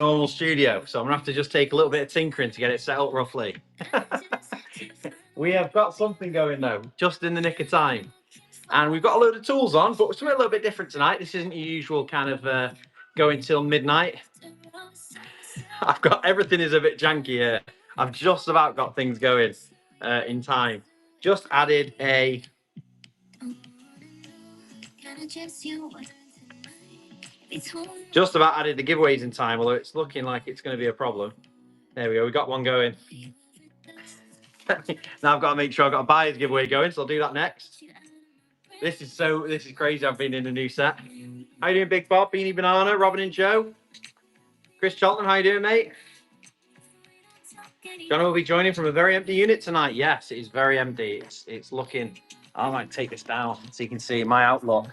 normal studio, so I'm gonna have to just take a little bit of tinkering to get it set up roughly. We have got something going though, just in the nick of time. And we've got a load of tools on, but something a little bit different tonight. This isn't your usual kind of going till midnight. I've got everything is a bit janky here. I've just about got things going in time. Just added a just about added the giveaways in time, although it's looking like it's going to be a problem. There we go. We got one going. Now I've got to make sure I've got a buyer's giveaway going, so I'll do that next. This is crazy. I've been in a new set. How you doing, Big Bob, Beanie Banana, Robin and Joe? Chris Cheltenham, how you doing, mate? Jona will be joining from a very empty unit tonight. Yes, it is very empty. It's looking. I might take this down so you can see my outlook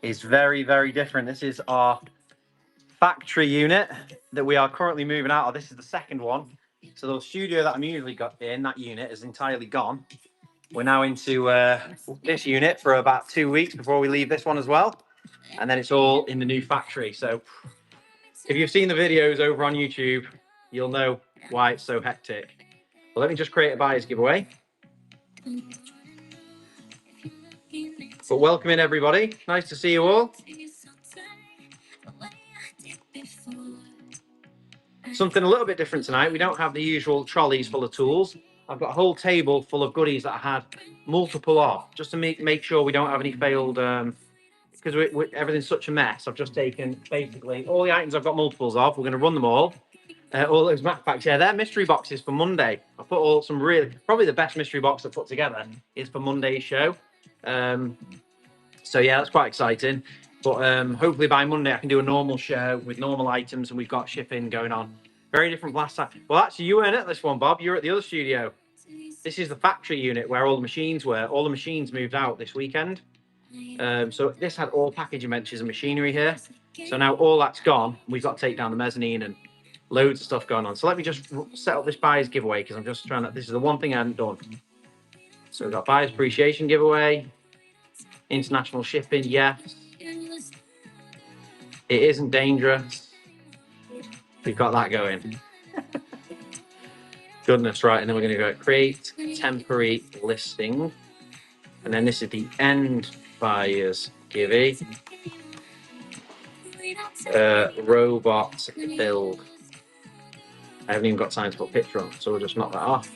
is very, very different. This is our factory unit that we are currently moving out of. This is the second one. So the studio that I'm usually got in, that unit is entirely gone. We're now into this unit for about 2 weeks before we leave this one as well. And then it's all in the new factory. So if you've seen the videos over on YouTube, you'll know why it's so hectic. Well, let me just create a buyer's giveaway. But welcome in, everybody. Nice to see you all. Something a little bit different tonight. We don't have the usual trolleys full of tools. I've got a whole table full of goodies that I had multiple of, just to make sure we don't have any failed, because everything's such a mess. I've just taken basically all the items I've got multiples of. We're going to run them all those map packs. Yeah, they're mystery boxes for Monday. I put all some probably the best mystery box I've put together is for Monday's show. So yeah, that's quite exciting. But hopefully by Monday I can do a normal show with normal items, and we've got shipping going on. Very different last time. Well, actually, you weren't at this one, Bob. You were at the other studio. This is the factory unit where all the machines were. All the machines moved out this weekend. So this had all packaging benches and machinery here. So now all that's gone. We've got to take down the mezzanine and loads of stuff going on. So let me just set up this buyer's giveaway, because I'm just trying to. This is the one thing I haven't done. So we've got buyer's appreciation giveaway, international shipping. Yes. It isn't dangerous. We've got that going. Goodness, right. And then we're going to go create temporary listing. And then this is the end buyer's giveaway. Robot build. I haven't even got time to put a picture on, so we'll just knock that off.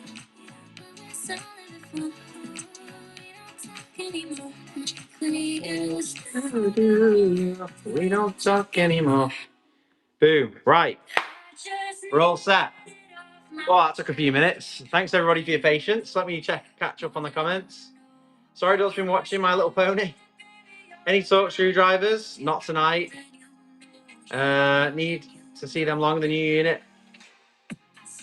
We don't talk anymore. Boom. Right. We're all set. Well, that took a few minutes. Thanks everybody for your patience. Let me catch up on the comments. Sorry, Doll's been watching My Little Pony. Any torque screwdrivers? Not tonight. Need to see them long in the new unit.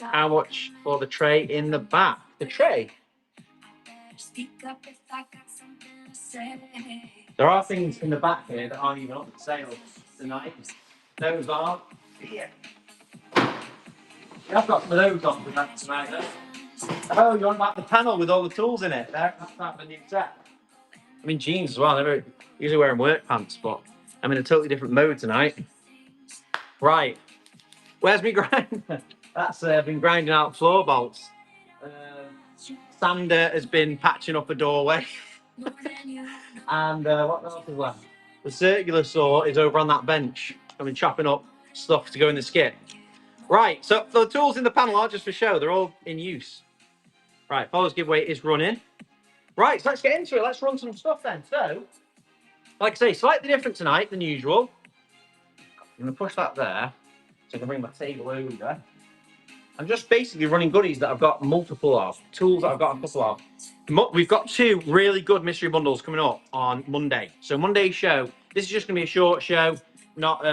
How much for the tray in the back? The tray? There are things in the back here that aren't even up for sale tonight. Those are here. I've got some of those on for that tonight, though. Oh, you're on about the panel with all the tools in it. That's not the new set. I'm in jeans as well. I never usually wearing work pants, but I'm in a totally different mode tonight. Right. Where's me grind? That's been grinding out floor bolts. Sander has been patching up a doorway. And what else is left? The circular saw is over on that bench. I've been chopping up stuff to go in the skip. Right, so the tools in the panel aren't just for show. They're all in use. Right, followers giveaway is running. Right, so let's get into it. Let's run some stuff then. So, like I say, slightly different tonight than usual. I'm going to push that there so I can bring my table over. I'm just basically running goodies that I've got multiple of, tools that I've got a couple of. We've got 2 really good mystery bundles coming up on Monday. So Monday's show, this is just going to be a short show, not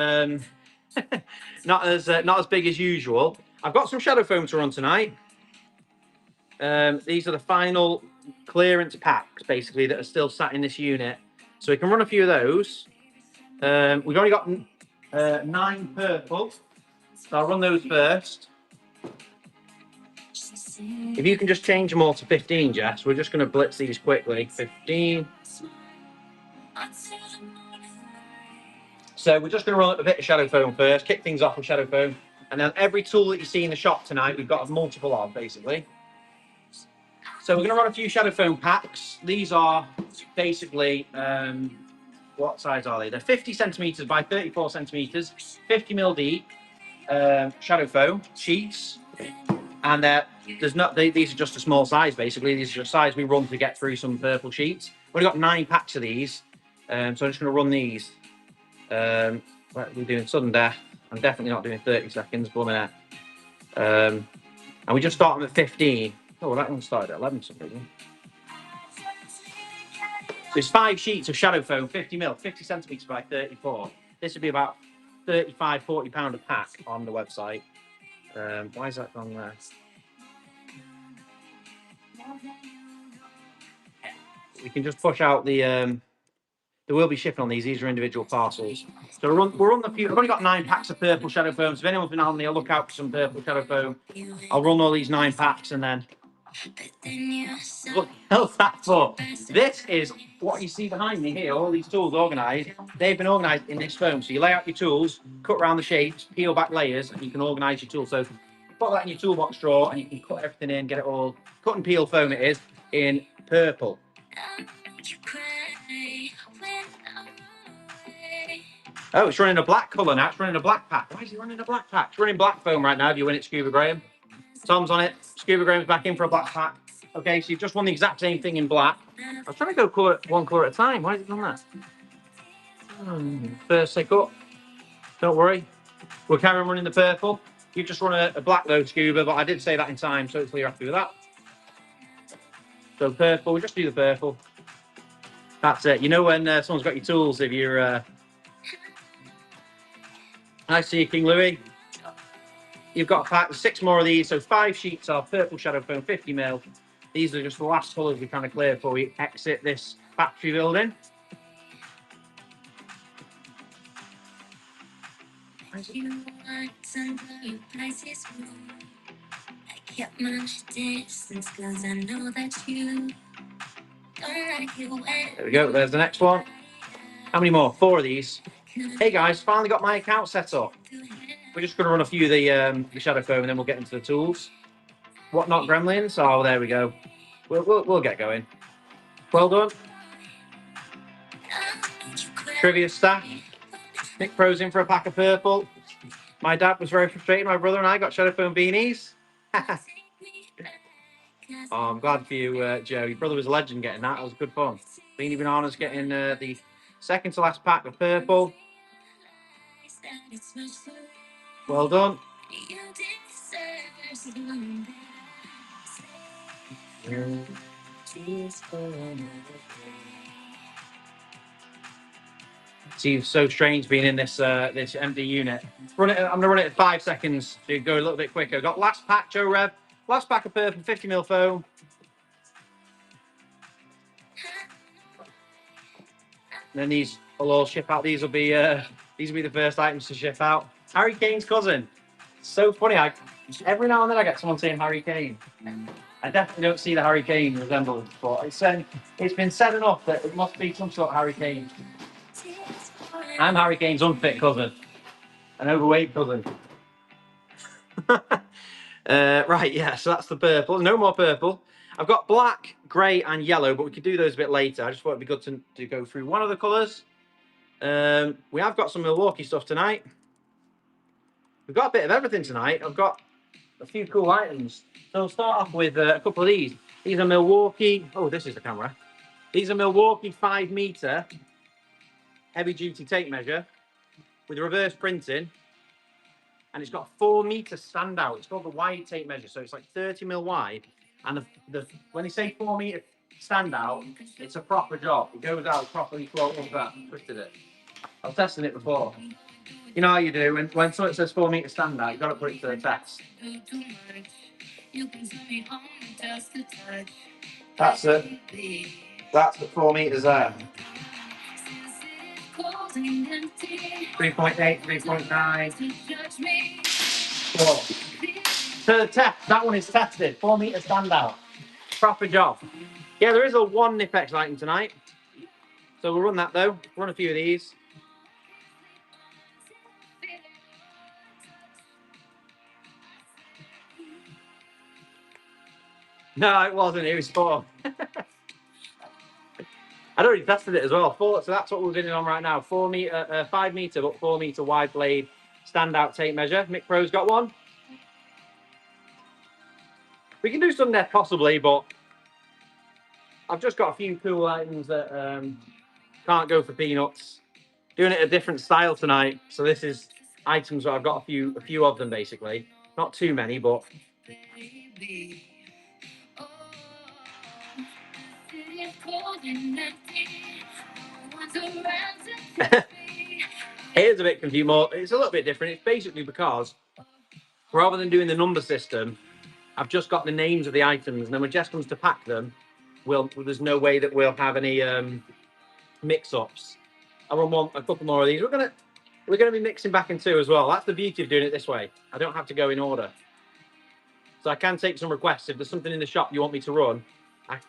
not as big as usual. I've got some shadow foam to run tonight. These are the final clearance packs, basically, that are still sat in this unit. So we can run a few of those. We've only got 9 purple, so I'll run those first. If you can just change them all to 15, Jess, we're just going to blitz these quickly. 15. So we're just going to run a bit of shadow foam first, kick things off with shadow foam. And then every tool that you see in the shop tonight, we've got a multiple of, basically. So we're going to run a few shadow foam packs. These are basically, what size are they? They're 50 centimeters by 34 centimeters, 50 mil deep shadow foam sheets. And these are just a small size, basically. These are the size we run to get through some purple sheets. We've only got 9 packs of these. So I'm just going to run these. We're doing sudden death. I'm definitely not doing 30 seconds, blooming it. And we just start them at 15. Oh, well, that one started at 11 for some reason. There's 5 sheets of shadow foam, 50 mil, 50 centimeters by 34. This would be about 35, 40 pound a pack on the website. Why is that gone there? We can just push out the. There will be shipping on these. These are individual parcels. So we're on the few. I've only got 9 packs of purple shadow foam. So if anyone's been on there, look out for some purple shadow foam. I'll run all these 9 packs and then. What the hell's that for? This is what you see behind me here. All these tools organised. They've been organised in this foam. So you lay out your tools, cut around the shapes, peel back layers, and you can organise your tools. So you put that in your toolbox drawer, and you can cut everything in, get it all cut and peel foam. It is in purple. Oh, it's running a black colour now. It's running a black pack. Why is he running a black pack? It's running black foam right now if you win it, Scuba Graham. Tom's on it. Scuba Graham's back in for a black pack. Okay, so you've just won the exact same thing in black. I was trying to go one colour at a time. Why has it done that? First take up. Don't worry. We'll carry on running the purple. You've just run a black though, Scuba, but I did say that in time, so hopefully you're happy with that. So purple, we'll just do the purple. That's it. You know when someone's got your tools, if you're... I see you, King Louis. You've got a pack of 6 more of these, so 5 sheets of purple shadow foam, 50 mil. These are just the last colours we're trying to clear before we exit this factory building. There we go, there's the next one. How many more? 4 of these. Hey guys, finally got my account set up. We're just going to run a few of the shadow foam and then we'll get into the tools. What not gremlins? Oh, there we go. We'll get going. Well done. Trivia stack. Nick Pro's in for a pack of purple. My dad was very frustrated. My brother and I got shadow foam beanies. Oh, I'm glad for you, Joe. Your brother was a legend getting that. It was good fun. Beanie Bananas getting the second to last pack of purple. Well done. Seems so strange being in this this empty unit. I'm gonna run it at 5 seconds to go a little bit quicker. Got last pack, Joe Rev. Last pack of purple, 50 mil foam. And then these will all ship out. These will be the first items to ship out. Harry Kane's cousin. So funny. Every now and then I get someone saying Harry Kane. I definitely don't see the Harry Kane resemblance, but it's been said enough that it must be some sort of Harry Kane. I'm Harry Kane's unfit cousin, an overweight cousin. Right, yeah, so that's the purple. No more purple. I've got black, grey, and yellow, but we could do those a bit later. I just thought it'd be good to go through one of the colours. We have got some Milwaukee stuff tonight. We've got a bit of everything tonight. I've got a few cool items. So I'll start off with a couple of these. These are Milwaukee. Oh, this is the camera. These are Milwaukee 5 meter heavy duty tape measure with reverse printing. And it's got a 4 meter standout. It's called the wide tape measure. So it's like 30 mil wide. And when they say 4 meter standout, it's a proper job. It goes out properly float like that. Twisted it. I was testing it before. You know how you do when someone says 4 meter standout, you've got to put it to the test. That's it. That's the 4 meters there. 3.8, 3.9. 4. So the test, that one is tested. 4 meter standout. Proper job. Yeah, there is a 1 Nipex item tonight. So we'll run that though. Run a few of these. No, it wasn't. It was 4. I'd already tested it as well. 4. So that's what we're doing on right now. 4 meter, 5 meter, but 4 meter wide blade standout tape measure. Mick Pro's got one. We can do some there possibly, but I've just got a few cool items that can't go for peanuts. Doing it a different style tonight. So this is items that I've got a few of them basically. Not too many, but it is a bit confusing. It's a little bit different. It's basically because rather than doing the number system, I've just got the names of the items, and then when Jess comes to pack them, there's no way that we'll have any mix-ups. I want a couple more of these. We're gonna be mixing back in 2 as well. That's the beauty of doing it this way. I don't have to go in order, so I can take some requests. If there's something in the shop you want me to run,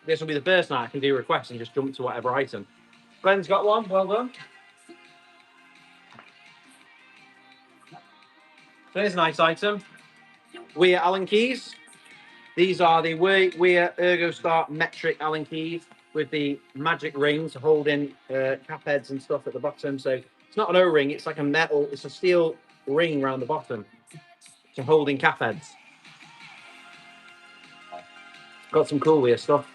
this will be the first night I can do requests and just jump to whatever item. Glenn's got one. Well done. So here's a nice item. Weir Allen keys. These are the Weir Ergo Start metric Allen keys with the magic ring to hold in cap heads and stuff at the bottom. So it's not an O-ring, it's like a metal, it's a steel ring around the bottom to hold in cap heads. Got some cool Weir stuff.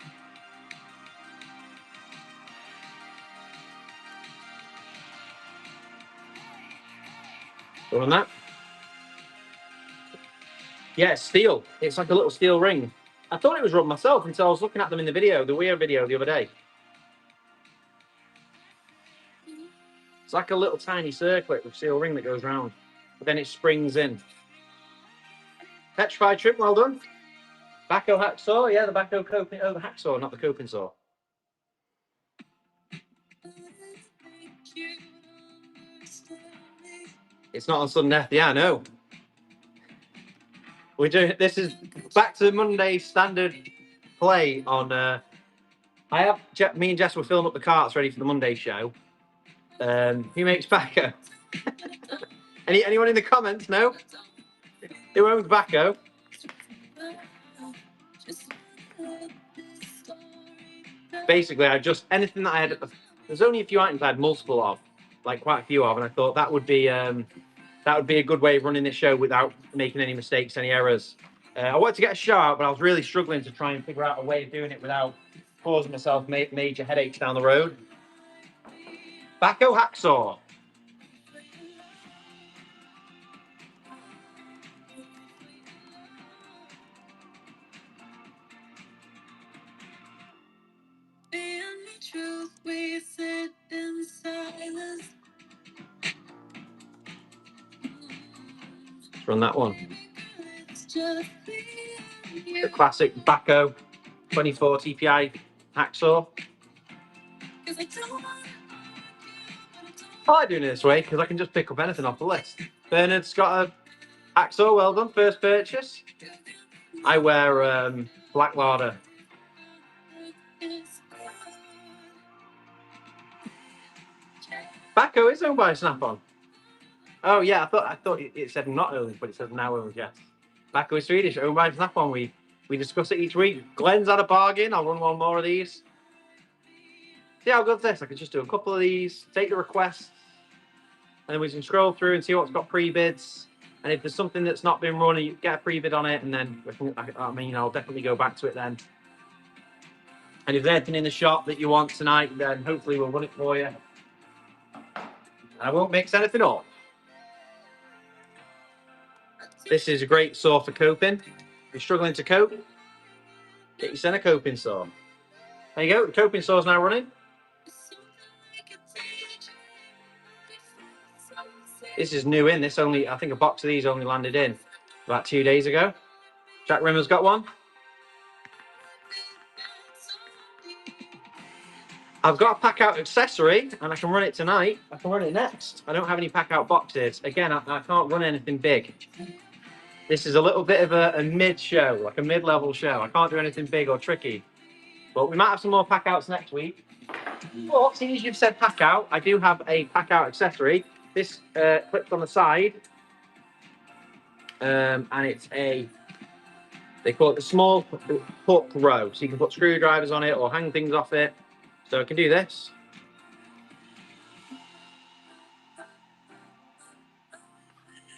Other than that, yeah, it's steel. It's like a little steel ring. I thought it was rubber myself until I was looking at them in the video, the Weir video the other day. It's like a little tiny circlet with steel ring that goes round, but then it springs in. Petrified Shrimp, well done. Backo hacksaw, yeah, the Backo coping, the hacksaw, not the coping saw. It's not on sudden death, yeah, I know. We're doing this is back to Monday standard play on. Me and Jess will film up the carts ready for the Monday show. Who makes Backo? Anyone in the comments? No. Who owns Backo? Basically, anything that I had. There's only a few items I had multiple of, like quite a few of, and I thought that would be a good way of running this show without making any mistakes, any errors. I wanted to get a show out, but I was really struggling to try and figure out a way of doing it without causing myself major headaches down the road. Backo hacksaw. Let's run that one. The classic Backo 24 TPI hacksaw. I like doing it this way because I can just pick up anything off the list. Bernard's got a hacksaw, well done, first purchase. I wear black larder. Backo is owned by Snap-on. Oh yeah, I thought it said not owned, but it says now owned. Yes, Backo is Swedish, owned by Snap-on. We discuss it each week. Glenn's had a bargain. I'll run one more of these. See how good this? I could just do a couple of these, take the requests, and then we can scroll through and see what's got pre-bids. And if there's something that's not been run, you get a pre-bid on it, and then I'll definitely go back to it then. And if there's anything in the shop that you want tonight, then hopefully we'll run it for you. And I won't mix anything up. This is a great saw for coping. If you're struggling to cope, get yourself a coping saw. There you go, the coping saw is now running. This is new in. I think a box of these only landed in about 2 days ago. Jack Rimmer's got one. I've got a Packout accessory, and I can run it tonight. I can run it next. I don't have any Packout boxes. Again, I can't run anything big. This is a little bit of a mid-show, like a mid-level show. I can't do anything big or tricky. But we might have some more Packouts next week. But seeing as you've said Packout, I do have a Packout accessory. This clips on the side, and it's a They call it the small hook row, so you can put screwdrivers on it or hang things off it. So I can do this.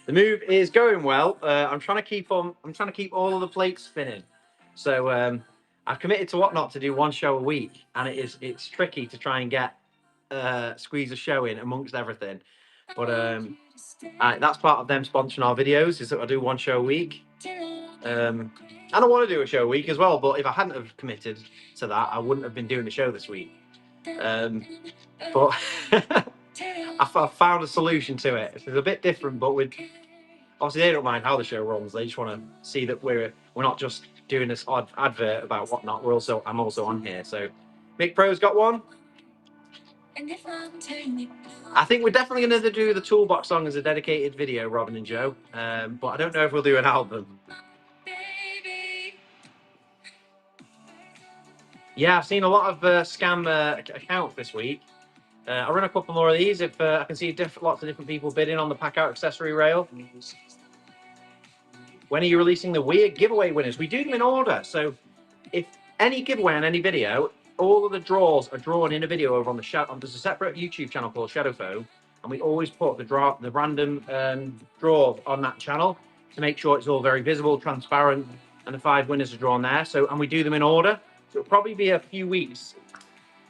The move is going well. I'm trying to keep on. I'm trying to keep all of the plates spinning. So I've committed to Whatnot to do one show a week, and it's tricky to try and get squeeze a show in amongst everything. But that's part of them sponsoring our videos, is that I do one show a week. And I want to do a show a week as well, but if I hadn't have committed to that, I wouldn't have been doing the show this week. But I found a solution to it. It's a bit different, but with obviously they don't mind how the show runs. They just want to see that we're not just doing this odd advert about Whatnot. I'm also on here. So Mick Pro's got one. I think we're definitely going to do the Toolbox song as a dedicated video, Robin and Joe. But I don't know if we'll do an album. Yeah, I've seen a lot of scam accounts this week. I'll run a couple more of these if I can see lots of different people bidding on the Packout accessory rail. When are you releasing the weird giveaway winners? We do them in order. So if any giveaway on any video, all of the draws are drawn in a video over on the Shadow. There's a separate YouTube channel called Shadow Phone, and we always put the random draw on that channel to make sure it's all very visible, transparent, and the 5 winners are drawn there. So, and we do them in order. So it'll probably be a few weeks.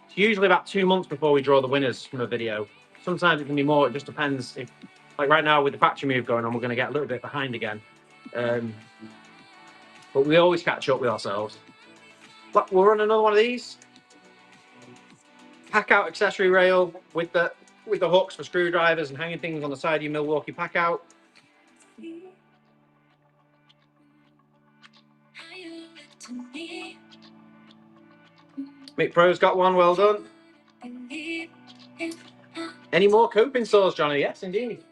It's usually about 2 months before we draw the winners from a video. Sometimes it can be more. It just depends. If, like right now with the factory move going on, we're going to get a little bit behind again. But we always catch up with ourselves. But we'll run another one of these. Packout accessory rail with the hooks for screwdrivers and hanging things on the side of your Milwaukee Packout. Mick Pro's got one, well done. Any more coping saws, Johnny? Yes, indeed.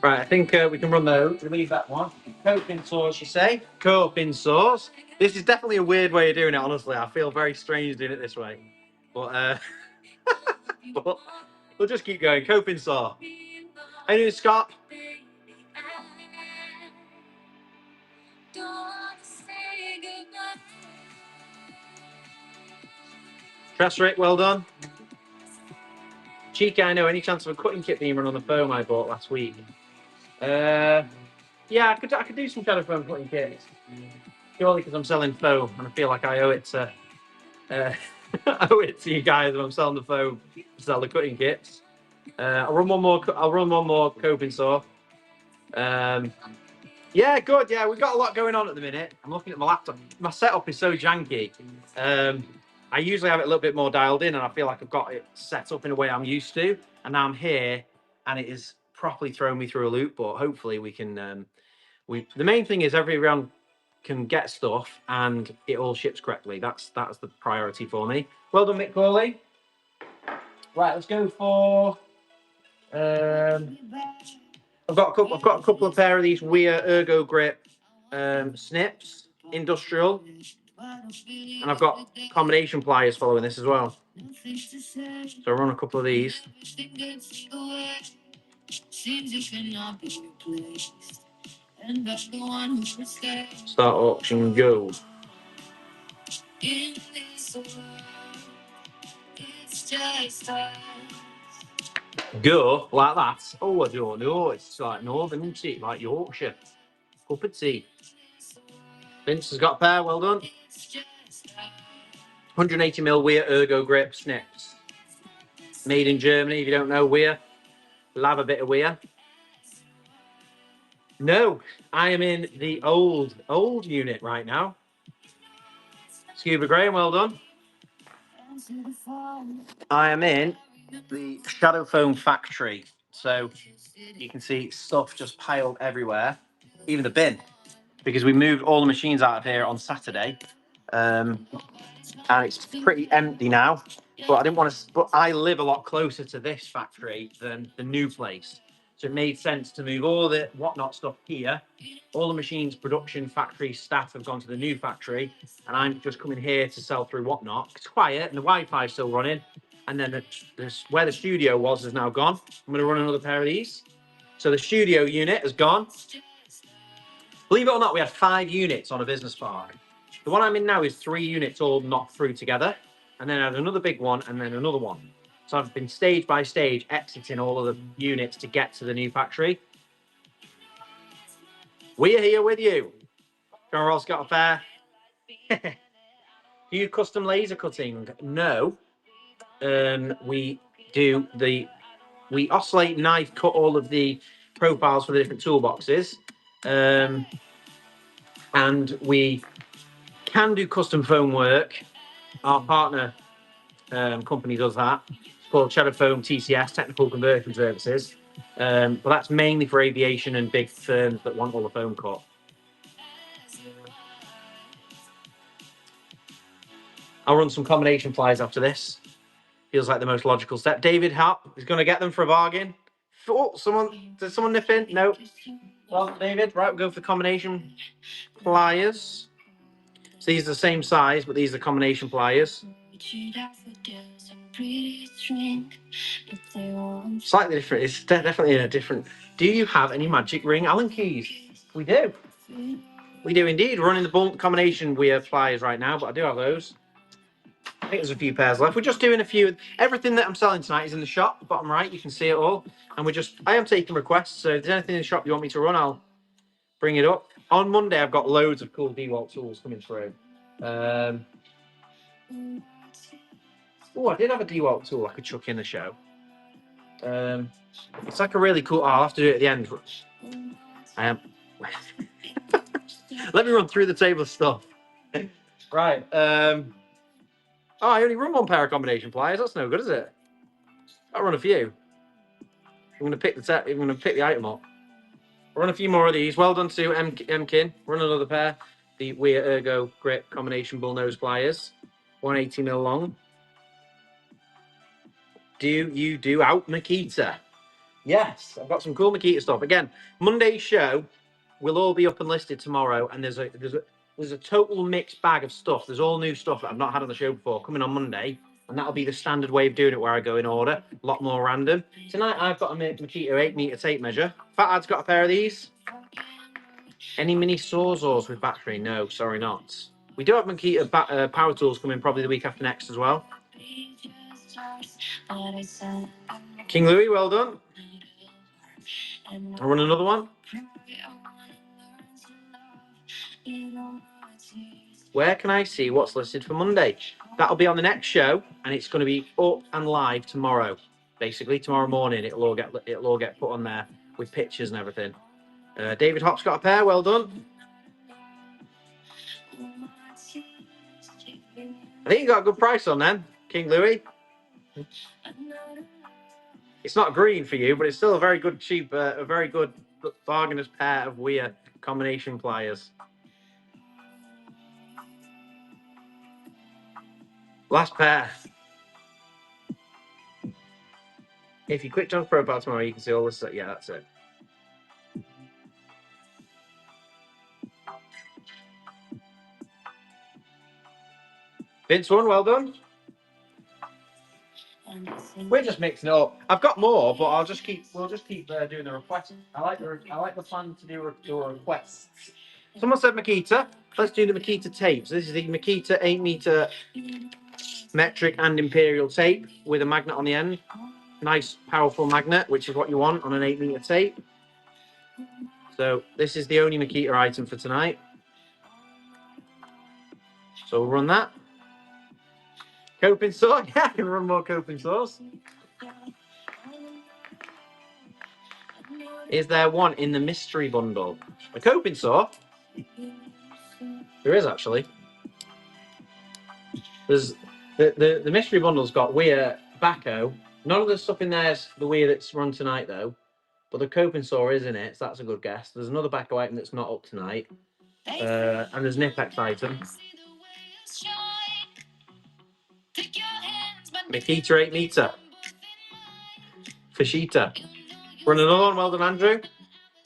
Right, I think we can run those. We'll leave that one. Coping saws, you say? Coping saws. This is definitely a weird way of doing it, honestly. I feel very strange doing it this way. But, but we'll just keep going. Coping saw. How you doing, Scott? Tresserick, well done. Cheeky, I know. Any chance of a cutting kit being run on the foam I bought last week? Yeah, I could do some shadow foam cutting kits. Purely because I'm selling foam, and I feel like I owe it to owe it to you guys when I'm selling the foam to sell the cutting kits. I'll run one more coping saw. Yeah, good. Yeah, we've got a lot going on at the minute. I'm looking at my laptop. My setup is so janky. I usually have it a little bit more dialed in, and I feel like I've got it set up in a way I'm used to. And now I'm here, and it is properly throwing me through a loop. But hopefully we can. The main thing is everyone can get stuff, and it all ships correctly. That's the priority for me. Well done, Mick Corley. Right, let's go for. I've got a couple of pair of these Weir Ergo Grip snips, industrial, and I've got combination pliers following this as well. So I'll run a couple of these. Start auction, go. Go like that. Oh, I don't know. It's like northern, isn't it? Like Yorkshire. Cup of tea. Vince has got a pair. Well done. 180mm Weir Ergo Grip snips. Made in Germany. If you don't know Weir, love a bit of Weir. No, I am in the old unit right now. Scuba Graham, well done. I am in the Shadow Foam factory. So you can see stuff just piled everywhere, even the bin, because we moved all the machines out of here on Saturday, and it's pretty empty now. But I didn't want to. But I live a lot closer to this factory than the new place, So it made sense to move all the whatnot stuff here. All the machines, production, factory staff have gone to the new factory, and I'm just coming here to sell through whatnot. It's quiet, and the Wi-Fi is still running. And then where the studio was is now gone. I'm going to run another pair of these. So the studio unit has gone. Believe it or not, we had 5 units on a business park. The one I'm in now is 3 units all knocked through together, and then I had another big one, and then another one. So I've been stage by stage exiting all of the units to get to the new factory. We are here with you. John Ross got a pair. Do you custom laser cutting? No. We oscillate knife cut all of the profiles for the different toolboxes. And we can do custom foam work. Our partner company does that. It's called Cheddar Foam TCS, Technical Conversion Services. But that's mainly for aviation and big firms that want all the foam cut. I'll run some combination pliers after this. Feels like the most logical step. David Hart is going to get them for a bargain. Oh, did someone nip in? No. Well, David, right, we'll go for the combination pliers. So these are the same size, but these are combination pliers. Slightly different. It's definitely in a different. Do you have any magic ring Allen keys? We do. We do indeed. Running the combination weir pliers right now, but I do have those. I think there's a few pairs left. We're just doing a few. Everything that I'm selling tonight is in the shop. Bottom right, you can see it all. And I am taking requests. So if there's anything in the shop you want me to run, I'll bring it up. On Monday, I've got loads of cool DeWalt tools coming through. Oh, I did have a DeWalt tool I could chuck in the show. It's like a really cool. I'll have to do it at the end. I am. Let me run through the table of stuff. Right. Oh, I only run 1 pair of combination pliers. That's no good, is it? I'll run a few. I'm going to pick the item up. I'll run a few more of these. Well done to Mkin. Run another pair. The Weir Ergo Grip combination bullnose pliers. 180mm long. Do you do out Makita? Yes, I've got some cool Makita stuff. Again, Monday's show will all be up and listed tomorrow, and there's a total mixed bag of stuff. There's all new stuff that I've not had on the show before coming on Monday, and that'll be the standard way of doing it where I go in order. A lot more random. Tonight I've got a Makita 8mm tape measure. Fat Ad's got a pair of these. Any mini sawzalls with battery? No, sorry not. We do have Makita power tools coming probably the week after next as well. King Louis, well done. I'll run another one. Where can I see what's listed for Monday? That'll be on the next show, and it's going to be up and live tomorrow. Basically, tomorrow morning it'll all get put on there with pictures and everything. David Hop's got a pair. Well done. I think you got a good price on them, King Louis. It's not green for you, but it's still a very good cheap, a very good bargainous pair of Weir combination pliers. Last pair. If you click John's profile tomorrow, you can see all this. Yeah, that's it. Vince one, well done. We're just mixing it up. I've got more, but we'll just keep doing the requests. I like the plan to do requests. Someone said Makita. Let's do the Makita tapes. This is the Makita 8mm metric and imperial tape with a magnet on the end. Nice, powerful magnet, which is what you want on an 8mm tape. So this is the only Makita item for tonight. So we'll run that. Coping saw, yeah, I can run more coping saws. Is there one in the mystery bundle? A coping saw? There is actually. There's the mystery bundle's got Weir, Backo. None of the stuff in there's the Weir that's run tonight though. But the coping saw is in it, so that's a good guess. There's another Backo item that's not up tonight. And there's an Ipex item. Makita 8mm. Fashita. Run another one. Well done, Andrew.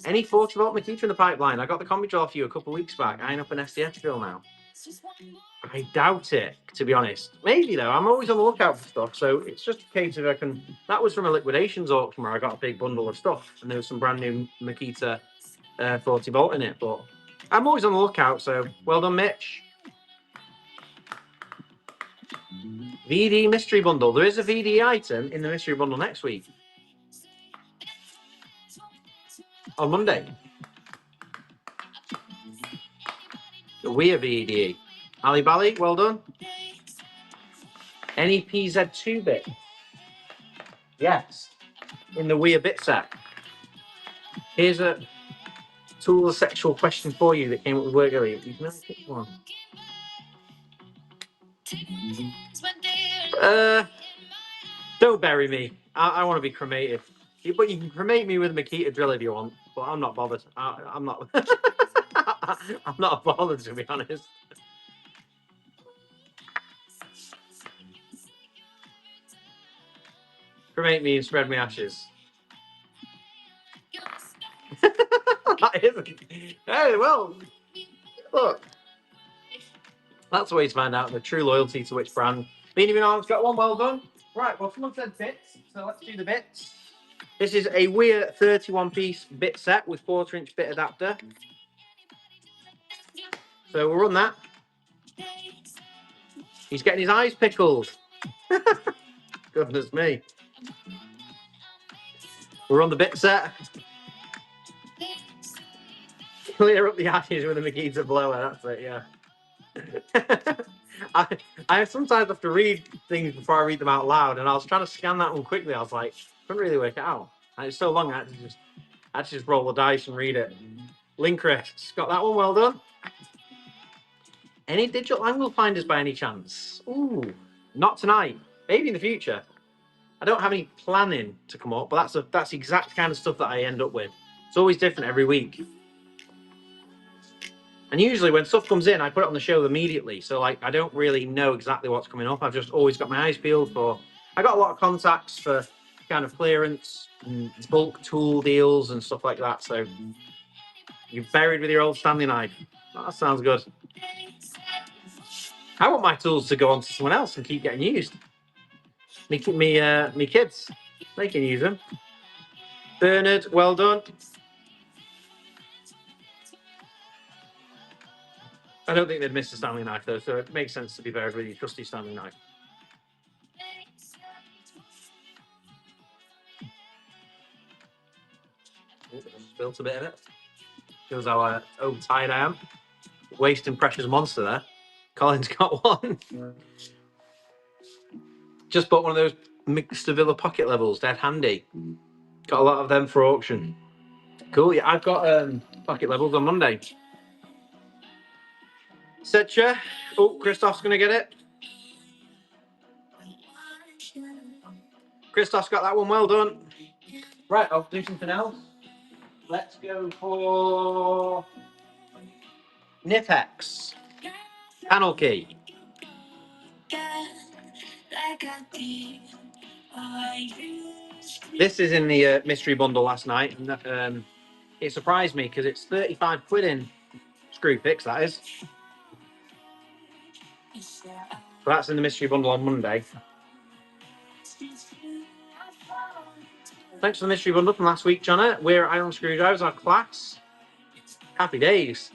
Any 40-volt Makita in the pipeline? I got the combi draw for you a couple of weeks back. Eyeing up an SDF drill now. I doubt it, to be honest. Maybe, though. I'm always on the lookout for stuff, so it's just a case of I can... That was from a liquidations auction where I got a big bundle of stuff, and there was some brand new Makita 40-volt in it, but I'm always on the lookout, so well done, Mitch. VD mystery bundle. There is a VD item in the mystery bundle next week. On Monday. The Weir VD. Ali Bally, well done. Any PZ2 bit? Yes. In the Weir bit set. Here's a tool sexual question for you that came up with work earlier. You can only pick one. Don't bury me. I want to be cremated. But you can cremate me with a Makita drill if you want. But I'm not bothered. I'm not. I'm not bothered, to be honest. Cremate me and spread me ashes. That isn't. Hey, well, look. That's the way to find out the true loyalty to which brand. Beanie Arms got one. Well done. Right, well, someone said bits, so let's do the bits. This is a Weir 31-piece bit set with 1/4-inch bit adapter. So we'll run that. He's getting his eyes pickled. Goodness me. We're on the bit set. Clear up the ashes with a Makita blower. That's it, yeah. I sometimes have to read things before I read them out loud, and I was trying to scan that one quickly. I was like, couldn't really work it out. And it's so long, I had to just roll the dice and read it. Linkrest, got that one. Well done. Any digital angle finders by any chance? Ooh, not tonight. Maybe in the future. I don't have any planning to come up, but that's the exact kind of stuff that I end up with. It's always different every week. And usually when stuff comes in, I put it on the show immediately. So like I don't really know exactly what's coming up. I've just always got my eyes peeled for. I got a lot of contacts for kind of clearance and bulk tool deals and stuff like that. So you're buried with your old Stanley knife. Oh, that sounds good. I want my tools to go on to someone else and keep getting used. Me kids, they can use them. Bernard, well done. I don't think they'd miss a Stanley knife though, so it makes sense to be buried with your trusty Stanley knife. Spilt a bit of it. Shows how overtired I am. Wasting precious monster there. Colin's got one. Just bought one of those Mr. Villa pocket levels, dead handy. Got a lot of them for auction. Cool, yeah, I've got pocket levels on Monday. Setcha. Oh, Christoph's going to get it. Christoph's got that one, well done. Right, I'll do something else. Let's go for Nipex. Panel key. This is in the mystery bundle last night, and it surprised me because it's 35 quid in screw fix, that is. So that's in the mystery bundle on Monday. Thanks for the mystery bundle from last week, Jona. We're iron screwdrivers, our class. Happy days.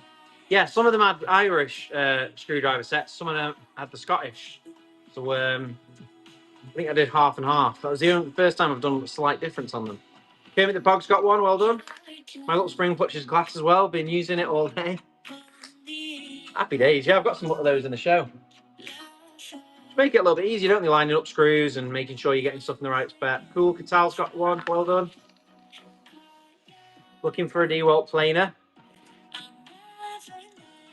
Yeah, some of them had Irish screwdriver sets, some of them had the Scottish. So I think I did half and half. That was the first time I've done a slight difference on them. Kermit the Pog's got one, well done. My little spring clutches glass as well, been using it all day. Happy days. Yeah, I've got some of those in the show. Just make it a little bit easier, don't they? Lining up screws and making sure you're getting stuff in the right spot. Cool, Catal's got one, well done. Looking for a DeWalt planer.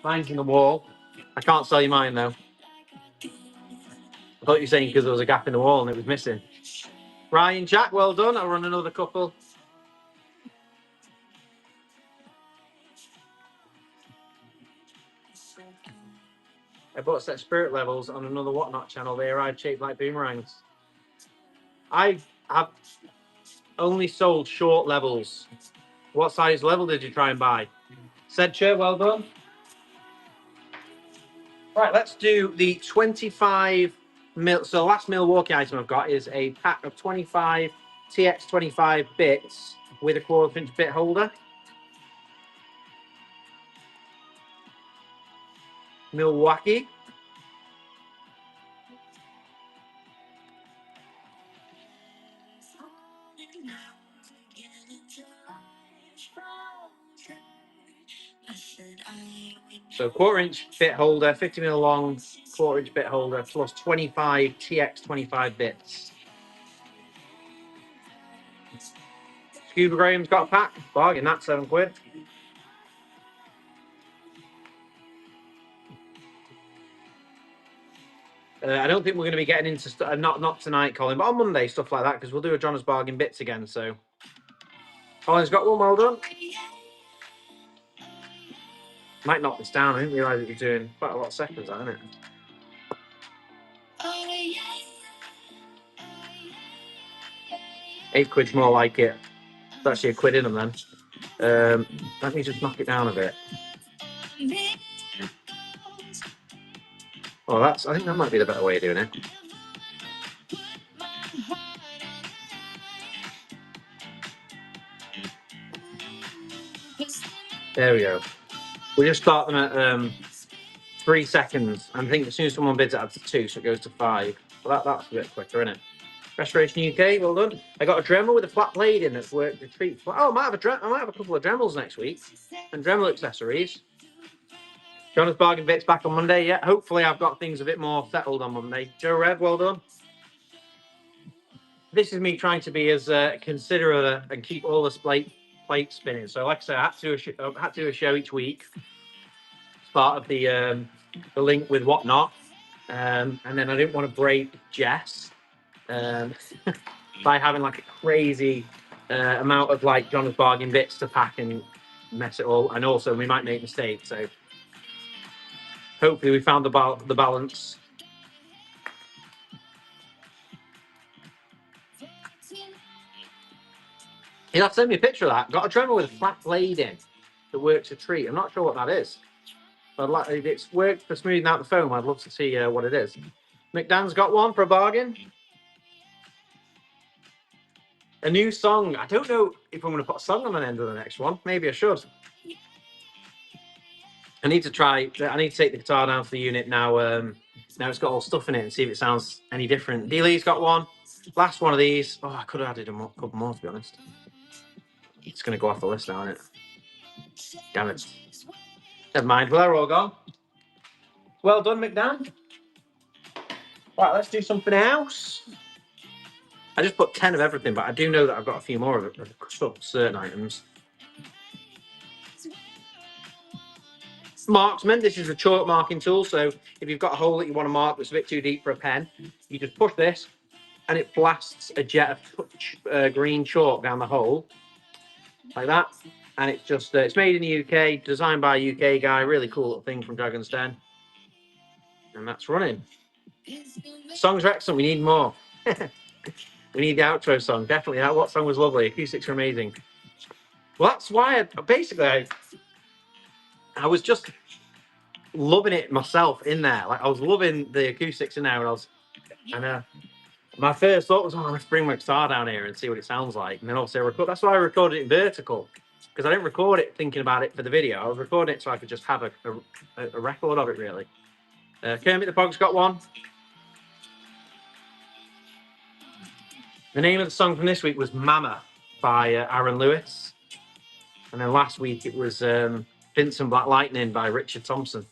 Mine's in the wall. I can't sell you mine though. I thought you were saying because there was a gap in the wall and it was missing. Ryan, Jack, well done. I'll run another couple. I bought a set of spirit levels on another Whatnot channel. They arrived shaped like boomerangs. I have Only sold short levels. What size level did you try and buy? Said chair, well done. Right, let's do the 25 mil. So the last Milwaukee item I've got is a pack of 25 TX25 bits with a 1/4 inch bit holder. Milwaukee. So 1/4 inch bit holder, 50 mil long, 1/4 inch bit holder, plus 25 TX25 bits. Scuba Graham's got a pack. Bargain, that's £7. I don't think we're going to be getting into not tonight, Colin, but on Monday stuff like that because we'll do a John's bargain bits again. So Colin's got one. Well done. Might knock this down. I didn't realise it was doing quite a lot of seconds, isn't it? £8's more like it. It's actually a quid in them then. Let me just knock it down a bit. Oh, I think that might be the better way of doing it. There we go. We just start them at 3 seconds. I think as soon as someone bids it adds to 2, so it goes to 5. Well, that's a bit quicker, isn't it? Restoration UK, well done. I got a Dremel with a flat blade in that's worked a treat. Oh, I might have a couple of Dremels next week and Dremel accessories. Jonas bargain bits back on Monday. Yeah, hopefully I've got things a bit more settled on Monday. Joe Rev, well done. This is me trying to be as considerate and keep all the plates spinning. So, like I said, I had to do a show each week. It's part of the link with whatnot, and then I didn't want to break Jess by having like a crazy amount of like John's bargain bits to pack and mess it all. And also, we might make mistakes. So, hopefully, we found the balance. You'll have to send me a picture of that. Got a Dremel with a flat blade in that works a treat. I'm not sure what that is. But if it's worked for smoothing out the foam, I'd love to see what it is. McDan's got one for a bargain. A new song. I don't know if I'm going to put a song on the end of the next one. Maybe I should. I need to take the guitar down to the unit now. Now it's got all stuff in it and see if it sounds any different. D-Lee's got one. Last one of these. Oh, I could have added a couple more, to be honest. It's going to go off the list now, isn't it? Damn it. Never mind. Well, they're all gone. Well done, McDan. Right, let's do something else. I just put 10 of everything, but I do know that I've got a few more of it, certain items. Marksman, this is a chalk marking tool. So if you've got a hole that you want to mark that's a bit too deep for a pen, you just push this and it blasts a jet of green chalk down the hole like that. And it's just, it's made in the UK, designed by a UK guy. Really cool little thing from Dragon's Den. And that's running. Songs are excellent. We need more. We need the outro song. Definitely. That what song was lovely. Acoustics are amazing. Well, that's why I was just loving it myself in there. Like I was loving the acoustics in there, and my first thought was, let's bring my guitar down here and see what it sounds like. And then obviously that's why I recorded it in vertical, because I didn't record it thinking about it for the video. I was recording it so I could just have a record of it, really. Kermit the Pog's got one. The name of the song from this week was Mama by Aaron Lewis. And then last week it was Vincent Black Lightning by Richard Thompson.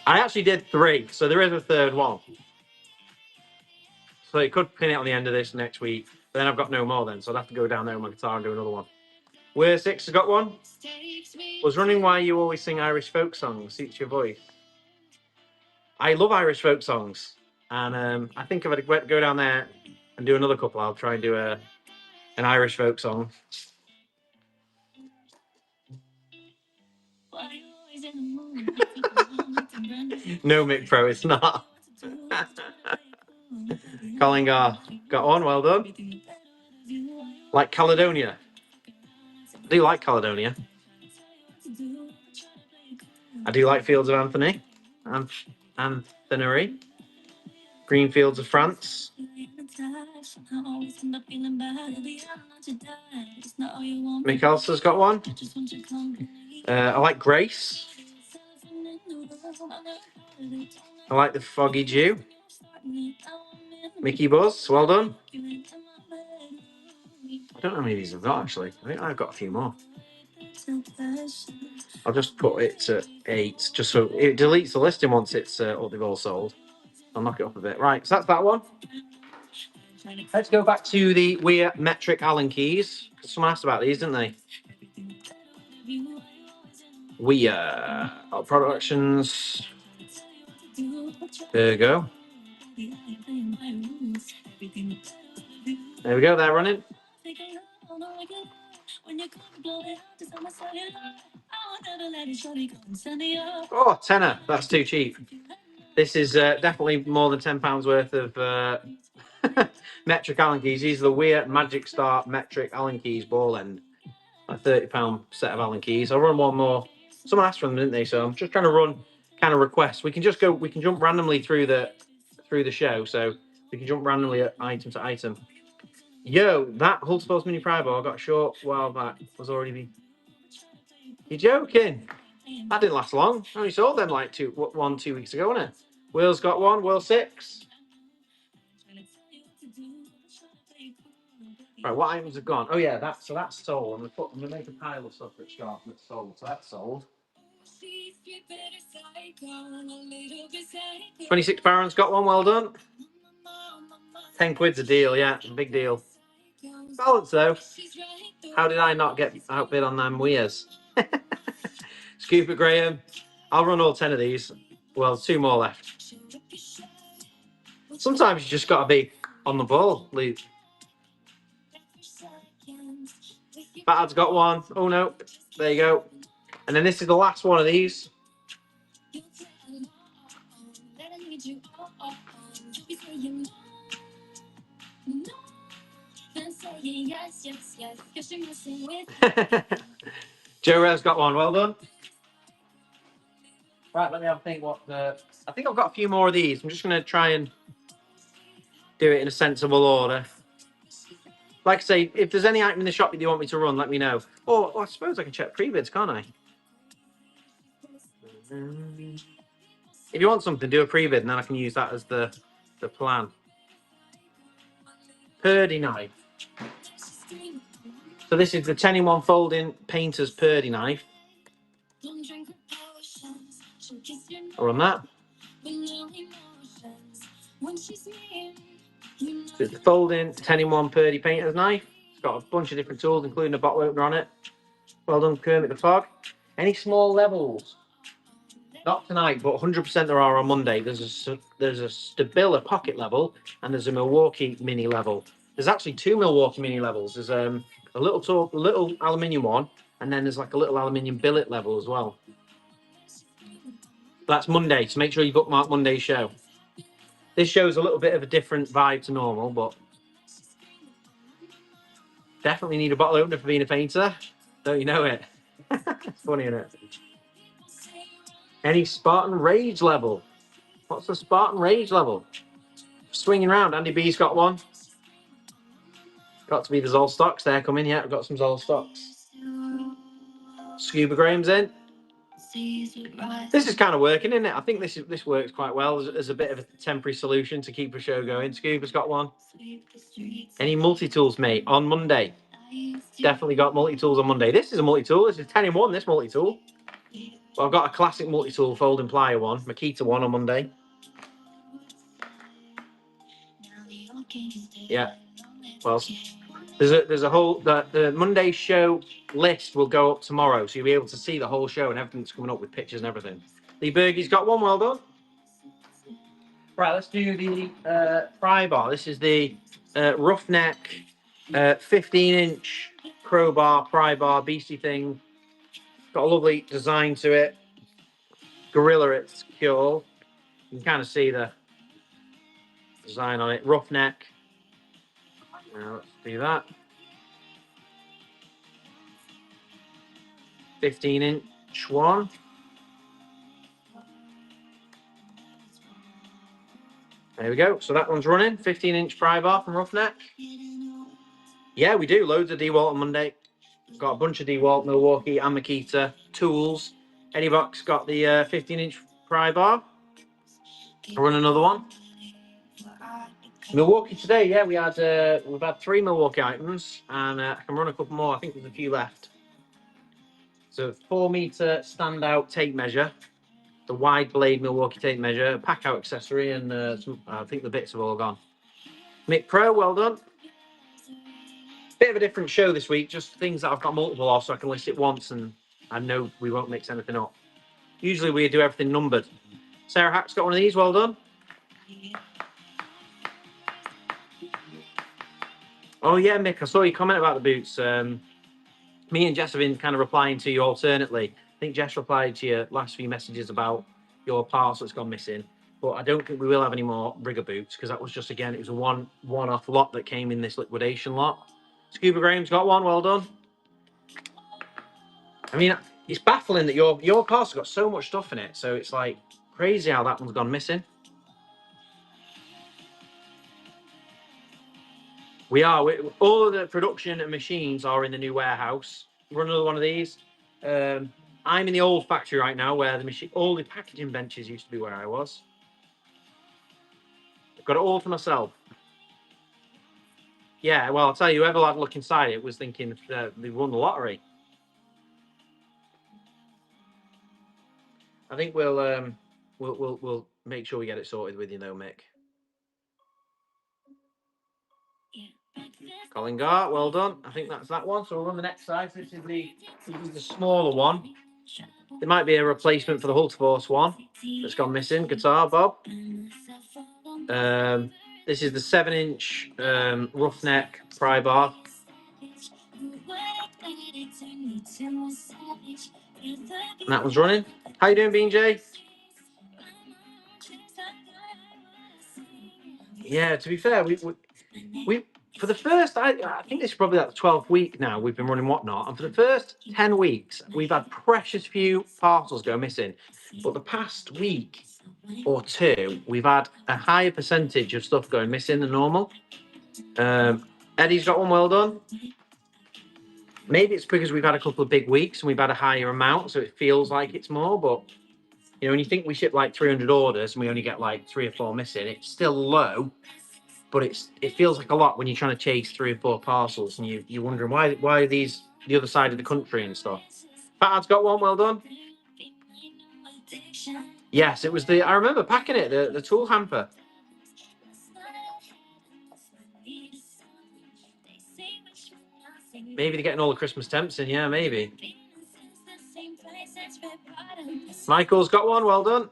I actually did 3, so there is a third one. So it could pin it on the end of this next week. But then I've got no more then, so I'd have to go down there with my guitar and do another one. Where Six has got one. Was running why you always sing Irish folk songs. Suits your voice. I love Irish folk songs. And I think if I go down there and do another couple, I'll try and do an Irish folk song. No, Mick Pro, it's not. Colin got one, well done. Like Caledonia. I do like Caledonia. I do like Fields of Anthony. Anthony. Green Fields of France. Mikkelsen's got one. I like Grace. I like the Foggy Dew. Mickey Buzz, well done. I don't know how many of these I've got actually. I think I've got a few more. I'll just put it to 8, just so it deletes the listing once it's they've all sold. I'll knock it up a bit. Right, so that's that one. Let's go back to the Weir metric Allen keys. Someone asked about these, didn't they? Weir productions. There we go. There we go. They're running. Oh, tenner. That's too cheap. This is definitely more than £10 worth of metric Allen keys. These are the Weir Magic Star metric Allen keys ball end. A £30 set of Allen keys. I'll run one more. Someone asked for them, didn't they? So I'm just trying to run kind of requests. We can just go. We can jump randomly through the show. So we can jump randomly at item to item. Yo, that Hull Sports Mini Pry Ball I got a short while back was already been. You're joking? That didn't last long. I only sold them like 2 weeks ago, wasn't it? Will's got one. Will 6. Right, what items have gone? Oh yeah, that's sold. I'm gonna make a pile of stuff that's sold. So that's sold. 26 Barons got one. Well done. 10 quid's a deal. Yeah, big deal. Balance though. How did I not get outbid on them Weirs? Scooper Graham. I'll run all 10 of these. Well, 2 more left. Sometimes you just got to be on the ball, Lee. Batad's got one. Oh no. There you go. And then this is the last one of these. Joe Rev's got one. Well done. Right, let me have a think. I think I've got a few more of these. I'm just going to try and do it in a sensible order. Like I say, if there's any item in the shop that you want me to run, let me know. Or I suppose I can check pre-bids, can't I? If you want something, do a pre-bid, and then I can use that as the plan. Purdy knife. So this is the 10-in-1 folding painter's Purdy knife. I'll run that. So it's the folding 10-in-1 Purdy painter's knife. It's got a bunch of different tools, including a bottle opener on it. Well done, Kermit the Frog. Any small levels? Not tonight, but 100% there are on Monday. There's a Stabila pocket level, and there's a Milwaukee mini level. There's actually 2 Milwaukee mini levels. There's a little aluminium one, and then there's like a little aluminium billet level as well. That's Monday, so make sure you bookmark Monday's show. This show's a little bit of a different vibe to normal, but definitely need a bottle opener for being a painter. Don't you know it? It's funny, isn't it? Any Spartan Rage level? What's the Spartan Rage level? Swinging round. Andy B's got one. Got to be the Zol stocks. They're coming. Yeah, I've got some Zol stocks. Scuba Graham's in. This is kind of working, isn't it? I think this works quite well as a bit of a temporary solution to keep the show going. Scuba's got one. Any multi-tools, mate, on Monday? Definitely got multi-tools on Monday. This is a multi-tool. This is 10-in-1, this multi-tool. Well, I've got a classic multi-tool folding plier one, Makita one on Monday. Yeah. Well, there's a whole the Monday show list will go up tomorrow, so you'll be able to see the whole show and everything that's coming up with pictures and everything. Lee Bergey's got one. Well done. Right, let's do the pry bar. This is the Roughneck 15-inch crowbar pry bar beastie thing. Got a lovely design to it. Gorilla it's secure. You can kind of see the design on it. Roughneck. Now let's Do that. 15-inch one. There we go. So that one's running. 15-inch pry bar from Roughneck. Yeah, we do. Loads of DeWalt on Monday. Got a bunch of DeWalt, Milwaukee, and Makita tools. Anybox got the 15-inch pry bar. I'll run another one. Milwaukee today, yeah, we've had 3 Milwaukee items, and I can run a couple more. I think there's a few left. So 4-meter standout tape measure, the wide blade Milwaukee tape measure, Packout accessory, and I think the bits have all gone. Mick Pro, well done. Bit of a different show this week, just things that I've got multiple of, so I can list it once, and I know we won't mix anything up. Usually we do everything numbered. Sarah Hack's got one of these, well done. Oh yeah, Mick, I saw your comment about the boots. Me and Jess have been kind of replying to you alternately. I think Jess replied to your last few messages about your parcel that's gone missing, but I don't think we will have any more rigger boots because that was just, again, it was a one-off lot that came in this liquidation lot. Scuba Graham's got one, well done. I mean, it's baffling that your parcel got so much stuff in it, so it's like crazy how that one's gone missing. We are. All of the production and machines are in the new warehouse. Run another one of these. I'm in the old factory right now where all the packaging benches used to be where I was. I've got it all to myself. Yeah, well, I'll tell you, whoever had a look inside it was thinking they won the lottery. I think we'll make sure we get it sorted with you though, Mick. Colin Gart, well done. I think that's that one. So we'll run the next size. This is the smaller one. There might be a replacement for the Hultforce one that's gone missing. Guitar, Bob. This is the 7-inch Roughneck pry bar. And that one's running. How you doing, Bean J? Yeah, to be fair, we for the first, I think this is probably like the 12th week now we've been running Whatnot, and for the first 10 weeks we've had precious few parcels go missing, but the past week or two we've had a higher percentage of stuff going missing than normal. Eddie's got one, well done. Maybe it's because we've had a couple of big weeks and we've had a higher amount, so it feels like it's more, but you know, when you think we ship like 300 orders and we only get like 3 or 4 missing, it's still low. But it feels like a lot when you're trying to chase 3 or 4 parcels and you're wondering why are these the other side of the country and stuff. Fatad's got one, well done. Yes, it was I remember packing it, the tool hamper. Maybe they're getting all the Christmas temps in, yeah, maybe. Michael's got one, well done.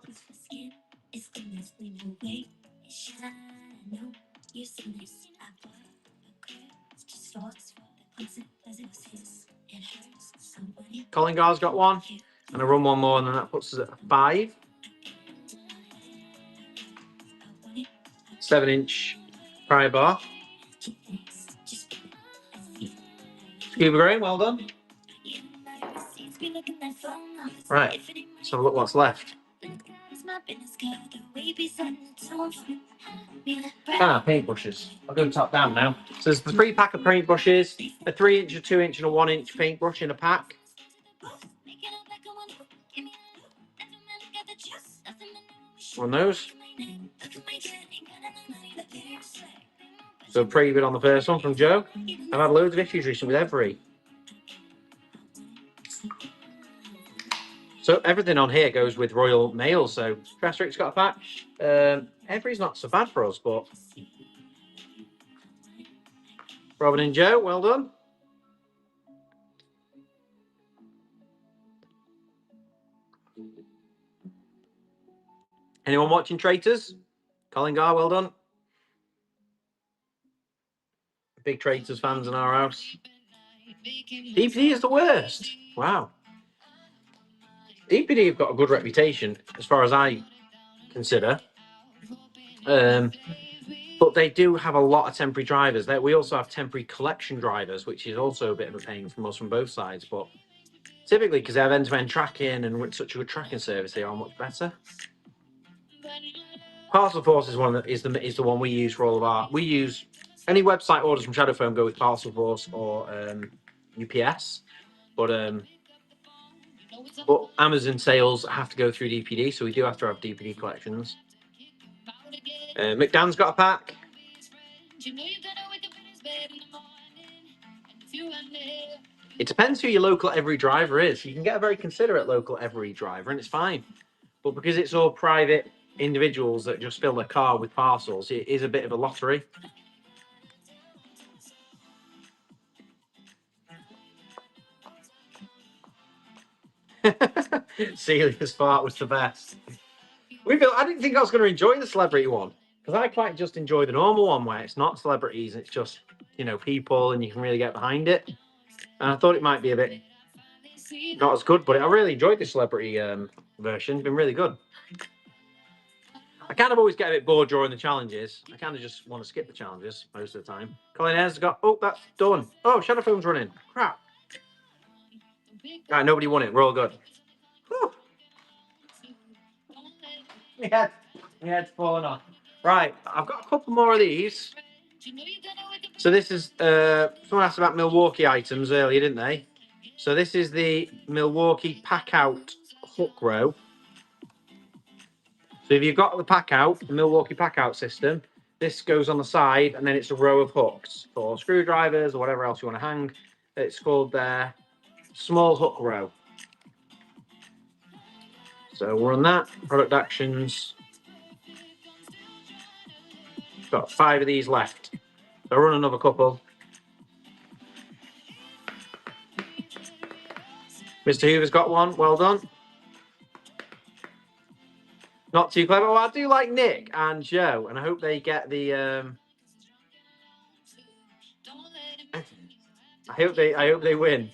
Colin Gar's got one, and I run one more, and then that puts us at 5. 7-inch pry bar. Scuba Graham, well done. Right, let's have a look what's left. Paintbrushes. I'll go top down now. So there's the 3 pack of paintbrushes, a 3-inch, a 2-inch, and a 1-inch paintbrush in a pack. On those. So pretty good on the first one from Joe. I've had loads of issues recently with Every. So everything on here goes with Royal Mail. So Trastrick's got a pack. Every's not so bad for us, but Robin and Joe, well done. Anyone watching Traitors? Colin Gar, well done. Big Traitors fans in our house. DPD is the worst. Wow. DPD have got a good reputation, as far as I consider. But But they do have a lot of temporary drivers. We also have temporary collection drivers, which is also a bit of a pain from us from both sides. But typically, because they have end-to-end tracking and such a good tracking service, they are much better. Parcel Force is the one we use for all of our. We use any website orders from Shadow Foam go with Parcel Force or UPS, but Amazon sales have to go through DPD, so we do have to have DPD collections. McDan's got a pack. It depends who your local every driver is. You can get a very considerate local every driver, and it's fine. But because it's all private individuals that just fill their car with parcels, it is a bit of a lottery. Celia's fart was the best. I didn't think I was going to enjoy the celebrity one, because I quite just enjoy the normal one where it's not celebrities, it's just, you know, people, and you can really get behind it. And I thought it might be a bit not as good, but I really enjoyed the celebrity version. It's been really good. I kind of always get a bit bored during the challenges. I kind of just want to skip the challenges most of the time. Colin Ayres has got, oh, that's done. Oh, Shadow Foam's running. Crap. Right, nobody won it. We're all good. Whew. My head's falling off. Right, I've got a couple more of these. So this is, someone asked about Milwaukee items earlier, didn't they? So this is the Milwaukee Packout hook row. So if you've got the Packout, the Milwaukee Packout system, this goes on the side, and then it's a row of hooks for screwdrivers or whatever else you want to hang. It's called their small hook row. So we're on that. Product actions. Got 5 of these left. So I'll run another couple. Mr. Hoover's got one. Well done. Not too clever. Well, I do like Nick and Joe, and I hope they get the. I hope they win.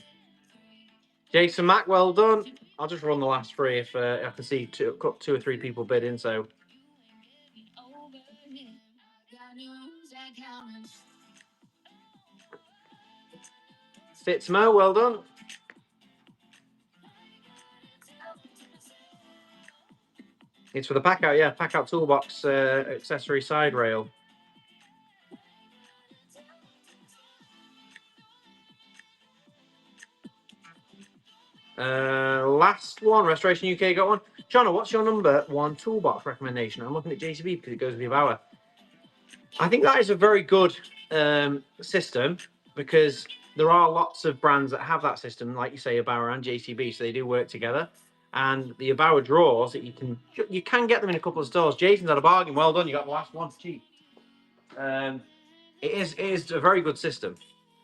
Jason Mack, well done. I'll just run the last 3 if I can see 2 or 3 people bidding. So. Fitzmo, well done. It's for the Packout, yeah. Packout toolbox accessory side rail. Last one, Restoration UK got one. Jona, what's your number 1 toolbox recommendation? I'm looking at JCB because it goes with the Bauer. I think that is a very good system, because there are lots of brands that have that system, like you say, Bauer and JCB, so they do work together. And the Bauer drawers that you can get them in a couple of stores. Jason's had a bargain. Well done, you got the last one cheap. It is a very good system,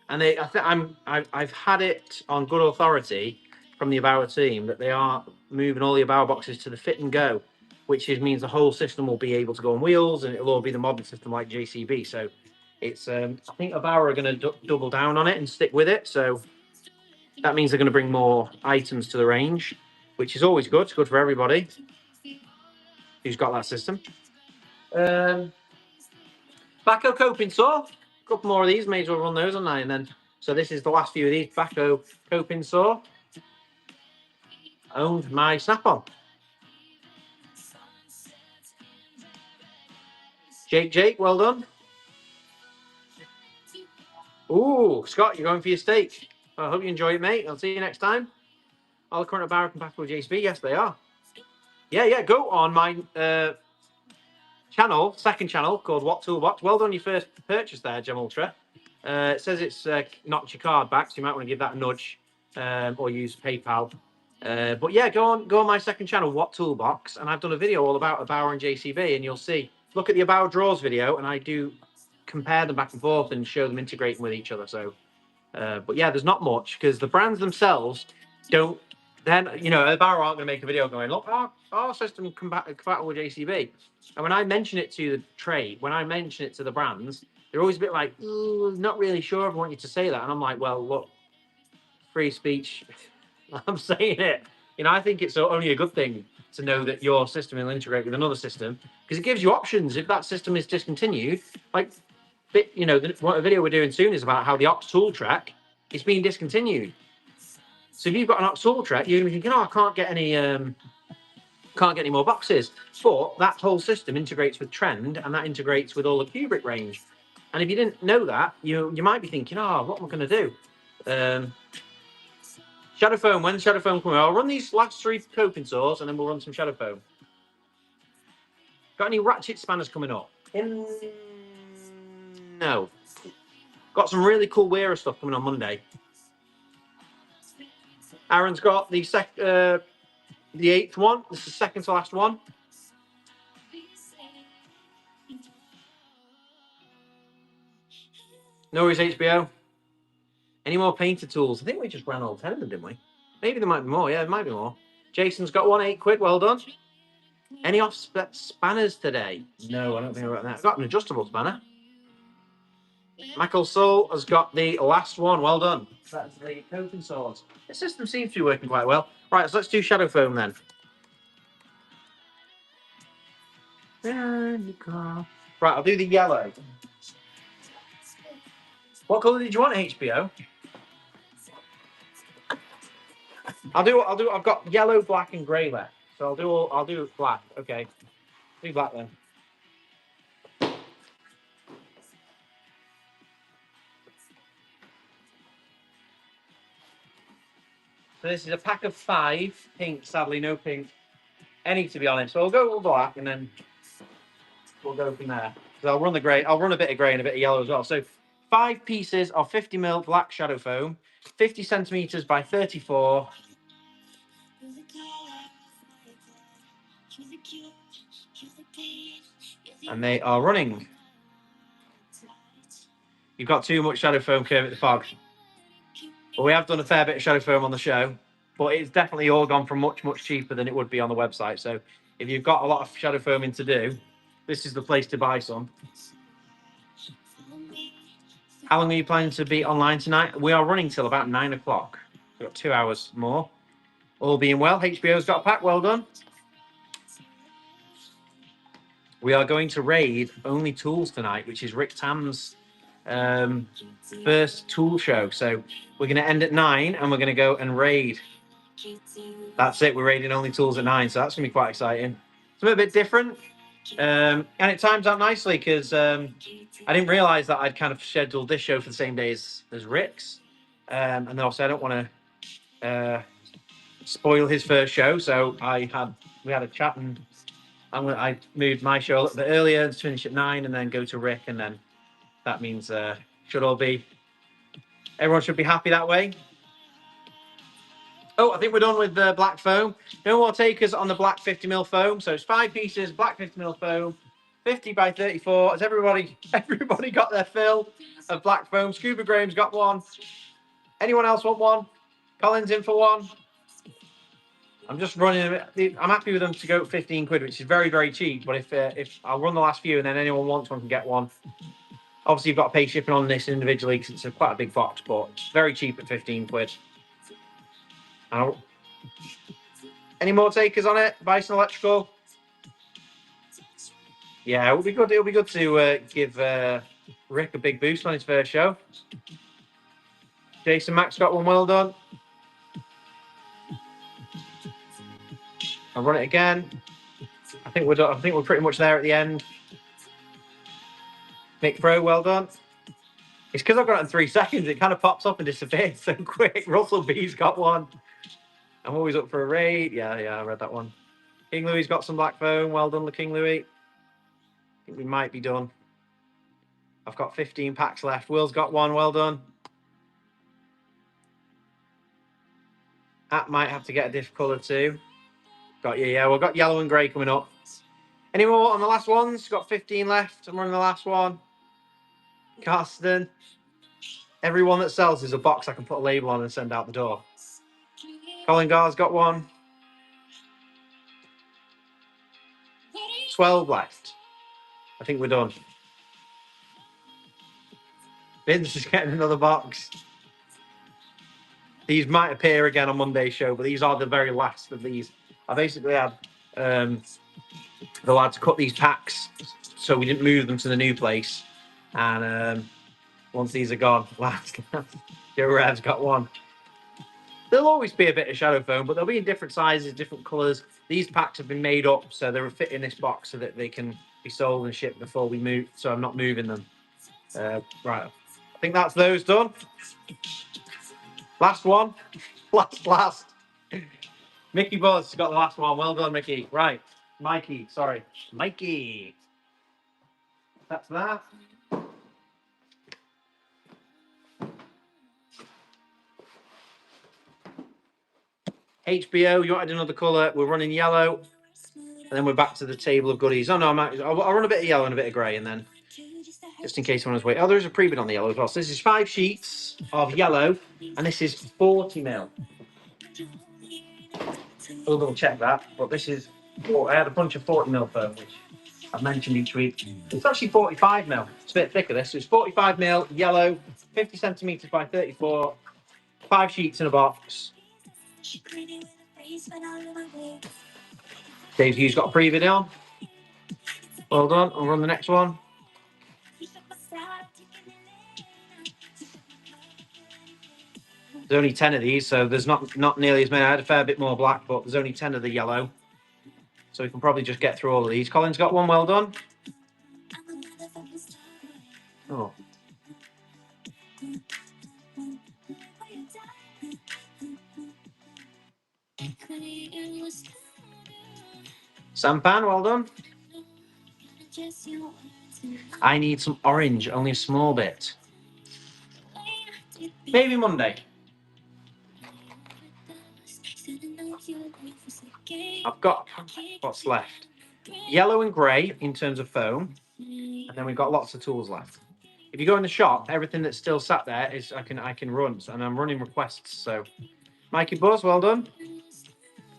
and I've had it on good authority from the Bauer team that they are moving all the Bauer boxes to the fit and go, which means the whole system will be able to go on wheels, and it'll all be the modern system like JCB. So it's I think Bauer are going to double down on it and stick with it. So that means they're going to bring more items to the range, which is always good. It's good for everybody who's got that system. Backo coping saw. A couple more of these. May as well run those on 9. And then, so this is the last few of these. Backo coping saw. Owned my snap-on. Jake, well done. Ooh, Scott, you're going for your steak. I hope you enjoy it, mate. I'll see you next time. All the current Bauer compatible with JCB? Yes, they are. Yeah, go on my channel, second channel, called What Toolbox. Well done, your first purchase there, Gem Ultra. It says it's knocked your card back, so you might want to give that a nudge, or use PayPal. But yeah, go on my second channel, What Toolbox, and I've done a video all about a Bauer and JCB, and you'll see. Look at the Bauer drawers video, and I do compare them back and forth and show them integrating with each other. So, but yeah, there's not much, because the brands themselves don't. Then, you know, Bauer aren't going to make a video going, look, our system compatible with JCB. And when I mention it to the trade, when I mention it to the brands, they're always a bit like, not really sure if I want you to say that. And I'm like, well, look, free speech. I'm saying it. You know, I think it's only a good thing to know that your system will integrate with another system, because it gives you options. If that system is discontinued, like, you know, what a video we're doing soon is about how the Ops tool track is being discontinued. So if you've got an Ops tool track, you're going to be thinking, oh, I can't get any more boxes. But that whole system integrates with Trend, and that integrates with all the Kubrick range. And if you didn't know that, you might be thinking, oh, what am I going to do? Shadow foam. When's shadow foam coming? I'll run these last 3 coping saws, and then we'll run some shadow foam. Got any ratchet spanners coming up? No. Got some really cool Wearer stuff coming on Monday. Aaron's got the 8th one. This is the second to last one. No worries, HBO. Any more painter tools? I think we just ran all 10 of them, didn't we? Maybe there might be more. Yeah, there might be more. Jason's got one, £8. Well done. Any off spanners today? No, I don't think I've got that. I've got an adjustable spanner. Michael Soul has got the last one. Well done. That's the coping saws. The system seems to be working quite well. Right, so let's do shadow foam then. Right, I'll do the yellow. What colour did you want, HBO? I've got yellow, black, and grey left. So I'll do black. Okay. Do black then. So this is a pack of 5. Pink, sadly, no pink. Any, to be honest. So I'll go all black, and then we'll go from there. So I'll run the grey. I'll run a bit of grey and a bit of yellow as well. So 5 pieces of 50mm black shadow foam, 50 centimeters by 34. And they are running. You've got too much shadow foam, Kermit the Fog. Well, we have done a fair bit of shadow foam on the show, but it's definitely all gone for much, much cheaper than it would be on the website. So if you've got a lot of shadow foaming to do, this is the place to buy some. How long are you planning to be online tonight? We are running till about 9 o'clock. We've got 2 hours more. All being well. HBO's got a pack. Well done. We are going to raid Only Tools tonight, which is Rick Tam's first tool show. So we're going to end at 9 and we're going to go and raid. That's it. We're raiding Only Tools at 9. So that's going to be quite exciting. It's a bit different. And it times out nicely because I didn't realize that I'd kind of scheduled this show for the same day as Rick's. And then also I don't want to spoil his first show. So we had a chat, and I moved my show a little bit earlier to finish at 9 and then go to Rick. And then that means everyone should be happy that way. Oh, I think we're done with the black foam. No more takers on the black 50mm foam. So it's 5 pieces, black 50mm foam, 50 by 34. Has everybody got their fill of black foam? Scuba Graham's got one. Anyone else want one? Colin's in for one. I'm just running. I'm happy with them to go £15, which is very, very cheap. But if I'll run the last few, and then anyone wants one can get one. Obviously, you've got to pay shipping on this individually because it's quite a big box, but very cheap at £15. Any more takers on it? Bison Electrical? Yeah, it'll be good. It'll be good to give Rick a big boost on his first show. Jason Max got one. Well done. I'll run it again. I think we're done. I think we're pretty much there at the end. Nick Pro, well done. It's because I've got it in 3 seconds. It kind of pops up and disappears so quick. Russell B's got one. I'm always up for a raid. Yeah, I read that one. King Louis got some black foam. Well done, King Louis. I think we might be done. I've got 15 packs left. Will's got one. Well done. That might have to get a diff colour too. Got you. Yeah, we've got yellow and grey coming up. Any more on the last ones? Got 15 left. I'm running the last one. Carsten. Everyone that sells is a box I can put a label on and send out the door. Colin Gar's got one. 12 left. I think we're done. Vince is getting another box. These might appear again on Monday's show, but these are the very last of these. I basically had the lad to cut these packs, so we didn't move them to the new place. And once these are gone, last Joe Rev's got one. There'll always be a bit of shadow foam, but they'll be in different sizes, different colours. These packs have been made up so they're fit in this box so that they can be sold and shipped before we move. So I'm not moving them. Right, I think that's those done. Last one, last. Mickey Buzz got the last one. Well done, Mickey. Right, Mikey. Sorry, Mikey. That's that. HBO, you wanted another colour. We're running yellow, and then we're back to the table of goodies. Oh no, I'll run a bit of yellow and a bit of grey, and then just in case someone's waiting. Oh, there's a pre-bid on the yellow as well. So this is 5 sheets of yellow, and this is 40 mil. We'll double check that, but this is. Oh, I had a bunch of 40 mil foam, which I've mentioned each week. It's actually 45 mil. It's a bit thicker. This so it's 45 mil yellow, 50 centimeters by 34, 5 sheets in a box. Dave Hughes got a pre-bid on. Well done. I'll run the next one. There's only 10 of these, so there's not nearly as many. I had a fair bit more black, but there's only 10 of the yellow. So we can probably just get through all of these. Colin's got one. Well done. Oh. Sampan, well done. I need some orange, only a small bit. Maybe Monday. I've got what's left. Yellow and grey in terms of foam, and then we've got lots of tools left. If you go in the shop, everything that's still sat there is I can run, and I'm running requests. So, Mikey Buzz, well done.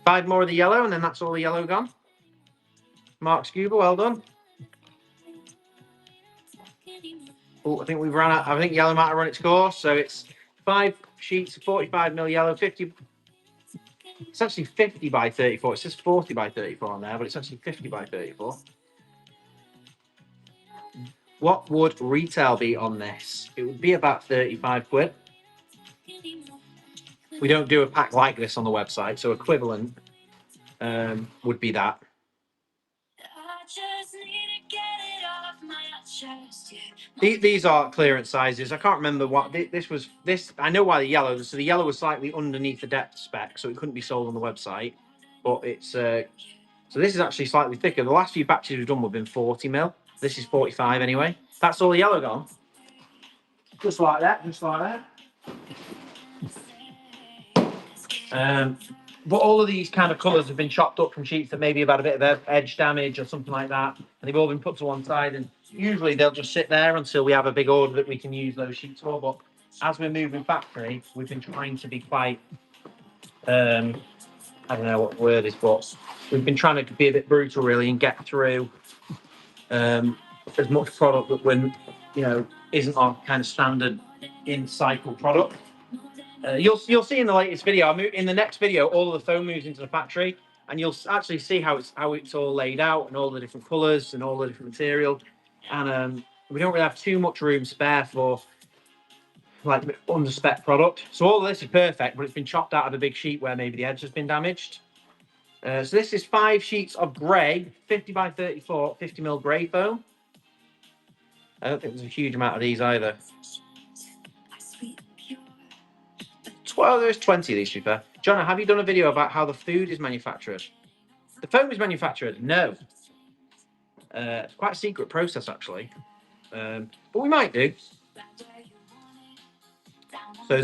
5 more of the yellow, and then that's all the yellow gone. Mark Scuba, well done. Oh, I think we've run out. I think yellow might have run its course, so it's 5 sheets of 45 mil yellow, 50. It's actually 50 by 34. It says 40 by 34 on there, but it's actually 50 by 34. What would retail be on this? It would be about 35 quid. We don't do a pack like this on the website, so equivalent would be that. These are clearance sizes. I can't remember what this was. This I know why the yellow. So the yellow was slightly underneath the depth spec, so it couldn't be sold on the website. But it's so this is actually slightly thicker. The last few batches we've done have been 40 mil. This is 45 anyway. That's all the yellow gone. Just like that. Just like that. But all of these kind of colours have been chopped up from sheets that maybe have had a bit of edge damage or something like that, and they've all been put to one side. And usually they'll just sit there until we have a big order that we can use those sheets for. But as we're moving factory, we've been trying to be quite, I don't know what the word is, but we've been trying to be a bit brutal really and get through as much product that when isn't our kind of standard in cycle product. You'll see in the latest video. In the next video, all of the foam moves into the factory, and you'll actually see how it's all laid out and all the different colours and all the different material. And we don't really have too much room spare for like under spec product. So all of this is perfect, but it's been chopped out of a big sheet where maybe the edge has been damaged. So this is 5 sheets of grey, 50 by 34, 50 mil grey foam. I don't think there's a huge amount of these either. Well, there's 20 of these, to be fair. Jona, have you done a video about how the food is manufactured? The foam is manufactured? No. It's quite a secret process, actually. But we might do. So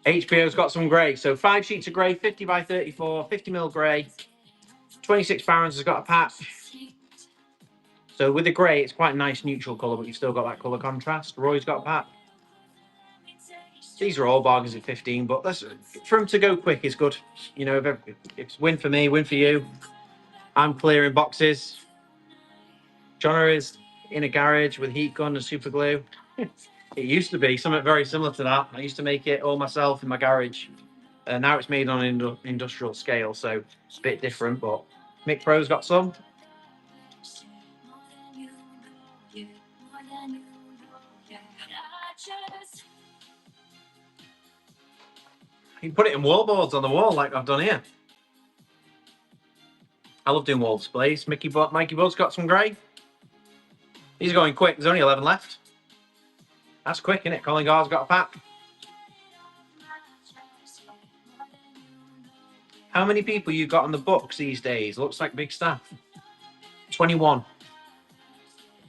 HBO's got some grey. So 5 sheets of grey, 50 by 34, 50 mil grey. 26 Barons has got a patch. So with the grey, it's quite a nice neutral colour, but you've still got that colour contrast. Roy's got a patch. These are all bargains at 15, but for them to go quick is good. If it's win for me, win for you. I'm clearing boxes. Jona is in a garage with heat gun and super glue. It used to be something very similar to that. I used to make it all myself in my garage. Now it's made on an industrial scale, so it's a bit different. But Mick Pro's got some. You can put it in wallboards on the wall like I've done here. I love doing wall displays. Mikey Bud's got some grey. These are going quick. There's only 11 left. That's quick, isn't it? Colin Gar's got a pack. How many people you got on the books these days? Looks like big staff. 21.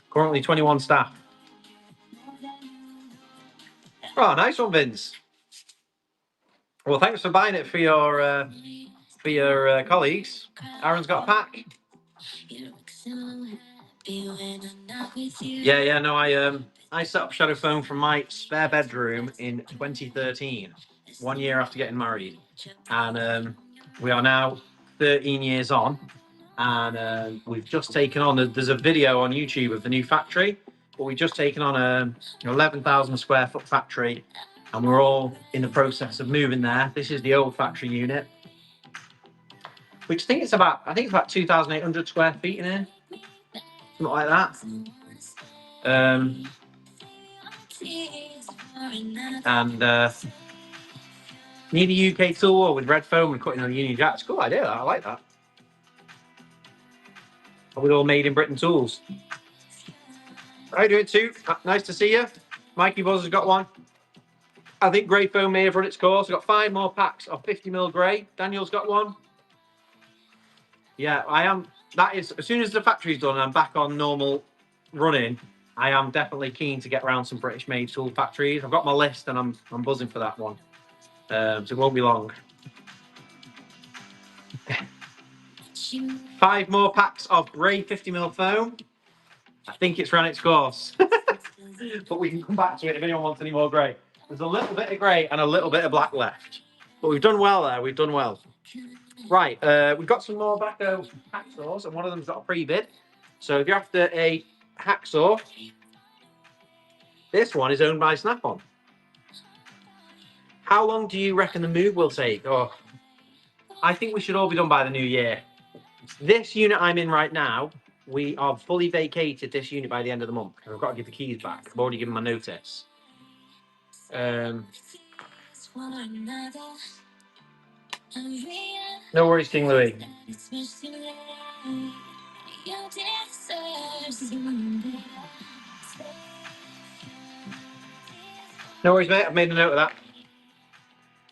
Currently 21 staff. Oh, nice one, Vince. Well, thanks for buying it for your colleagues. Aaron's got a pack. Yeah. No, I set up Shadow Phone from my spare bedroom in 2013, 1 year after getting married, and we are now 13 years on, and we've just taken on. There's a video on YouTube of the new factory, but we've just taken on an 11,000 square foot factory, and we're all in the process of moving there. This is the old factory unit, which I think it's about 2,800 square feet in here, something like that. And need a UK tool wall with red foam and cutting on a Union Jack. It's a cool idea. I like that. With all made in Britain tools. I do it too. Nice to see you. Mikey Buzz has got one. I think grey foam may have run its course. I've got 5 more packs of 50mm grey. Daniel's got one. Yeah, I am. That is, as soon as the factory's done and I'm back on normal running, I am definitely keen to get around some British made tool factories. I've got my list and I'm buzzing for that one. So it won't be long. 5 more packs of grey 50mm foam. I think it's run its course. But we can come back to it if anyone wants any more grey. There's a little bit of grey and a little bit of black left. But we've done well there. We've done well. Right, we've got some more Backo hacksaws, and one of them's got a pre-bid. So if you're after a hacksaw, this one is owned by Snap-on. How long do you reckon the move will take? Oh, I think we should all be done by the new year. This unit I'm in right now, we are fully vacated this unit by the end of the month. I've got to give the keys back. I've already given my notice. No worries, King Louis. No worries, mate. I've made a note of that.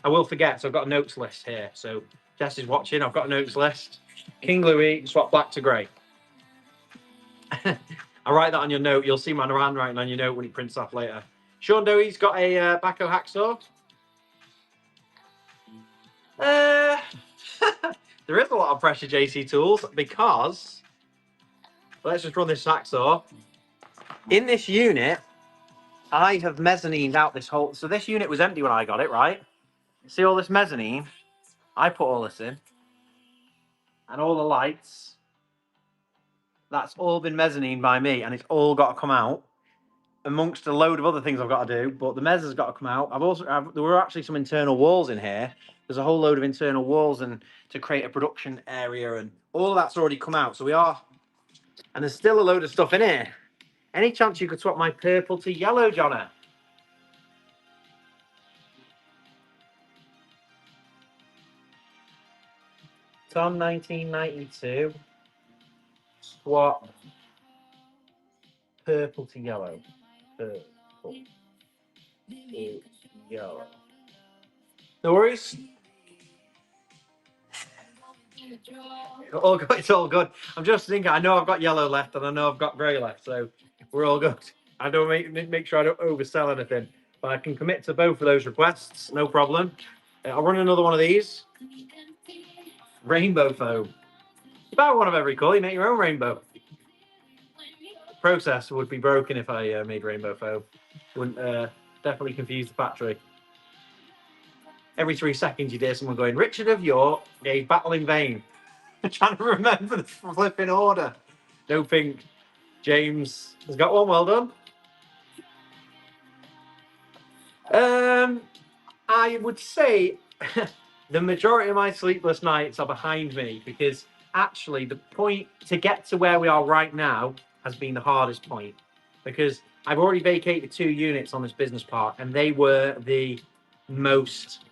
I will forget, so I've got a notes list here. So Jess is watching. I've got a notes list. King Louis, swap black to grey. I'll write that on your note. You'll see my handwriting on your note when it prints off later. Sean Doey's got a Backo hacksaw. There is a lot of pressure JC tools because let's just run this hacksaw. In this unit, I have mezzanined out this whole. So this unit was empty when I got it, right? See all this mezzanine? I put all this in, and all the lights. That's all been mezzanine by me, and it's all got to come out. Amongst a load of other things I've got to do, but the mezz has got to come out. There were actually some internal walls in here. There's a whole load of internal walls and to create a production area, and all of that's already come out. So we are, and there's still a load of stuff in here. Any chance you could swap my purple to yellow, Jona? Tom 1992. Swap purple to yellow. Purple to yellow. No worries. It's all good. I'm just thinking, I know I've got yellow left and I know I've got grey left, so we're all good. I don't make sure I don't oversell anything, but I can commit to both of those requests, no problem. I'll run another one of these. Rainbow foam. You buy one of every colour, you make your own rainbow. The process would be broken if I made rainbow foam. Wouldn't definitely confuse the factory. Every 3 seconds you hear someone going, Richard of York gave battle in vain. I'm trying to remember the flipping order. No pink. James has got one. Well done. I would say the majority of my sleepless nights are behind me because actually the point to get to where we are right now has been the hardest point because I've already vacated 2 units on this business park and they were the most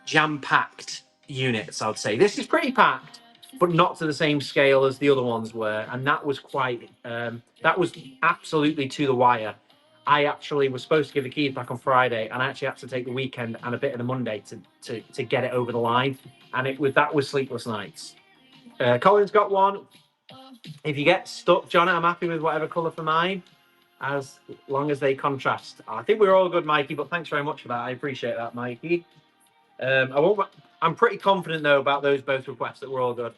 jam-packed units, I would say. This is pretty packed, but not to the same scale as the other ones were. And that was quite, that was absolutely to the wire. I actually was supposed to give the keys back on Friday, and I actually had to take the weekend and a bit of the Monday to get it over the line. And that was sleepless nights. Colin's got one. If you get stuck, Jona, I'm happy with whatever colour for mine, as long as they contrast. I think we're all good, Mikey, but thanks very much for that. I appreciate that, Mikey. I'm pretty confident, though, about those both requests that we're all good.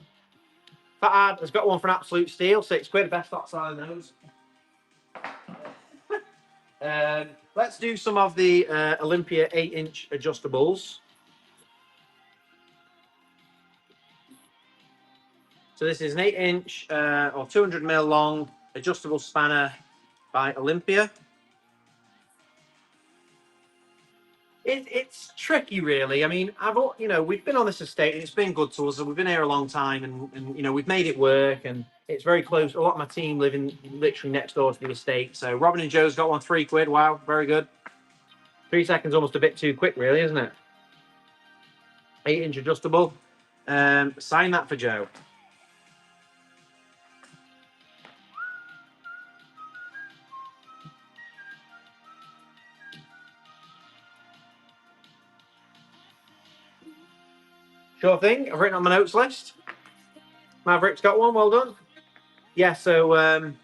Fat Ad has got one for an absolute steal, £6. Best outside of those. Let's do some of the Olympia 8-inch adjustables. So this is an 8-inch or 200mm long adjustable spanner by Olympia. It's tricky, really. I mean, we've been on this estate and it's been good to us. We've been here a long time, and we've made it work. And it's very close. A lot of my team live in literally next door to the estate. So Robin and Joe's got one £3. Wow, very good. 3 seconds, almost a bit too quick, really, isn't it? 8-inch adjustable. Sign that for Joe. Sure thing. I've written on my notes list. Maverick's got one. Well done. Yeah, so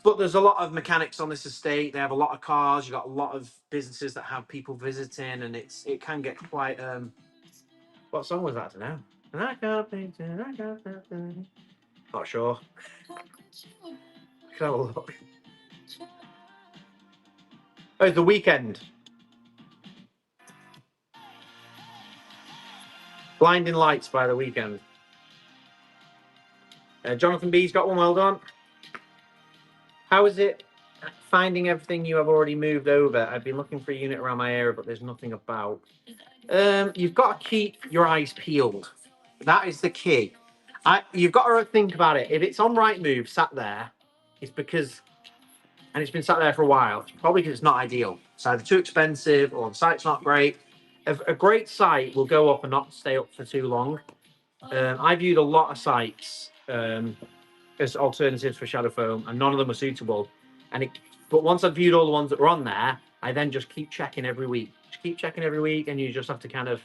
but there's a lot of mechanics on this estate. They have a lot of cars. You've got a lot of businesses that have people visiting, and it can get quite what song was that now? Not sure. Can have a look. Oh, The Weekend. Blinding Lights by The Weekend. Jonathan B's got one. Well done. How is it finding everything you have already moved over? I've been looking for a unit around my area, but there's nothing about. You've got to keep your eyes peeled. That is the key. You've got to think about it. If it's on Rightmove, sat there, it's because, and it's been sat there for a while, it's probably because it's not ideal. It's either too expensive or the site's not great. A great site will go up and not stay up for too long. I viewed a lot of sites as alternatives for shadow foam, and none of them are suitable. But once I've viewed all the ones that were on there, I then just keep checking every week. Just keep checking every week, and you just have to kind of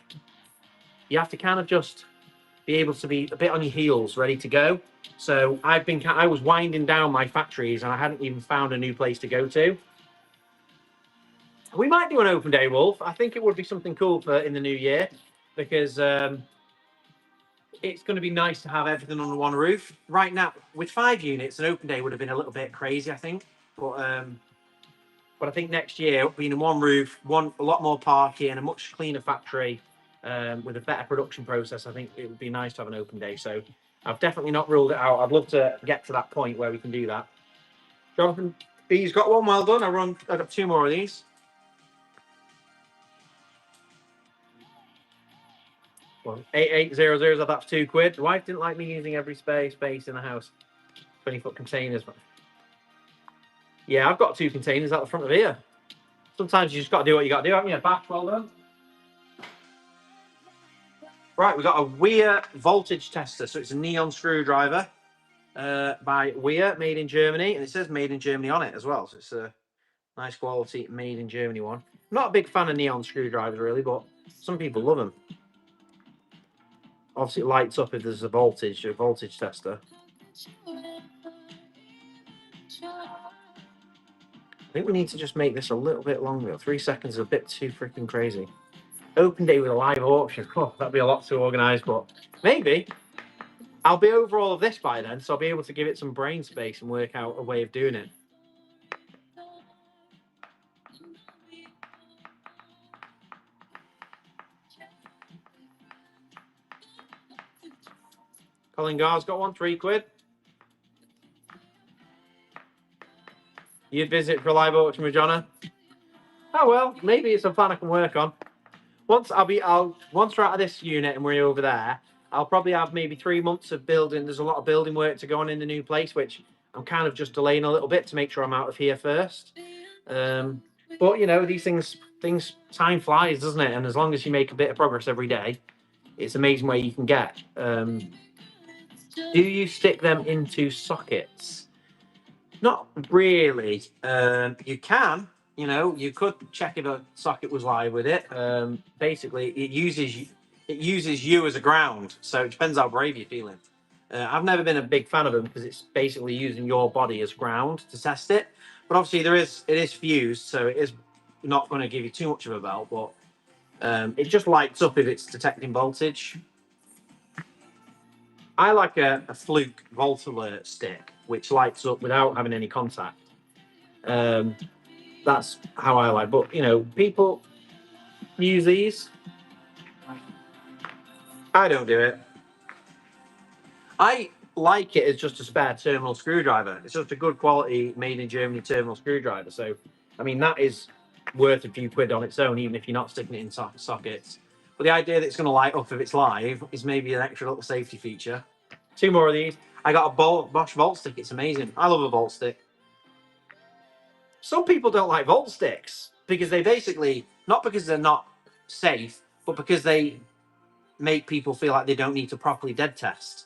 just be able to be a bit on your heels, ready to go. So I was winding down my factories, and I hadn't even found a new place to go to. We might do an open day, Wolf. I think it would be something cool for in the new year, because it's going to be nice to have everything under one roof. Right now, with 5 units, an open day would have been a little bit crazy, I think. But I think next year, being in one roof, a lot more parking, and a much cleaner factory with a better production process, I think it would be nice to have an open day. So I've definitely not ruled it out. I'd love to get to that point where we can do that. Jonathan B's got one. Well done. I got 2 more of these. Well, 8800, that's £2. The wife didn't like me using every space in the house. 20-foot containers. Yeah, I've got 2 containers out the front of here. Sometimes you just got to do what you got to do, haven't you? Back, well done. Right, we've got a Weir voltage tester. So it's a neon screwdriver by Weir, made in Germany. And it says made in Germany on it as well. So it's a nice quality made in Germany one. I'm not a big fan of neon screwdrivers, really, but some people love them. Obviously, it lights up if there's a voltage tester. I think we need to just make this a little bit longer. 3 seconds is a bit too freaking crazy. Open day with a live auction. Oh, that'd be a lot to organise, but maybe. I'll be over all of this by then, so I'll be able to give it some brain space and work out a way of doing it. Colin Gar's got one, £3. You'd visit for a live auction with Jona? Oh, well, maybe it's a plan I can work on. once we're out of this unit and we're over there, I'll probably have maybe 3 months of building. There's a lot of building work to go on in the new place, which I'm kind of just delaying a little bit to make sure I'm out of here first. But you know, these things time flies, doesn't it? And as long as you make a bit of progress every day, it's amazing where you can get. Do you stick them into sockets? Not really. You can, you know, you could check if a socket was live with it. Basically, it uses you as a ground, so it depends how brave you're feeling. I've never been a big fan of them because it's basically using your body as ground to test it. But obviously, it is fused, so it is not going to give you too much of a belt, but it just lights up if it's detecting voltage. I like a fluke volt alert stick, which lights up without having any contact. That's how I like. But you know, people use these. I don't do it. I like it as just a spare terminal screwdriver. It's just a good quality, made in Germany terminal screwdriver. So, I mean, that is worth a few quid on its own, even if you're not sticking it in sockets. But the idea that it's going to light up if it's live is maybe an extra little safety feature. 2 more of these. I got a Bosch Volt stick. It's amazing. I love a Volt stick. Some people don't like Volt sticks because they basically, not because they're not safe, but because they make people feel like they don't need to properly dead test.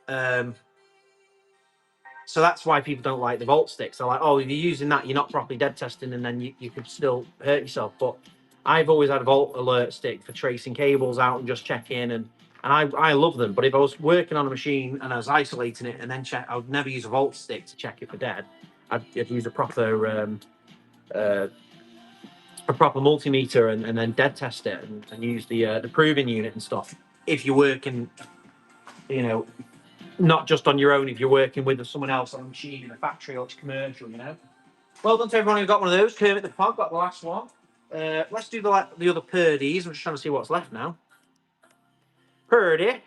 So that's why people don't like the Volt sticks. They're like, oh, if you're using that, you're not properly dead testing, and then you could still hurt yourself. But I've always had a Volt alert stick for tracing cables out and just checking, and I love them. But if I was working on a machine and I was isolating it and then check, I would never use a Volt stick to check it for dead. I'd use a proper multimeter and then dead test it and use the proving unit and stuff. If you're working, you know, not just on your own, if you're working with someone else on a machine in a factory or it's commercial, you know. Well done to everyone who got one of those. Kermit the Frog got the last one. Let's do the other Purdies. I'm just trying to see what's left now. Purdy.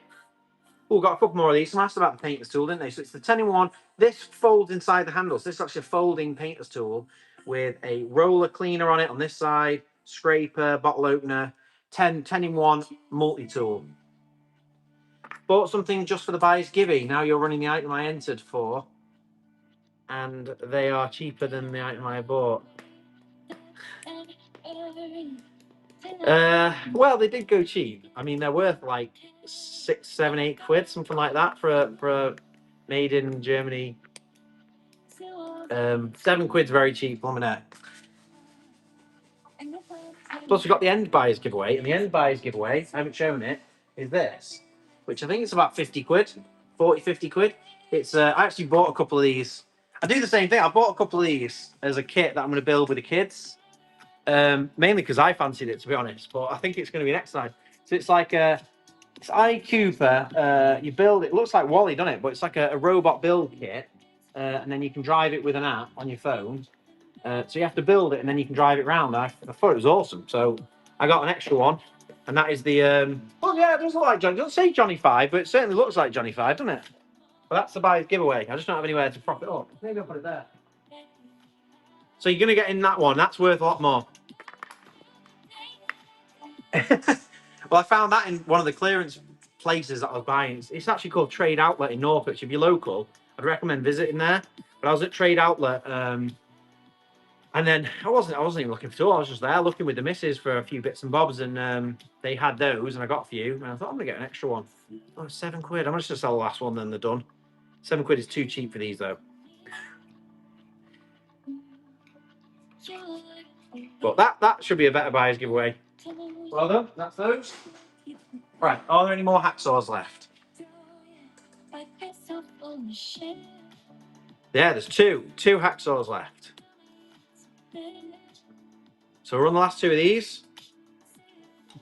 Oh, got a couple more of these. Someone asked about the painter's tool, didn't they? So it's the 10-in-1. This folds inside the handles. This is actually a folding painter's tool with a roller cleaner on it on this side, scraper, bottle opener, 10-in-1 multi-tool. Bought something just for the buyer's giving. Now you're running the item I entered for, and they are cheaper than the item I bought. Well, they did go cheap. I mean, they're worth like 6, 7, 8 quid, something like that for a made in Germany. 7 quid's very cheap, Luminette. Plus, we've got the end buyers giveaway, and the end buyers giveaway, I haven't shown it, is this, which I think it's about 50 quid, 40, 50 quid. It's I actually bought a couple of these. I do the same thing. I bought a couple of these as a kit that I'm going to build with the kids. Mainly because I fancied it, to be honest, but I think it's going to be next time. So it's like it's iCooper. You build it. Looks like Wally, doesn't it? But it's like a robot build kit, and then you can drive it with an app on your phone. So you have to build it, and then you can drive it around. I thought it was awesome, so I got an extra one, and that is the. Well, yeah, it does look like Johnny. It doesn't say Johnny 5, but it certainly looks like Johnny 5, doesn't it? Well, that's the buyer's giveaway. I just don't have anywhere to prop it up. Maybe I'll put it there. So you're going to get in that one. That's worth a lot more. Well, I found that in one of the clearance places that I was buying. It's actually called Trade Outlet in Norfolk. If you're local, I'd recommend visiting there. But I was at Trade Outlet, and then I wasn't even looking for tools. I was just there looking with the missus for a few bits and bobs, and they had those, and I got a few. And I thought I'm gonna get an extra one. Oh, 7 quid. I'm gonna just sell the last one, then they're done. 7 quid is too cheap for these, though. But that should be a better buyer's giveaway. Well done. That's those. Right. Are there any more hacksaws left? Yeah, there's two hacksaws left. So we'll run the last 2 of these.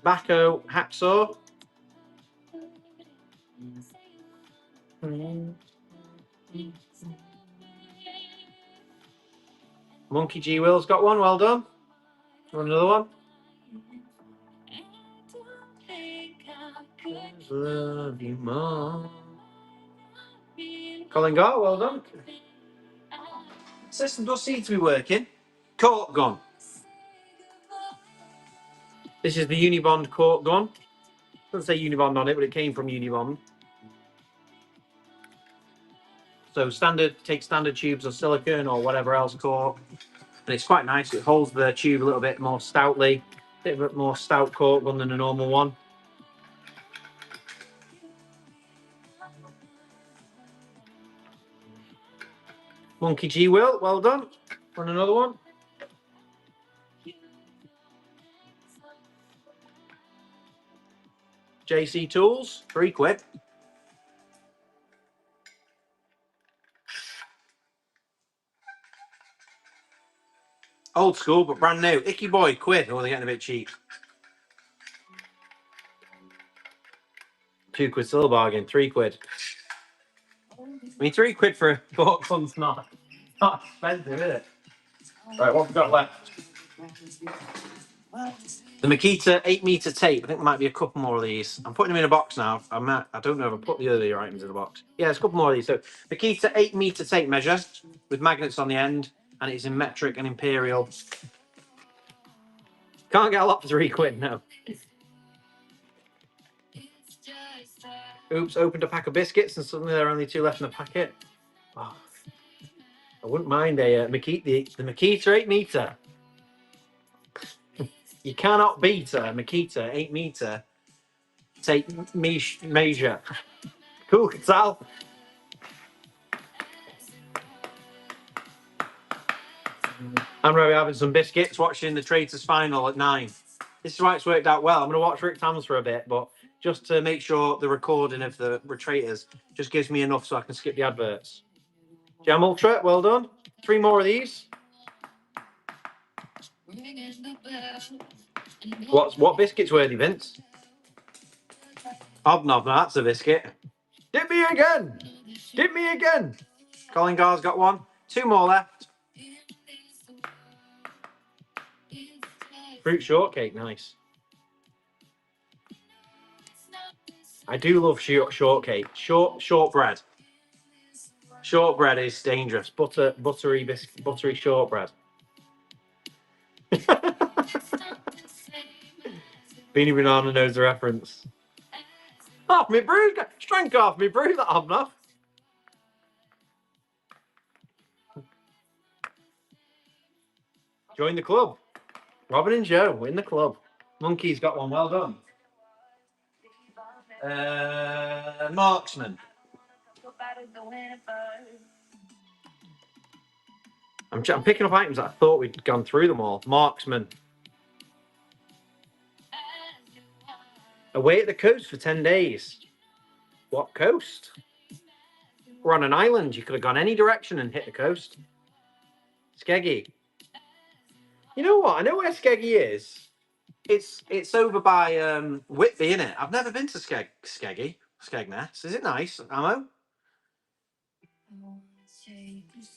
Backo hacksaw. Monkey G Will's got one. Well done. Run another one. Love you, Mom. Colin Gar, well done. System does seem to be working. Cork gun. This is the Unibond cork gun. Doesn't say Unibond on it, but it came from Unibond. So take standard tubes of silicone or whatever else cork. And it's quite nice. It holds the tube a little bit more stoutly. A bit more stout cork gun than a normal one. Monkey G Will, well done. On another one. JC Tools, £3. Old school, but brand new. Icky Boy, £1. Oh, they're getting a bit cheap. £2 still a bargain. £3. I mean, £3 for a cork gun's not expensive, is it? Right, what have we got left? The Makita 8-meter tape. I think there might be a couple more of these. I'm putting them in a box now. I don't know if I put the other items in the box. Yeah, there's a couple more of these. So Makita 8-meter tape measure with magnets on the end, and it's in metric and imperial. Can't get a lot for £3, no. Oops, opened a pack of biscuits and suddenly there are only 2 left in the packet. Oh, I wouldn't mind a Makita, the Makita 8-meter. You cannot beat a Makita 8-meter tape measure. Cool, Sal. I'm going to be having some biscuits, watching the Traitors final at 9. This is why it's worked out well. I'm going to watch Rick Tams for a bit, but just to make sure the recording of the Traitors just gives me enough so I can skip the adverts. Jam Ultra, well done. 3 more of these. What biscuits were they, Vince? Hobnob, that's a biscuit. Dip me again! Dip me again! Colin Gar's got 1. 2 more left. Fruit shortcake, nice. I do love shortcake. Shortbread. Shortbread is dangerous. Buttery shortbread. Beanie Banana knows the reference. Half me brew, strength half me brew, that hobnob. Join the club. Robin and Joe in the club. Monkey's got 1, well done. Marksman. I'm picking up items that I thought we'd gone through them all. Marksman. Away at the coast for 10 days. What coast? We're on an island. You could have gone any direction and hit the coast. Skeggy. You know what? I know where Skeggy is. It's over by Whitby, innit? I've never been to Skegness. Is it nice, Ammo?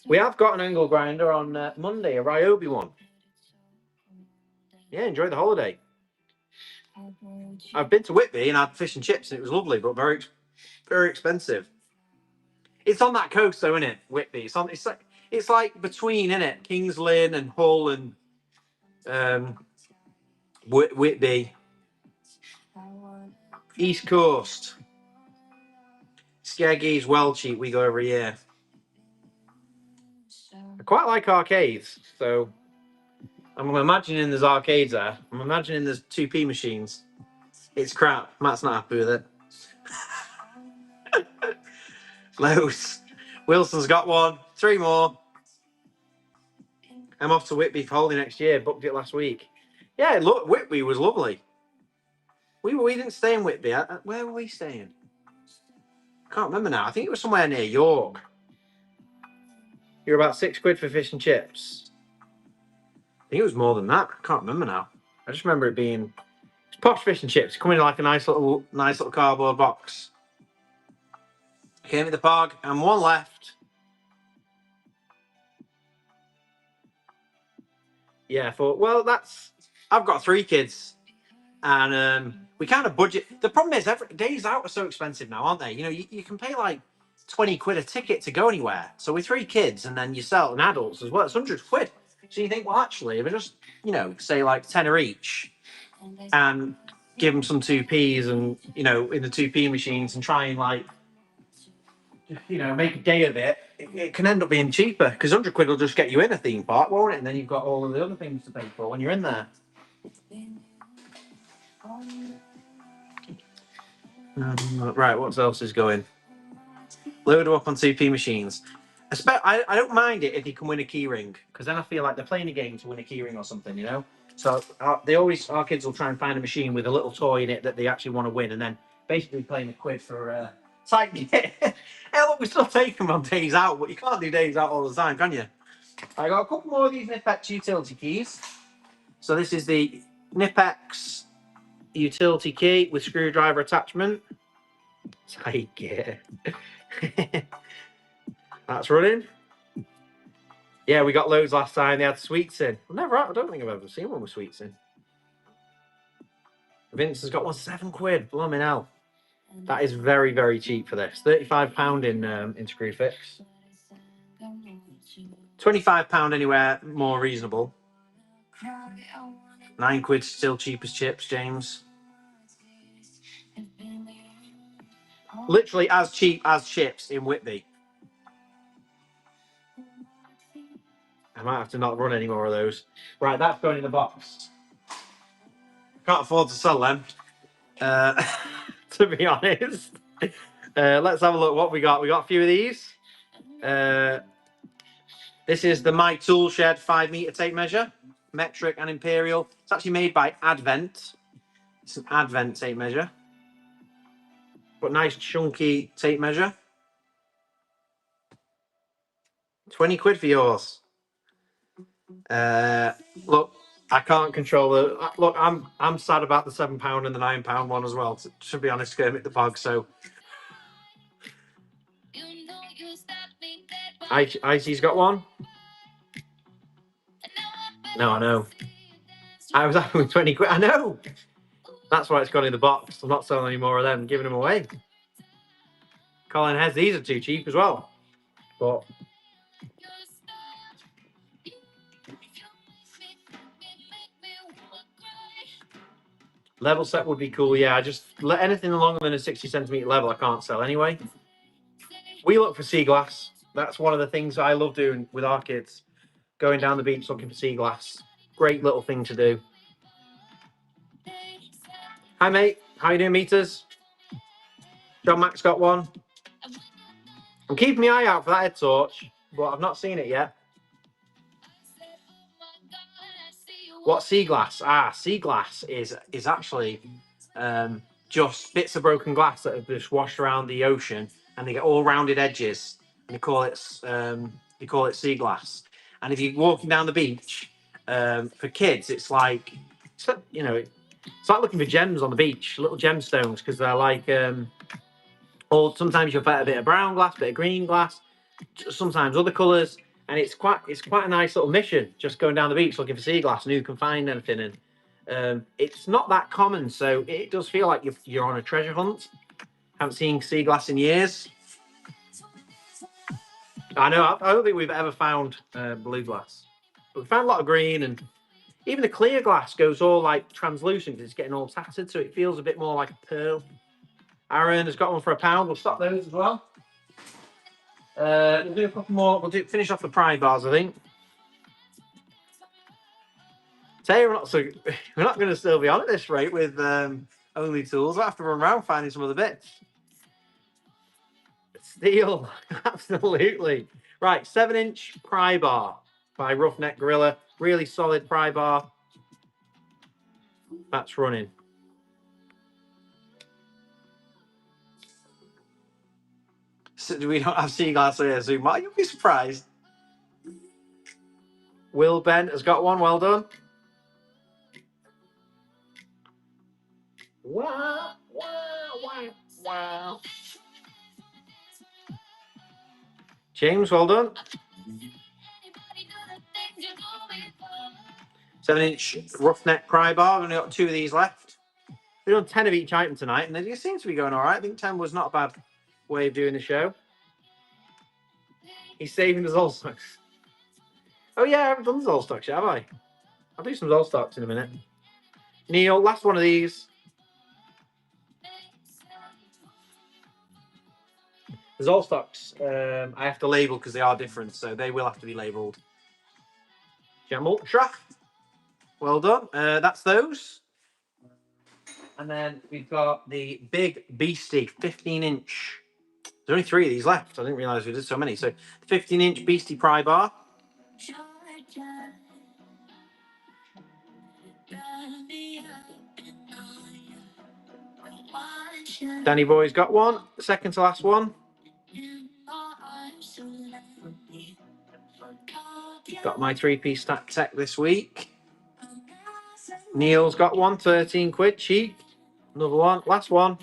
We have got an angle grinder on Monday, a Ryobi one. Yeah, enjoy the holiday. I've been to Whitby and had fish and chips, and it was lovely, but very, very expensive. It's on that coast, though, isn't it? Whitby. It's like between, innit? Kings Lynn and Hull and Whitby. East Coast. Skeggy is well cheap. We go every year. I quite like arcades, so I'm imagining there's arcades there. I'm imagining there's 2p machines. It's crap. Matt's not happy with it. Close. Wilson's got 1. 3 more. I'm off to Whitby for holiday next year. Booked it last week. Yeah, look, Whitby was lovely. We didn't stay in Whitby. Where were we staying? Can't remember now. I think it was somewhere near York. You're about £6 for fish and chips. I think it was more than that. I can't remember now. I just remember it being it's posh fish and chips. Coming in like a nice little cardboard box. Came with the pog and 1 left. Yeah, I've got 3 kids. And we kind of budget. The problem is, days out are so expensive now, aren't they? You know, you can pay like £20 a ticket to go anywhere. So with 3 kids, and then yourself and adults as well, it's £100. So you think, well, actually, if I just, say like tenner each, and give them some 2Ps and, you know, in the 2P machines and try and like, you know, make a day of it, it can end up being cheaper because 100 quid will just get you in a theme park, won't it? And then you've got all of the other things to pay for when you're in there. Right, what else is going? Load them up on 2P machines. I don't mind it if you can win a keyring, because then I feel like they're playing a game to win a keyring or something, you know? So our kids will try and find a machine with a little toy in it that they actually want to win, and then basically playing a quid for it's like, hey, look, we still take them on days out, but you can't do days out all the time, can you? I got a couple more of these Nipex utility keys. So this is the Nipex utility key with screwdriver attachment. Take it. That's running. Yeah, we got loads last time. They had sweets in. I don't think I've ever seen one with sweets in. Vince has got one £7. Blooming hell. That is very, very cheap for this. £35 in Screwfix. £25 anywhere more reasonable. £9 still cheap as chips, James. Literally as cheap as chips in Whitby. I might have to not run any more of those. Right, that's going in the box. Can't afford to sell them, to be honest. Let's have a look what we got. We got a few of these. This is the My Tool Shed 5-meter tape measure, metric and imperial. It's actually made by Advent. It's an Advent tape measure. But nice chunky tape measure. £20 for yours. Look, I can't control the. Look, I'm sad about the £7 and the £9 one as well. To be honest, Kermit the Pog. So, Icy's got one. No, I know. I was happy with £20. I know. That's why it's gone in the box. I'm not selling any more of them. I'm giving them away. Colin Heads, these are too cheap as well. But level set would be cool. Yeah, I just let anything longer than a 60cm level I can't sell anyway. We look for sea glass. That's one of the things I love doing with our kids. Going down the beach looking for sea glass. Great little thing to do. Hi mate, how you doing, meters? John Max got one. I'm keeping my eye out for that head torch, but I've not seen it yet. What sea glass? Sea glass is actually just bits of broken glass that have just washed around the ocean, and they get all rounded edges, and they call it sea glass. And if you're walking down the beach, for kids, it's like, you know, it's like looking for gems on the beach, little gemstones, because they're like, or sometimes you'll find a bit of brown glass, bit of green glass, sometimes other colours, and it's quite a nice little mission, just going down the beach looking for sea glass and who can find anything. And it's not that common, so it does feel like you're on a treasure hunt. Haven't seen sea glass in years. I know, I don't think we've ever found blue glass. But we found a lot of green, and even the clear glass goes all like translucent because it's getting all tattered, so it feels a bit more like a pearl. Aaron has got one for £1. We'll stop those as well. We'll do a couple more. We'll finish off the pry bars, I think. Tell you, we're not going to still be on at this rate with only tools. We'll have to run around finding some other bits. Steel, absolutely. Right, 7-inch pry bar by Roughneck Gorilla. Really solid pry bar. That's running. So we don't have sea glass here, so you'll be surprised. Will Bent has got one. Well done. Wow, wow, wow, wow. James, well done. 7-inch Roughneck pry bar. We've only got 2 of these left. We've done 10 of each item tonight, and they seem to be going all right. I think 10 was not a bad way of doing the show. He's saving the Zolstocks. Oh yeah, I haven't done the Zolstocks yet, have I? I'll do some Zolstocks in a minute. Neil, last one of these. There's all stocks. I have to label because they are different, so they will have to be labelled. Gem Ultra. Well done. That's those. And then we've got the big beastie 15-inch. There's only 3 of these left. I didn't realise we did so many. So 15-inch beastie pry bar. Danny Boy's got one. Second to last one. Got my 3-piece stack tech this week. Neil's got one, 13 quid, cheap. Another one, last one.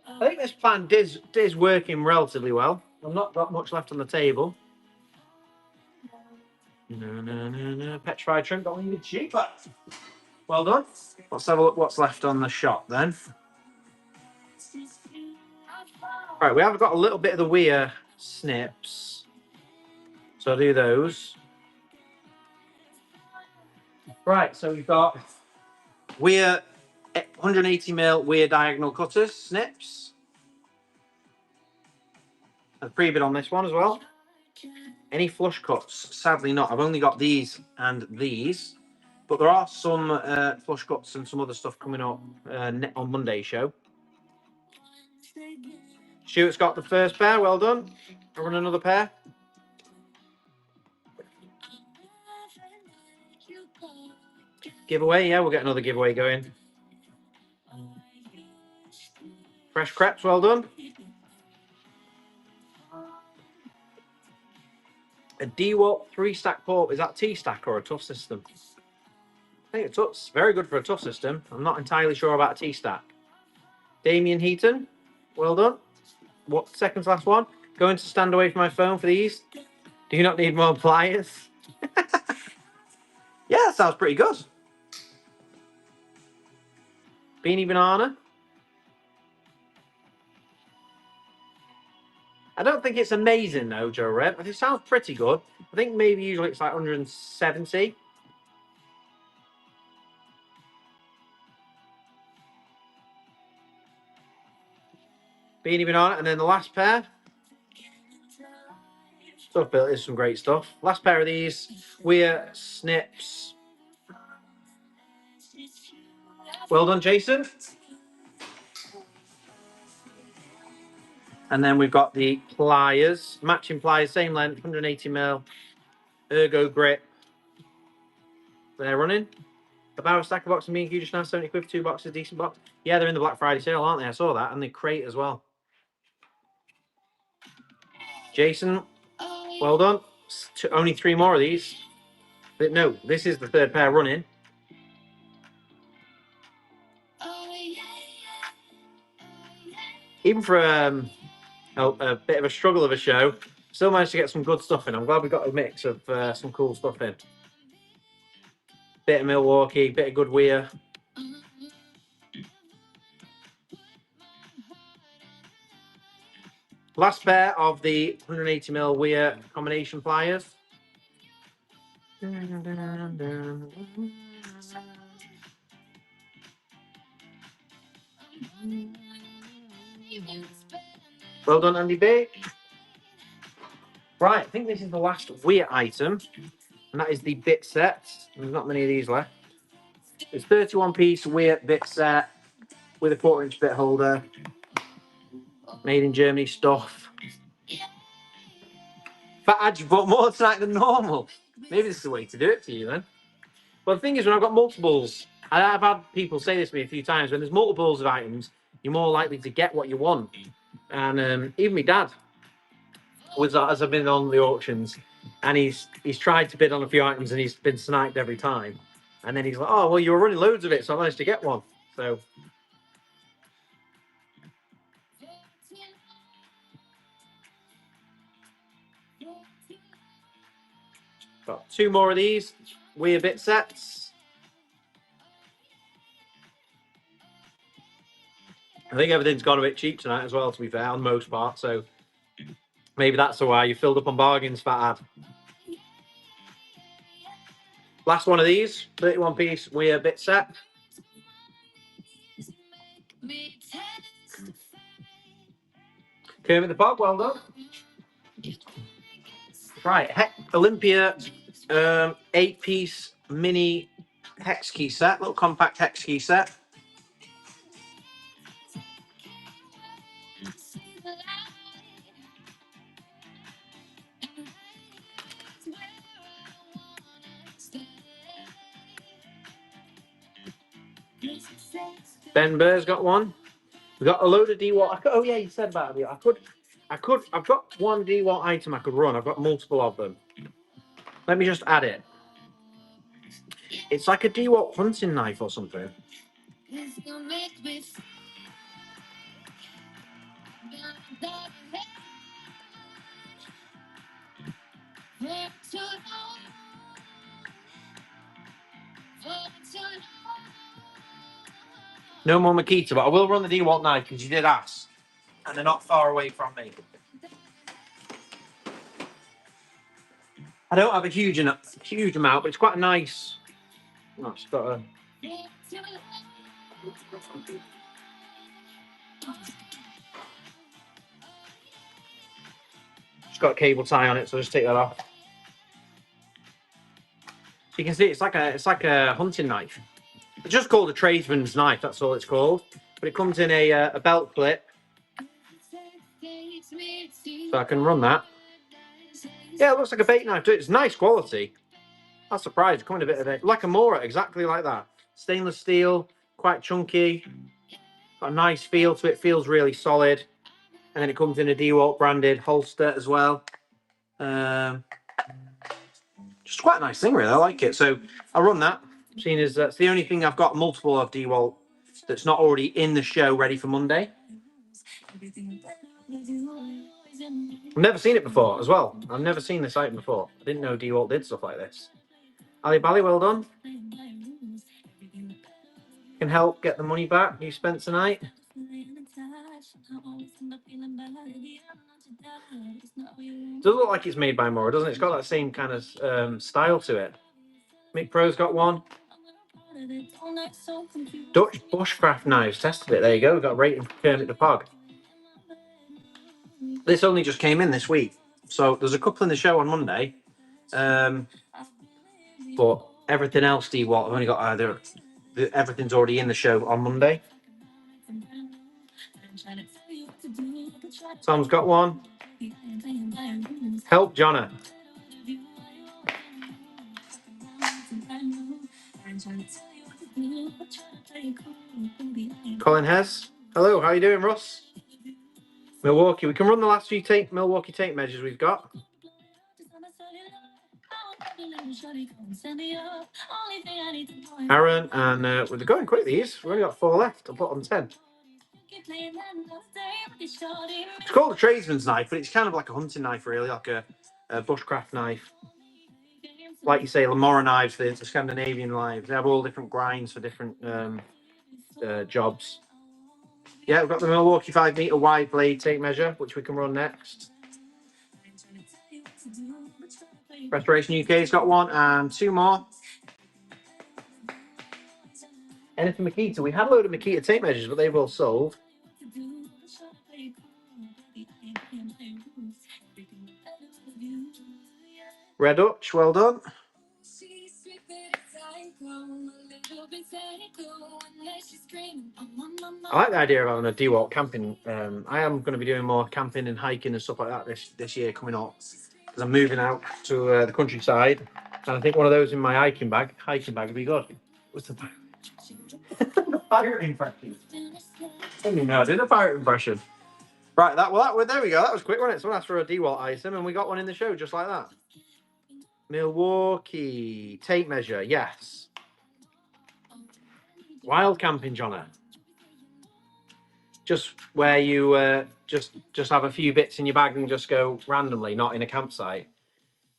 I think this plan is working relatively well. I've not got much left on the table. No. Petrified shrimp got one even cheaper. Well done. Let's have a look what's left on the shop then. Right, we have got a little bit of the weir snips. So I'll do those. Right, so we've got weir 180mm weir diagonal cutters, snips. A pre-bid on this one as well. Any flush cuts? Sadly not. I've only got these and these. But there are some flush cuts and some other stuff coming up on Monday's show. Stuart's got the first pair. Well done. I'll run another pair. Giveaway. Yeah, we'll get another giveaway going. Fresh crepes. Well done. A D-Walt 3-stack port. Is that T-stack or a tough system? I think it's very good for a tough system. I'm not entirely sure about a T-stack. Damien Heaton. Well done. What second to last one? Going to stand away from my phone for these. Do you not need more pliers? Yeah, that sounds pretty good. Beanie Banana. I don't think it's amazing though, Joe Rep. It sounds pretty good. I think maybe usually it's like 170. Beanie Banana, and then the last pair. Stuff built is some great stuff. Last pair of these, weir snips. Well done, Jason. And then we've got the pliers, matching pliers, same length, 180mm, ergo grip. They're running. About a stack of box of me and you just now 70 quid for 2 boxes, decent box. Yeah, they're in the Black Friday sale, aren't they? I saw that, and the crate as well. Jason, well done. Only 3 more of these. But no, this is the 3rd pair running. Even for a bit of a struggle of a show, still managed to get some good stuff in. I'm glad we got a mix of some cool stuff in. Bit of Milwaukee, bit of good weir. Last pair of the 180mm weir combination pliers. Well done, Andy B. Right, I think this is the last weir item, and that is the bit set. There's not many of these left. It's 31-piece weir bit set with a 1/4-inch bit holder. Made in Germany stuff. Fat Ad, you bought more tonight than normal. Maybe this is the way to do it for you then. Well, the thing is, when I've got multiples, I've had people say this to me a few times, when there's multiples of items, you're more likely to get what you want. And even my dad, as I've been on the auctions, and he's tried to bid on a few items and he's been sniped every time. And then he's like, oh, well, you were running loads of it, so I managed to get one. So... got 2 more of these weir bit sets. I think everything's got a bit cheap tonight as well, to be fair, on most part. So maybe that's why you filled up on bargains, Fat Ad. Last one of these, 31-piece weir bit set. Kermit the Pog, well done. Right, Olympia 8-piece mini hex key set, little compact hex key set. Ben Burr's got one. We got a load of D-Watt. Oh yeah, you said about it. I've got one D-Watt item I could run. I've got multiple of them. Let me just add it. It's like a D-Watt hunting knife or something. No more Makita, but I will run the D-Watt knife because you did ask. And they're not far away from me. I don't have a huge amount, but it's quite a nice. Oh, it's got a. It's got a cable tie on it, so just take that off. So you can see it's like a hunting knife. It's just called a tradesman's knife. That's all it's called. But it comes in a belt clip, so I can run that. Yeah, it looks like a bait knife too. It's nice quality. I'm surprised. It's coming a bit of it, like a Mora, exactly like that. Stainless steel, quite chunky. Got a nice feel to it. Feels really solid. And then it comes in a DeWalt branded holster as well. Just quite a nice thing, really. I like it. So I'll run that. Seeing as that's the only thing I've got multiple of DeWalt that's not already in the show ready for Monday. I've never seen it before as well. I've never seen this item before. I didn't know DeWalt did stuff like this. Ali Bally, well done. Can help get the money back you spent tonight. Does look like it's made by Mora, doesn't it? It's got that same kind of style to it. Mick Pro's got one. Dutch bushcraft knives, tested it. There you go. We've got a rating for Kermit the Pog. This only just came in this week, so there's a couple in the show on Monday. But everything else, DeWalt, I've only got either. Everything's already in the show on Monday. Tom's got one. Help Jona. Colin Hess. Hello, how you doing, Russ? Milwaukee. We can run the last few Milwaukee tape measures we've got. Aaron, and they're going quick, these. We've only got 4 left. I'll put on 10. It's called a tradesman's knife, but it's kind of like a hunting knife, really, like a bushcraft knife. Like you say, Lamora knives, the Scandinavian knives. They have all different grinds for different jobs. Yeah, we've got the Milwaukee 5-meter wide blade tape measure, which we can run next. Restoration UK's got one, and 2 more. Anything Makita? We had a load of Makita tape measures, but they've all sold. Red Dutch, well done. I like the idea of having a DeWalt camping. I am going to be doing more camping and hiking and stuff like that this year coming up, because I'm moving out to the countryside, and I think one of those in my hiking bag would be good. What's the pirate impression? I didn't know I did a pirate impression. Right, there we go. That was quick, wasn't it? Someone asked for a DeWalt item, and we got one in the show just like that. Milwaukee tape measure, yes. Wild camping, Jona. Just where you just have a few bits in your bag and just go randomly, not in a campsite.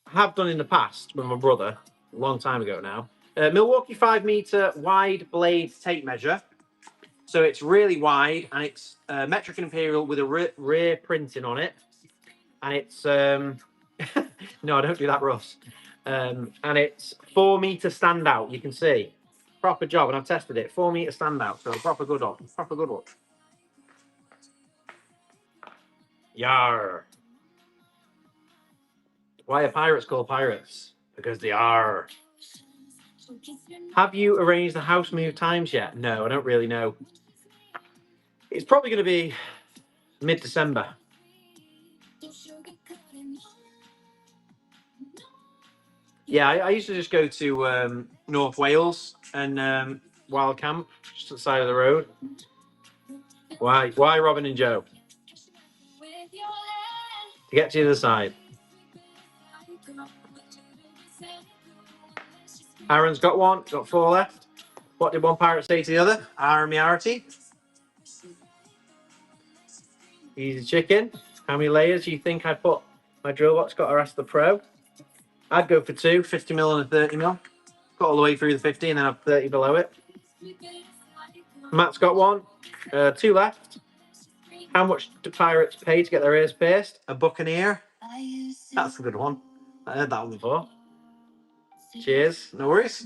I have done in the past with my brother, a long time ago now. Milwaukee 5-meter wide blade tape measure. So it's really wide, and it's metric and imperial with a rear printing on it. And it's no, I don't do that, Russ. And it's 4-meter standout. You can see Proper job, and I've tested it. 4 meter standout, so proper good one. Proper good one. Yar. Why are pirates called pirates? Because they are. Have you arranged the house move times yet? No, I don't really know. It's probably going to be mid-December. Yeah, I used to just go to North Wales and Wild Camp, just at the side of the road. Why, Robin and Joe? To get to the other side. Aaron's got one, got 4 left. What did one pirate say to the other? Armiarity. Easy chicken. How many layers do you think I'd put my drill box? Got to ask the pro. I'd go for 2, 50 mil and a 30 mil. Got all the way through the 50 and then have 30 below it. Matt's got one. 2 left. How much do pirates pay to get their ears pierced? A buccaneer. That's a good one. I heard that one before. Cheers. No worries.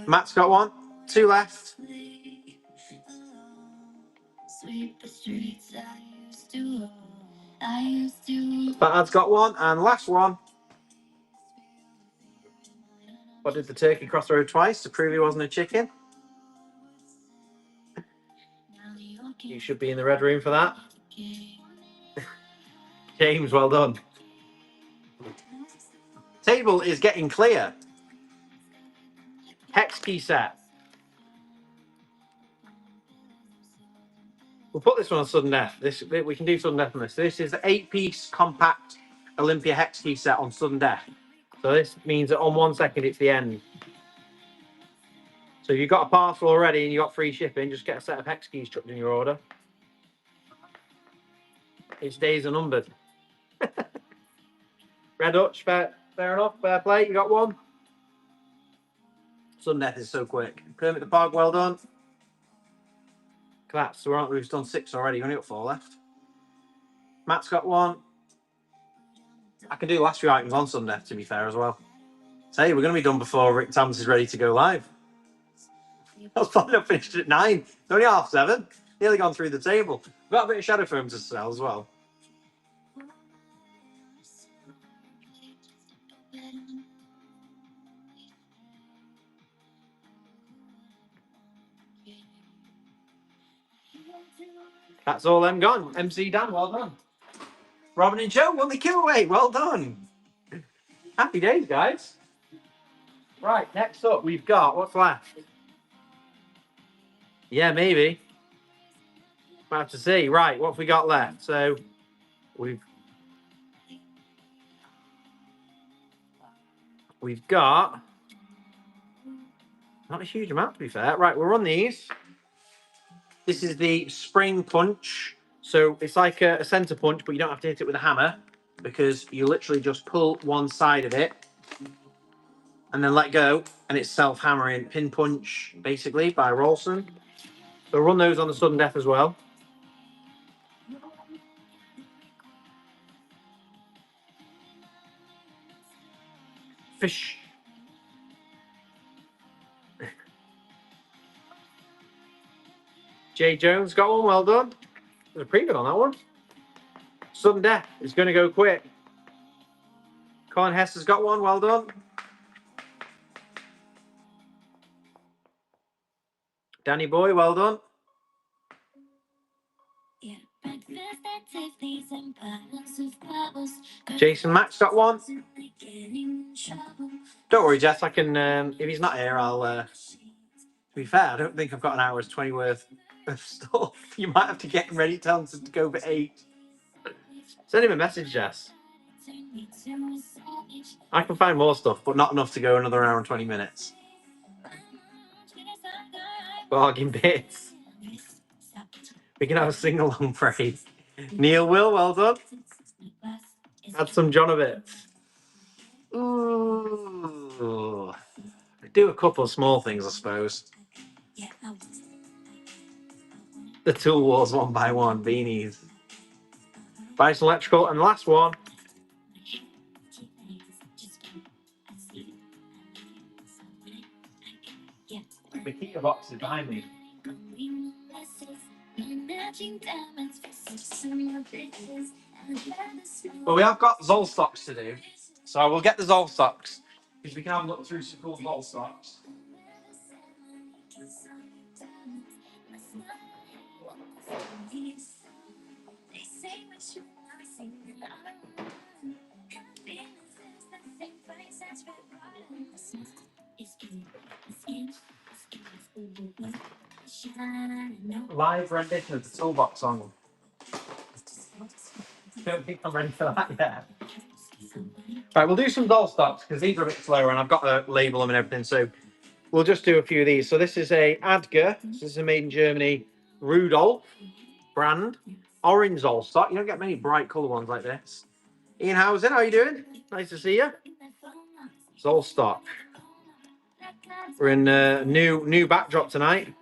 Matt's got one. 2 left. Fatad's got one. And last one. What did the turkey cross the road twice to prove he wasn't a chicken? You should be in the red room for that. James, well done. Table is getting clear. Hex key set. We'll put this one on sudden death. We can do sudden death on this. This is the 8-piece compact Olympia hex key set on sudden death. So this means that on 1 second it's the end. So if you've got a parcel already and you've got free shipping, just get a set of hex keys chucked in your order. Each days are numbered. Red Dutch, fair enough, fair play. You got one. Sudden death is so quick. Kermit the Pog, well done. Collapse. So we've done 6 already. Only got 4 left. Matt's got one. I can do the last few items on sudden death, to be fair, as well. So hey, we're going to be done before Rick Tams is ready to go live. I was planning on finishing at 9. It's only 7:30. Nearly gone through the table. We've got a bit of shadow foam to sell as well. That's all them gone. MC Dan, well done. Robin and Joe won the giveaway. Well done. Happy days, guys. Right, next up, we've got what's left. Yeah, maybe. We'll have to see. Right, what have we got left? So we've got not a huge amount, to be fair. Right, we'll run these. This is the spring punch. So it's like a center punch, but you don't have to hit it with a hammer because you literally just pull one side of it and then let go, and it's self-hammering. Pin punch, basically, by Rolson. So run those on the sudden death as well. Fish. Jay Jones got one, well done. There's a preview on that one. Sudden death is going to go quick. Colin Hess has got one, well done. Danny Boy, well done. Jason Max got one. Don't worry, Jess, I can, if he's not here, I'll, to be fair, I don't think I've got an hour's 20 worth of stuff. You might have to get him ready, tell him to go for 8. Send him a message, Jess. I can find more stuff, but not enough to go another hour and 20 minutes. Bargain bits. We can have a sing-along phrase. Neil Will, well done. Add some Jona bits. Ooh. Do a couple of small things, I suppose. The Tool Wars 1x1 beanies. Bison Electrical, and the last one. behind me. Well, we have got Zoll stocks to do, so we'll get the Zoll stocks because we can have a look through some cool Zoll stocks. Live rendition of the Toolbox song. Don't think I'm ready for that yet. Right, we'll do some doll stocks because these are a bit slower and I've got to label them and everything. So we'll just do a few of these. So this is a Adger. This is a made in Germany Rudolph brand. Orange doll stock. You don't get many bright colour ones like this. Ian Housen, how are you doing? Nice to see you. Zollstock. We're in new backdrop tonight.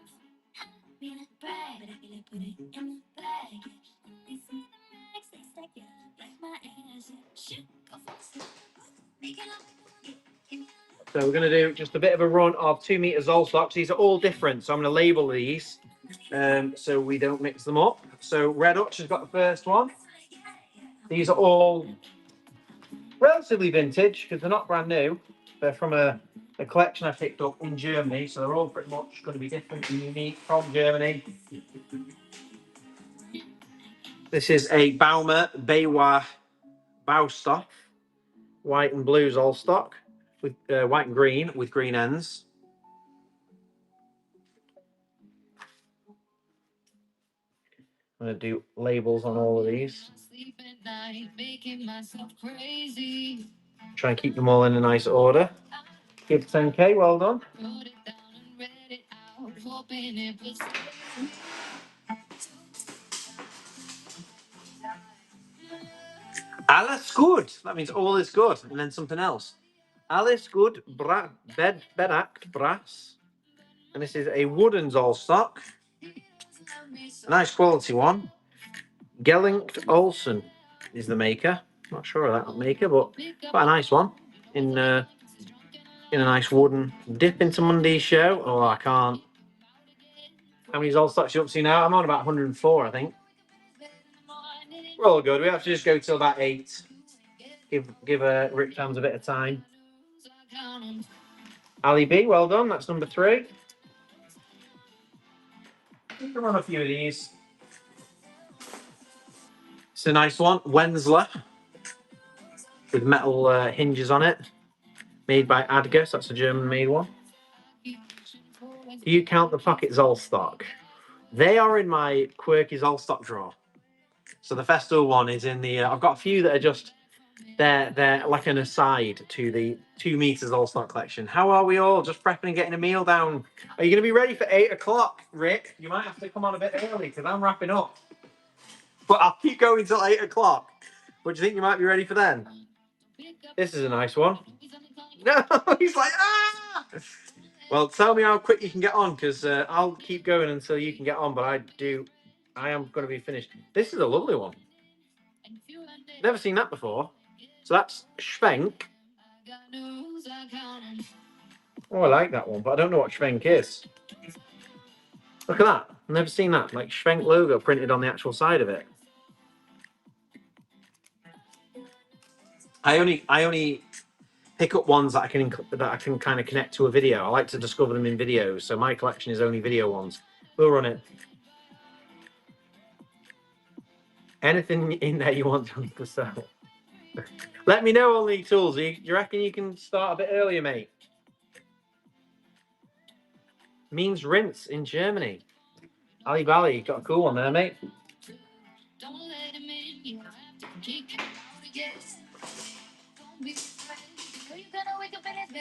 So we're going to do just a bit of a run of 2 meter Zollstocks. These are all different, so I'm going to label these so we don't mix them up. So Red Hutch has got the first one. These are all relatively vintage because they're not brand new. They're from a collection I picked up in Germany, so they're all pretty much going to be different and unique from Germany. This is a Baumer Baywa Baustoff, white and blue Zollstock with white and green with green ends. I'm going to do labels on all of these. Try and keep them all in a nice order. Give 10k, well done. Alles good. That means all is good. And then something else. Alles good Bedacht brass. And this is a wooden Zollstock. Nice quality one. Gellingt Olsen is the maker. Not sure of that maker, but quite a nice one. In a nice wooden dip into Monday's show. Oh, I can't. How many Zollstocks you up to now? I'm on about 104, I think. We're all good. We have to just go till about 8. Give Rick Tams a bit of time. Ali B, well done. That's number 3. We can run a few of these. It's a nice one. Wenzler with metal hinges on it. Made by Adger. So that's a German-made one. Do you count the pocket Zollstock? They are in my quirky Zollstock drawer. So the Festool one is in the... I've got a few that are just... They're like an aside to the 2 meters Zollstock collection. How are we all? Just prepping and getting a meal down. Are you going to be ready for 8 o'clock, Rick? You might have to come on a bit early because I'm wrapping up. But I'll keep going till 8 o'clock. What do you think you might be ready for then? This is a nice one. No, he's like, ah! Well, tell me how quick you can get on because I'll keep going until you can get on. But I am going to be finished. This is a lovely one. Never seen that before. So that's Schwenk. Oh, I like that one, but I don't know what Schwenk is. Look at that. I've never seen that. Like Schwenk logo printed on the actual side of it. I only pick up ones that I can kind of connect to a video. I like to discover them in videos, so my collection is only video ones. We'll run it. Anything in there you want to sell? Let me know on the tools. Do you reckon you can start a bit earlier, mate? Means rinse in Germany. Ali Bali, got a cool one there, mate.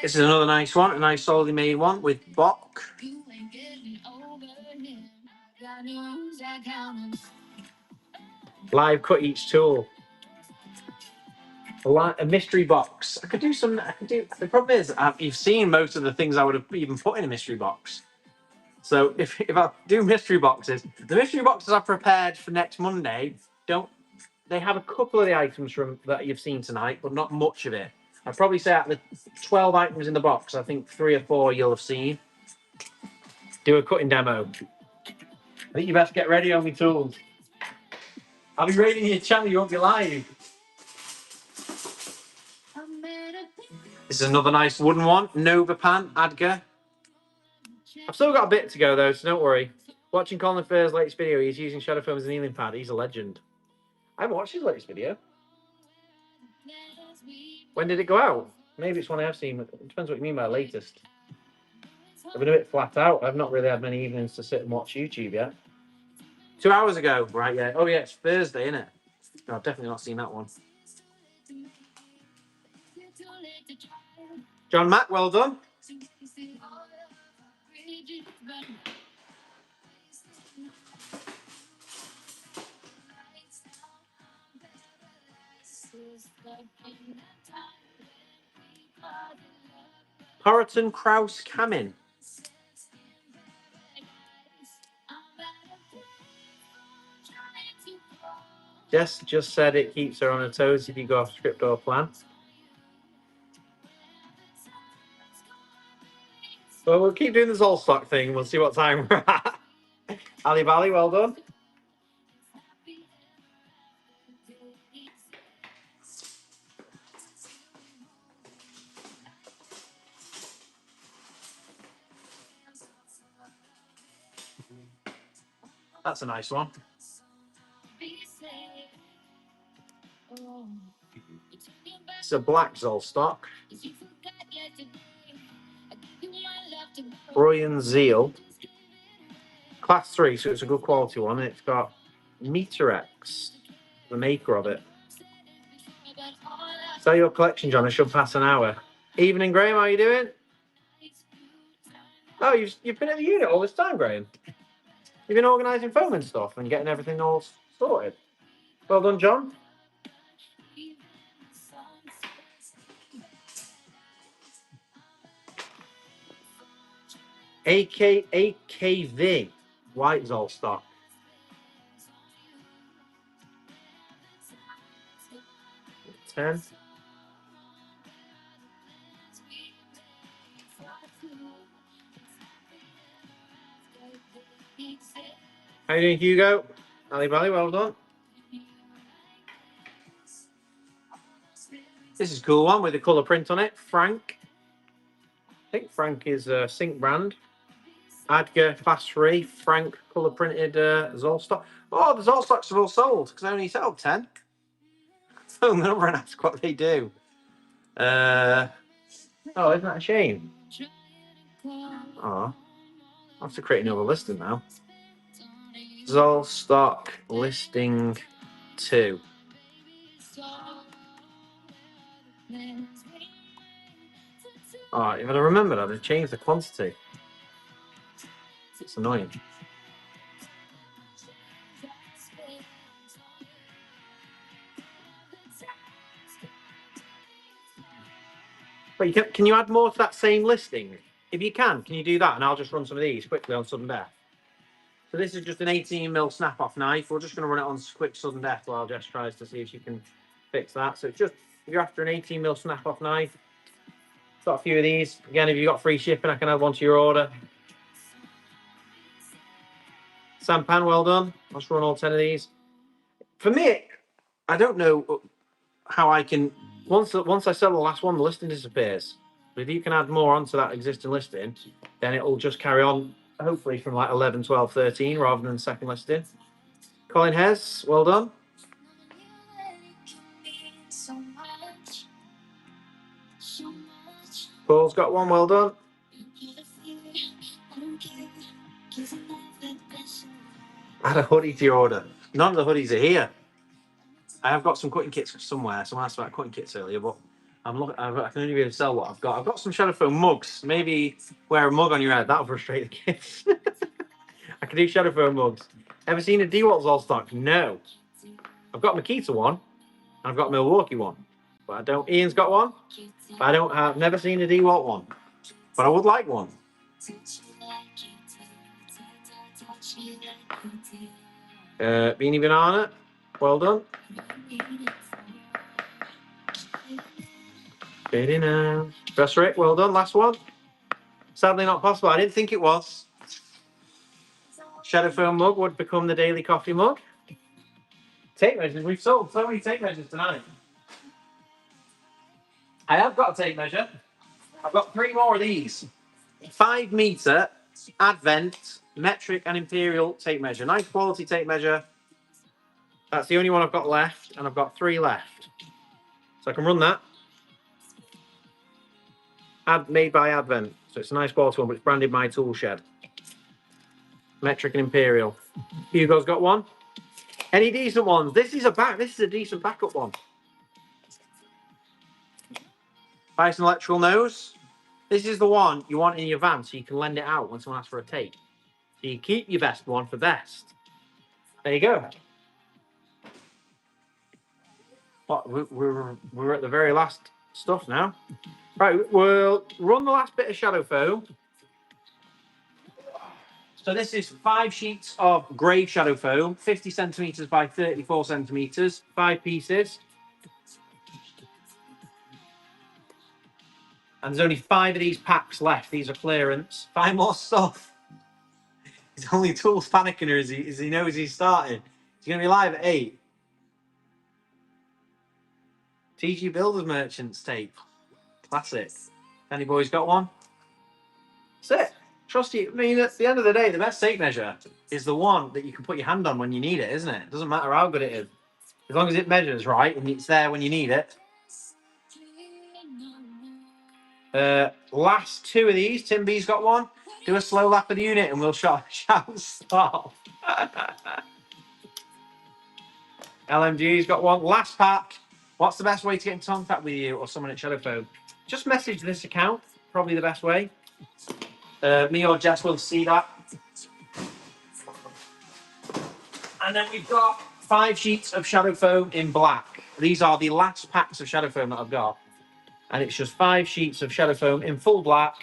This is another nice one, a nice solidly made one with Backo. Live cut each tool. A mystery box. I could do. The problem is, you've seen most of the things I would have even put in a mystery box. So if I do mystery boxes, the mystery boxes I've prepared for next Monday they have a couple of the items from that you've seen tonight, but not much of it. I'd probably say out of the 12 items in the box, I think 3 or 4 you'll have seen. Do a cutting demo. I think you best get ready on me tools. I'll be raiding your channel, you won't be live. This is another nice wooden one. Nova pan, Adger. I've still got a bit to go though, so don't worry. Watching Colin Fair's latest video, he's using shadow foam as an healing pad. He's a legend. I haven't watched his latest video. When did it go out? Maybe it's one I have seen. It depends what you mean by latest. I've been a bit flat out. I've not really had many evenings to sit and watch YouTube yet. 2 hours ago. Right, yeah. Oh, yeah, it's Thursday, isn't it? No, I've definitely not seen that one. John Mack, well done. Puritan Kraus Kamin. Jess just said it keeps her on her toes if you go off script or plan. Well, we'll keep doing this all stock thing. We'll see what time we're at. Ali Bali, well done. That's a nice one. It's a black Zolstock. Brian Zeal. Class 3, so it's a good quality one. And it's got Meterex, the maker of it. Is that your collection, John? I should pass an hour. Evening, Graham, how are you doing? Oh, you've been at the unit all this time, Graham? You've been organising foam and stuff and getting everything all sorted. Well done, John. AKV, white Zolstock. $10. How you doing, Hugo? Ali Bali, well done. This is a cool one with the colour print on it. Frank. I think Frank is a Sync brand. Adger Fast Free. Frank colour printed Zolstock. Oh, the Zolstocks have all sold because I only sell 10. Phone the number and ask what they do. Oh, isn't that a shame? Oh, I'll have to create another listing now. Zolstock listing 2. Oh, if I'd have remembered, I'd have changed the quantity. It's annoying. But can you add more to that same listing? If you can you do that? And I'll just run some of these quickly on sudden death. So this is just an 18mm snap-off knife. We're just going to run it on quick sudden death while Jess tries to see if she can fix that. So it's just, if you're after an 18mm snap-off knife, got a few of these. Again, if you've got free shipping, I can add one to your order. Sampan, well done. Let's run all 10 of these. For me, I don't know how I can... Once I sell the last one, the listing disappears. But if you can add more onto that existing listing, then it'll just carry on, hopefully, from like 11, 12, 13, rather than the second listing. Colin Hez, well done. Paul's got one, well done. Add a hoodie to your order. None of the hoodies are here. I have got some cutting kits somewhere. Someone asked about cutting kits earlier, but I'm looking. I can only be able to sell what I've got. I've got some shadow foam mugs. Maybe wear a mug on your head. That'll frustrate the kids. I can do shadow foam mugs. Ever seen a DeWalt Zolstock? No. I've got Makita one. And I've got a Milwaukee one. But I don't. Ian's got one. But I've never seen a DeWalt one. But I would like one. Beanie Banana. Well done. Ready now. That's Rick, well done. Last one. Sadly not possible. I didn't think it was. shadow foam mug would become the daily coffee mug. Tape measures. We've sold so many tape measures tonight. I have got a tape measure. I've got 3 more of these. 5 meter Advent metric and imperial tape measure. Nice quality tape measure. That's the only one I've got left, and I've got 3 left. So I can run that. Made by Advent. So it's a nice quality one, but it's branded My Tool Shed. Metric and imperial. Hugo's got one. Any decent ones? This is a decent backup one. Bison electrical nose. This is the one you want in your van so you can lend it out when someone asks for a tape. So you keep your best one for best. There you go. What, we're at the very last stuff now. Right, we'll run the last bit of shadow foam. So this is 5 sheets of grey shadow foam, 50 centimetres by 34 centimetres, 5 pieces. And there's only 5 of these packs left. These are clearance. 5 more stuff. He's only tools panicking, or is he knows he's starting. He's going to be live at 8. TG Builders Merchants tape. Classic. Any boys got one? That's it. Trust you. I mean, at the end of the day, the best tape measure is the one that you can put your hand on when you need it, isn't it? It doesn't matter how good it is. As long as it measures right and it's there when you need it. Last 2 of these. Tim B's got one. Do a slow lap of the unit and we'll shout stop. LMG's got one. Last pack. What's the best way to get in contact with you or someone at Shadow Foam? Just message this account. Probably the best way. Me or Jess will see that. And then we've got 5 sheets of Shadow Foam in black. These are the last packs of Shadow Foam that I've got. And it's just 5 sheets of Shadow Foam in full black.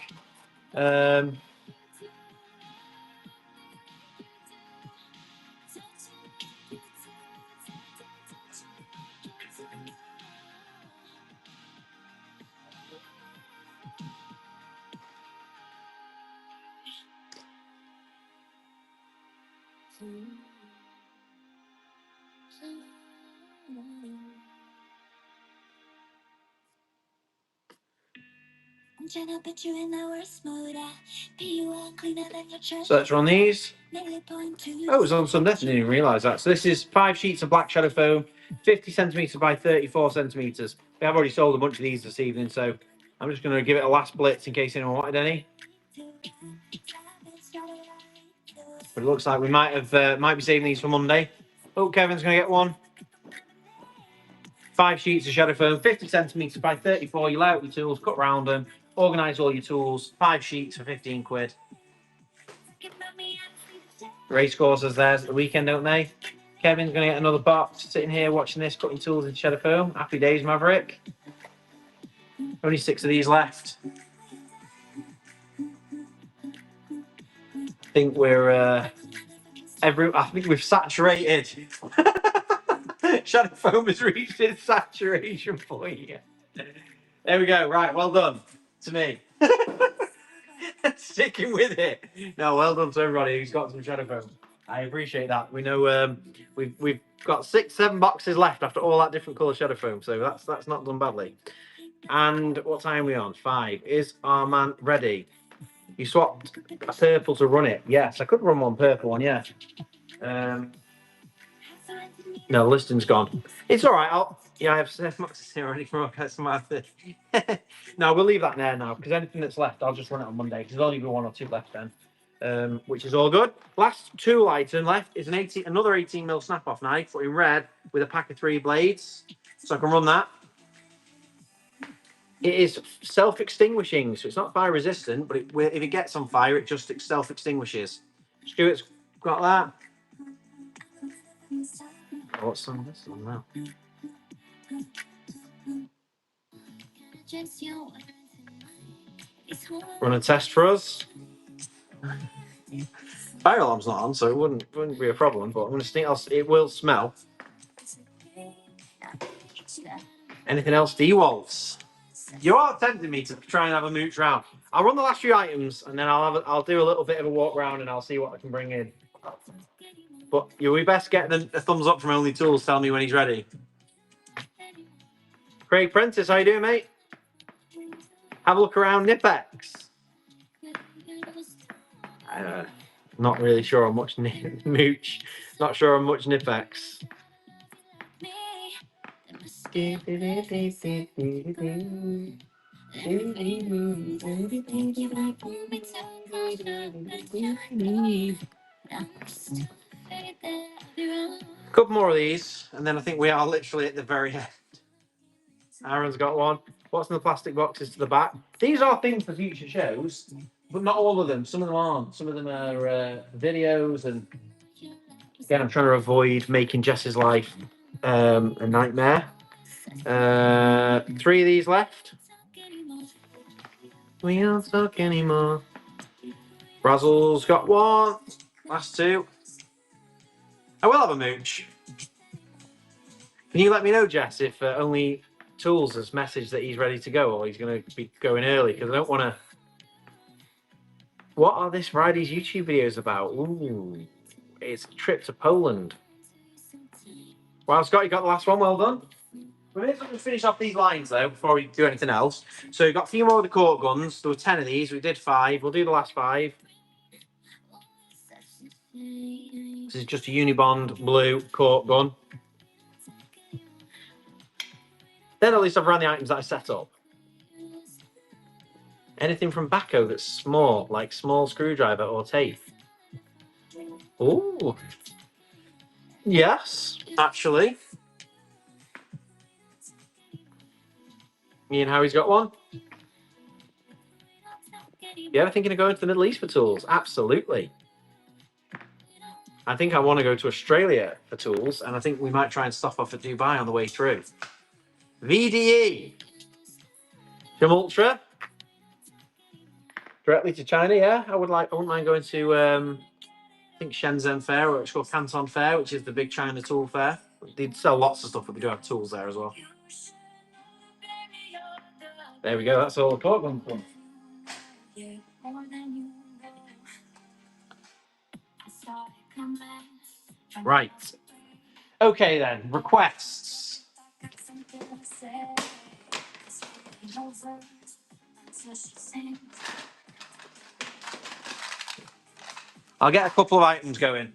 So let's run these. Oh, it was on Sunday. I didn't even realise that. So this is 5 sheets of black Shadow Foam, 50 centimetres by 34 centimetres. We have already sold a bunch of these this evening, so I'm just going to give it a last blitz in case anyone wanted any. But it looks like we might be saving these for Monday. Oh, Kevin's going to get one. 5 sheets of Shadow Foam, 50 centimetres by 34. You lay out your tools, cut round them, organise all your tools. 5 sheets for 15 quid. Race courses theirs at the weekend, don't they? Kevin's going to get another box, sitting here watching this, cutting tools in Shadow Foam. Happy days, Maverick. Only 6 of these left. I think we're I think we've saturated. Shadow Foam has reached its saturation point. There we go. Right, well done to me. Sticking with it. No, well done to everybody who's got some Shadow Foam. I appreciate that. We know we've got 6, 7 boxes left after all that different colour Shadow Foam, so that's not done badly. And what time are we on? 5. Is our man ready? You swapped a purple to run it. Yes, I could run one purple one. Yeah. No, the listing's gone. It's all right. I have 7 boxes here already from customer. No, we'll leave that there now because anything that's left, I'll just run it on Monday because there'll only be 1 or 2 left then, which is all good. Last tool item left is another 18mm snap-off knife, but in red with a pack of 3 blades, so I can run that. It is self-extinguishing, so it's not fire-resistant, but if it gets on fire, it just self-extinguishes. Stuart's got that. Oh, what's on this one now? Run a test for us. Fire alarm's not on, so it wouldn't be a problem, but I'm going to think it will smell. Anything else, D-Waltz? You are tempting me to try and have a mooch round. I'll run the last few items and then I'll do a little bit of a walk round and I'll see what I can bring in. But we best get a thumbs up from Only Tools. Tell me when he's ready. Craig Prentice, how you doing, mate? Have a look around Nipex. Not really sure on much mooch. Not sure on much Nipex. Couple more of these, and then I think we are literally at the very end. Aaron's got one. What's in the plastic boxes to the back? These are things for future shows, but not all of them. Some of them aren't. Some of them are videos, and again, I'm trying to avoid making Jess's life a nightmare. 3 of these left. We don't talk anymore. Razzle's got 1. Last 2. I will have a mooch. Can you let me know, Jess, if Only Tools has messaged that he's ready to go, or he's going to be going early? Because I don't want to. What are this Friday's YouTube videos about? Ooh, it's a trip to Poland. Well, Scott, you got the last one. Well done. We may as well finish off these lines though before we do anything else. So we've got a few more of the cork guns. There were 10 of these. We did 5. We'll do the last 5. This is just a Unibond blue cork gun. Then at least I've run the items that I set up. Anything from Backo that's small, like small screwdriver or tape. Ooh. Yes, actually. Me and Harry's got one. You ever thinking of going to the Middle East for tools? Absolutely. I think I want to go to Australia for tools, and I think we might try and stop off at Dubai on the way through. VDE. Jim Ultra. Directly to China, yeah. I wouldn't mind going to I think Shenzhen Fair, or it's called Canton Fair, which is the big China tool fair. They sell lots of stuff, but we do have tools there as well. There we go. That's all the cork guns from. Right. Okay then. Requests. I'll get a couple of items going.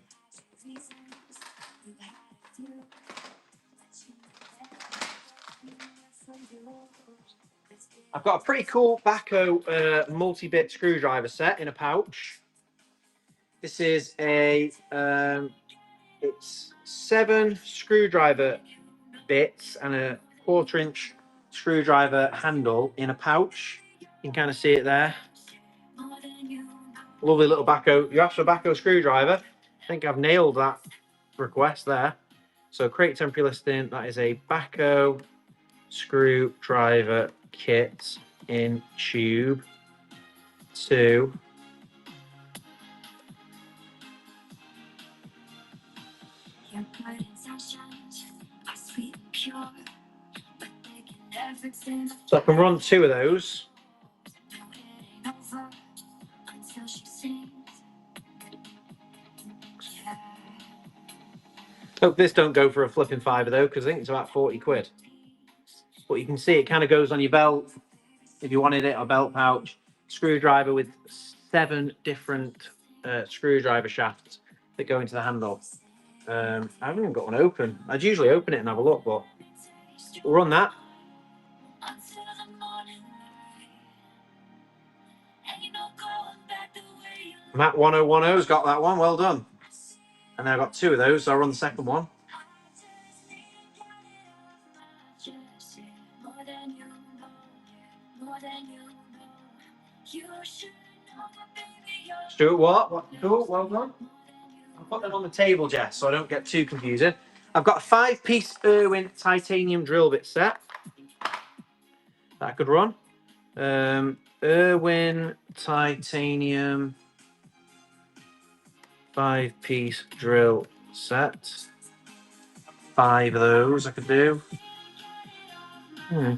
I've got a pretty cool Backo multi-bit screwdriver set in a pouch. This is a it's 7 screwdriver bits and a 1/4-inch screwdriver handle in a pouch. You can kind of see it there. Lovely little Backo. You asked for a Backo screwdriver. I think I've nailed that request there. So crate temporary listing. That is a Backo screwdriver kit in tube 2. So I can run 2 of those. Hope this don't go for a flipping $5 though, because I think it's about 40 quid. But you can see it kind of goes on your belt if you wanted it, a belt pouch. Screwdriver with 7 different screwdriver shafts that go into the handle. I haven't even got one open. I'd usually open it and have a look, but we'll run that. Matt 1010's got that one. Well done. And then I've got 2 of those, so I'll run the second one. Stuart, what? Cool, well done. I'll put them on the table, Jess, so I don't get too confusing. I've got a 5-piece Irwin titanium drill bit set that I could run. Irwin titanium 5-piece drill set. 5 of those I could do. I'm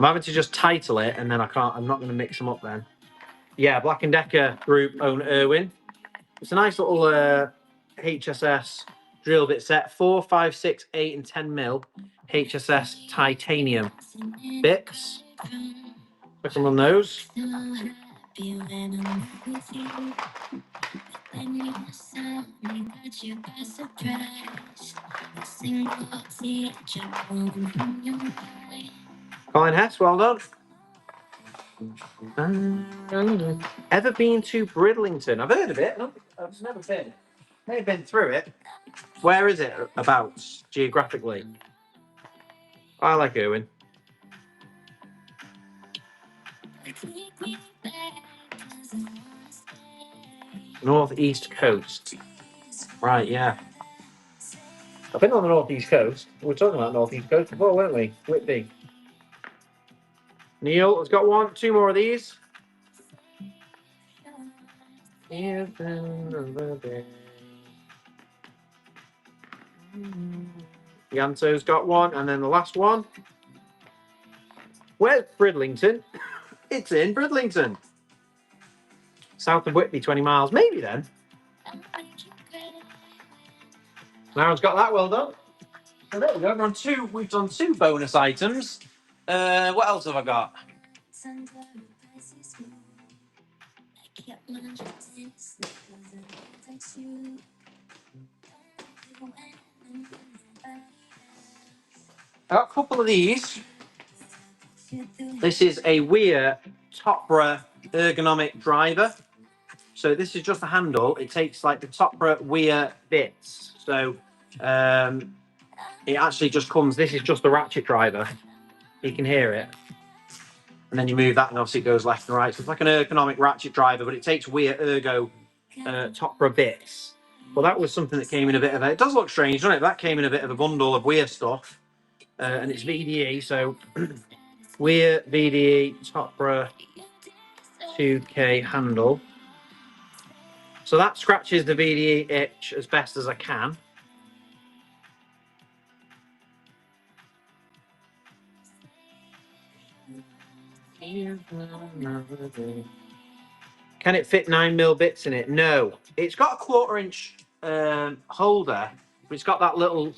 having to just title it, and then I'm not going to mix them up then. Yeah, Black & Decker Group own Irwin. It's a nice little HSS drill bit set. 4, 5, 6, 8 and 10 mil HSS titanium bits. Put some on those. Colin Hess, well done. Ever been to Bridlington? I've heard of it. I've never been. May have been through it. Where is it about geographically? I like Irwin. Northeast coast. Right, yeah. I've been on the northeast coast. We were talking about northeast coast before, weren't we? Whitby. Neil has got one. 2 more of these. Yanto's got one, and then the last one. Where's Bridlington? It's in Bridlington. South of Whitby, 20 miles. Maybe then. Aaron's got that, well done. So there we go. We've done 2 bonus items. What else have I got? I got a couple of these. This is a Weir Topra ergonomic driver. So this is just a handle. It takes like the Topra Weir bits. So it actually just comes. This is just the ratchet driver. You can hear it. And then you move that and obviously it goes left and right. So it's like an ergonomic ratchet driver, but it takes Weir ergo Topra bits. Well, that was something that came in a bit of a... It does look strange, doesn't it? That came in a bit of a bundle of Weir stuff. And it's VDE, so Weir VDE Topra 2K handle. So that scratches the VDE itch as best as I can. Can it fit 9mm bits in it? No. It's got a 1/4 inch holder, but it's got that little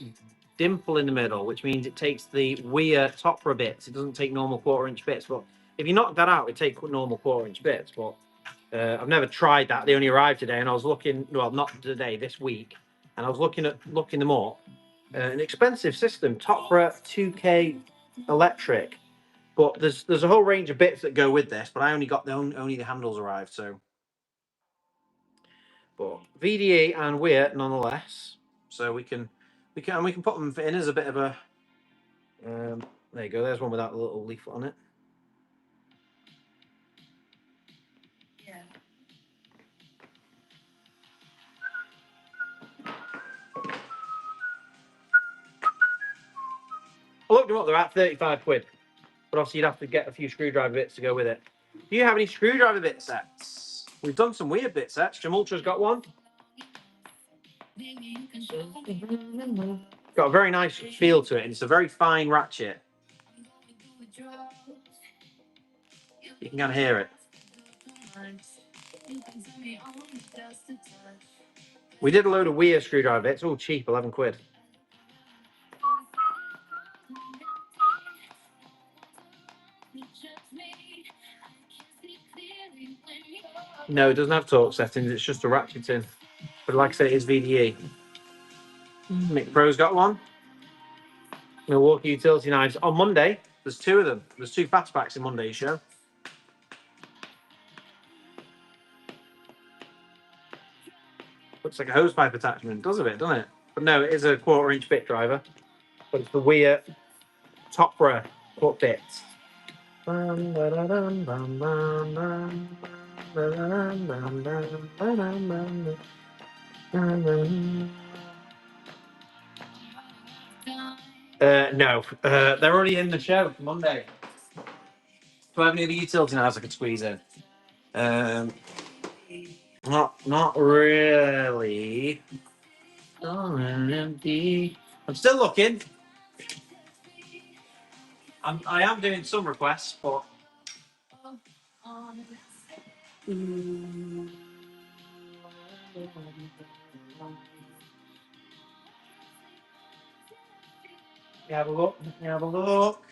dimple in the middle, which means it takes the Weir Topra bits. It doesn't take normal 1/4 inch bits. But if you knock that out, it takes normal 1/4 inch bits. But I've never tried that. They only arrived today, and I was looking. Well, not today, this week, and I was looking them up. An expensive system, Topra 2K electric. But there's a whole range of bits that go with this, but I only got only the handles arrived, so. But VDA and Weir nonetheless, so we can put them in as a bit of a. There you go. There's one without a little leaflet on it. I looked them up. They're at 35 quid, but obviously you'd have to get a few screwdriver bits to go with it. Do you have any screwdriver bit sets? We've done some weird bit sets. Jamultra's got one. Got a very nice feel to it, and it's a very fine ratchet. You can kind of hear it. We did a load of Weir screwdriver bits, all cheap, 11 quid. No, it doesn't have torque settings, it's just a ratcheting. But like I say, it is VDE. Mick Pro's got one. Milwaukee utility knives. On Monday, there's 2 of them. There's 2 fastbacks in Monday's show. Looks like a hosepipe attachment, doesn't it? But no, it is a 1/4 inch bit driver. But it's the Weir Topra cut bits. No, they're already in the show for Monday. Do I have any of the utility knives I could squeeze in? Not really. I'm still looking. I am doing some requests, but Have a look. Have a look.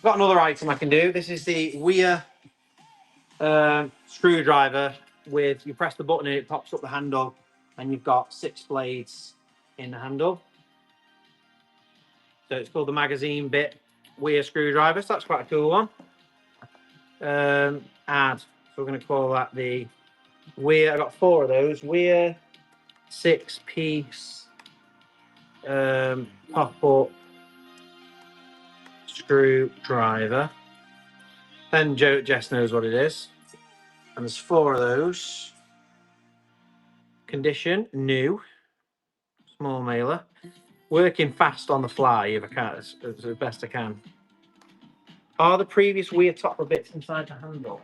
Got another item I can do. This is the Weir screwdriver with, you press the button and it pops up the handle, and you've got 6 blades in the handle. So it's called the magazine bit Weir screwdriver. So that's quite a cool one. Add. So we're going to call that the Weir. I got 4 of those. Weir 6-piece pop-up screwdriver. Then Jess knows what it is. And there's 4 of those. Condition, new. Small mailer. Working fast on the fly if I can, as best I can. Are the previous Weir topper bits inside the handle?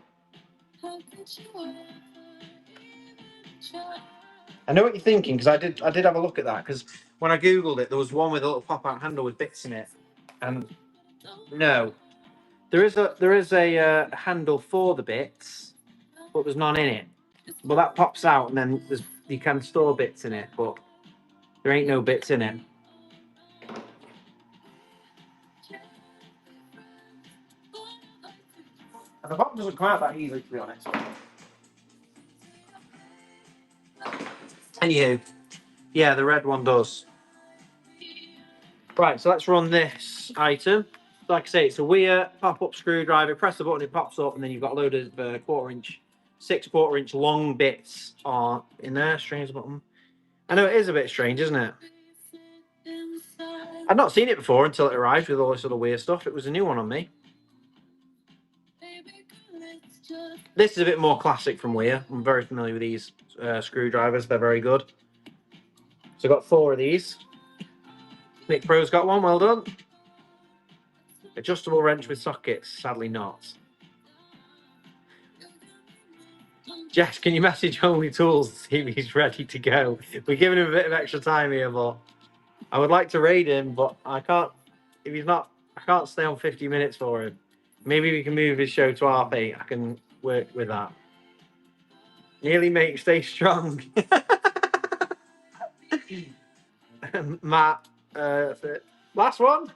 I know what you're thinking, because I did have a look at that, because when I googled it, there was one with a little pop-out handle with bits in it, and no, there is a handle for the bits, but there's none in it. But that pops out, and then you can store bits in it, but there ain't no bits in it. And the bottom doesn't come out that easily, to be honest. Anywho, yeah, the red one does. Right, so let's run this item. Like I say, it's a Weir pop-up screwdriver. Press the button, it pops up, and then you've got a load of 6 quarter-inch long bits in there. Strange button. I know it is a bit strange, isn't it? I'd not seen it before until it arrived with all this other Weir stuff. It was a new one on me. This is a bit more classic from Weir. I'm very familiar with these screwdrivers. They're very good. So I've got 4 of these. Nick Pro's got one. Well done. Adjustable wrench with sockets. Sadly not. Jess, can you message Only Tools to see if he's ready to go? We're giving him a bit of extra time here, but I would like to raid him, but I can't. If he's not, I can't stay on 50 minutes for him. Maybe we can move his show to RP. I can work with that. Nearly, mate. Stay strong. Matt, last one.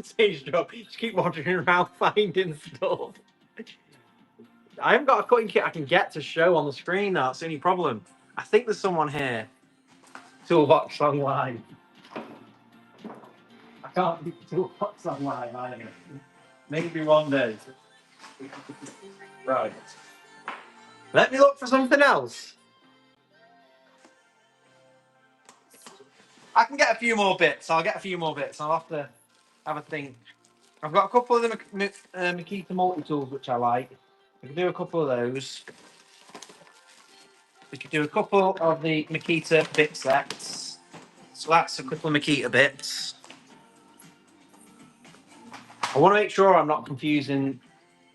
Stage job. Just keep wandering around finding stuff. I haven't got a cutting kit I can get to show on the screen. That's the only problem. I think there's someone here. Toolbox online. I can't do Toolbox online either. Maybe one day. Right. Let me look for something else. I can get a few more bits. I'll get a few more bits. I'll have to have a think. I've got a couple of the Makita multi-tools, which I like. We can do a couple of those. We could do a couple of the Makita bit sets. So that's a couple of Makita bits. I want to make sure I'm not confusing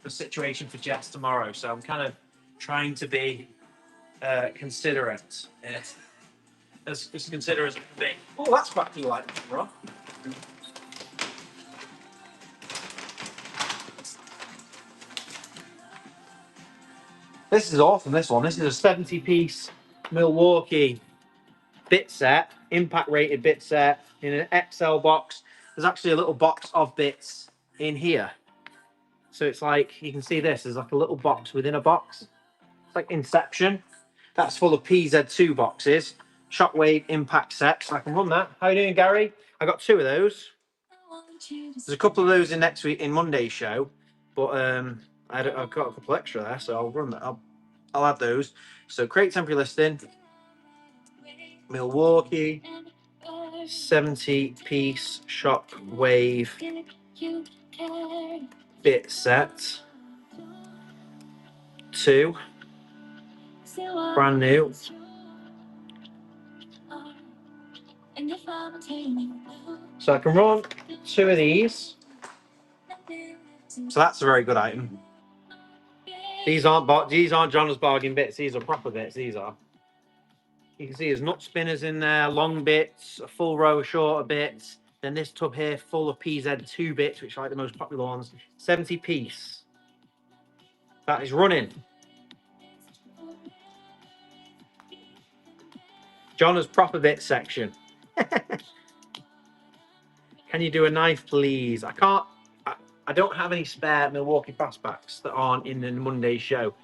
the situation for Jess tomorrow, so I'm kind of trying to be considerate. As considerate as I can be. Oh, that's quite cool, like Rob. This is awesome, this one. This is a 70-piece Milwaukee bit set, impact rated bit set in an XL box. There's actually a little box of bits in here. So it's like, you can see this, there's like a little box within a box. It's like Inception. That's full of PZ2 boxes. Shockwave impact sets. So I can run that. How you doing, Gary? I got 2 of those. There's a couple of those in next week, in Monday's show. But I've got a couple extra there, so I'll run that. I'll add those. So crate temporary listing. Milwaukee 70-piece Shockwave bit set. 2. Brand new. So I can run 2 of these. So that's a very good item. These aren't Jona's bargain bits. These are proper bits. These are. You can see there's nut spinners in there, long bits, a full row of shorter bits. Then this tub here full of PZ2 bits, which are like the most popular ones. 70 piece. That is running. Jona's proper bits section. Can you do a knife, please? I can't. I don't have any spare Milwaukee fastbacks that aren't in the Monday show.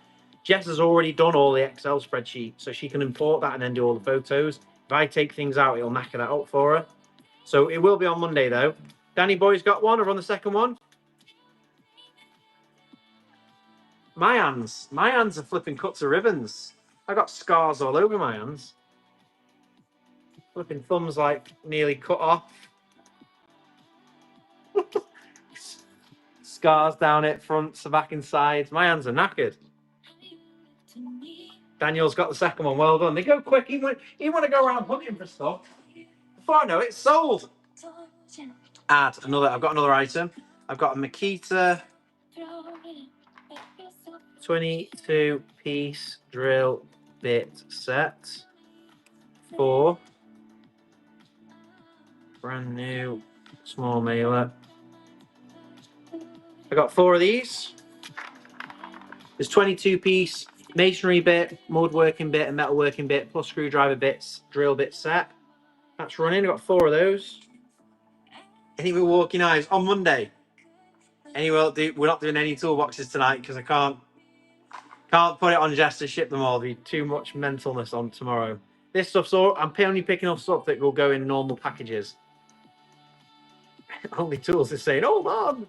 Jess has already done all the Excel spreadsheet, so she can import that and then do all the photos. If I take things out, it'll knacker that up for her. So it will be on Monday, though. Danny Boy's got one. I've run the second one. My hands are flipping cuts of ribbons. I got scars all over my hands. Flipping thumbs like nearly cut off. Scars down it, fronts, the back and sides. My hands are knackered. Daniel's got the second one. Well done. They go quick. You want to go around hunting for stuff. Before I know it, it's sold. Add another. I've got another item. I've got a Makita 22-piece drill bit set for brand new small mailer. I got 4 of these. There's 22-piece masonry bit, mud working bit, and metal working bit, plus screwdriver bits, drill bit set. That's running. I've got 4 of those. Any Milwaukee knives on Monday? Anyway, we're not doing any toolboxes tonight because I can't put it on Jess to ship them all. There'll be too much mentalness on tomorrow. This stuff's all. I'm only picking up stuff that will go in normal packages. Only Tools is saying, hold on.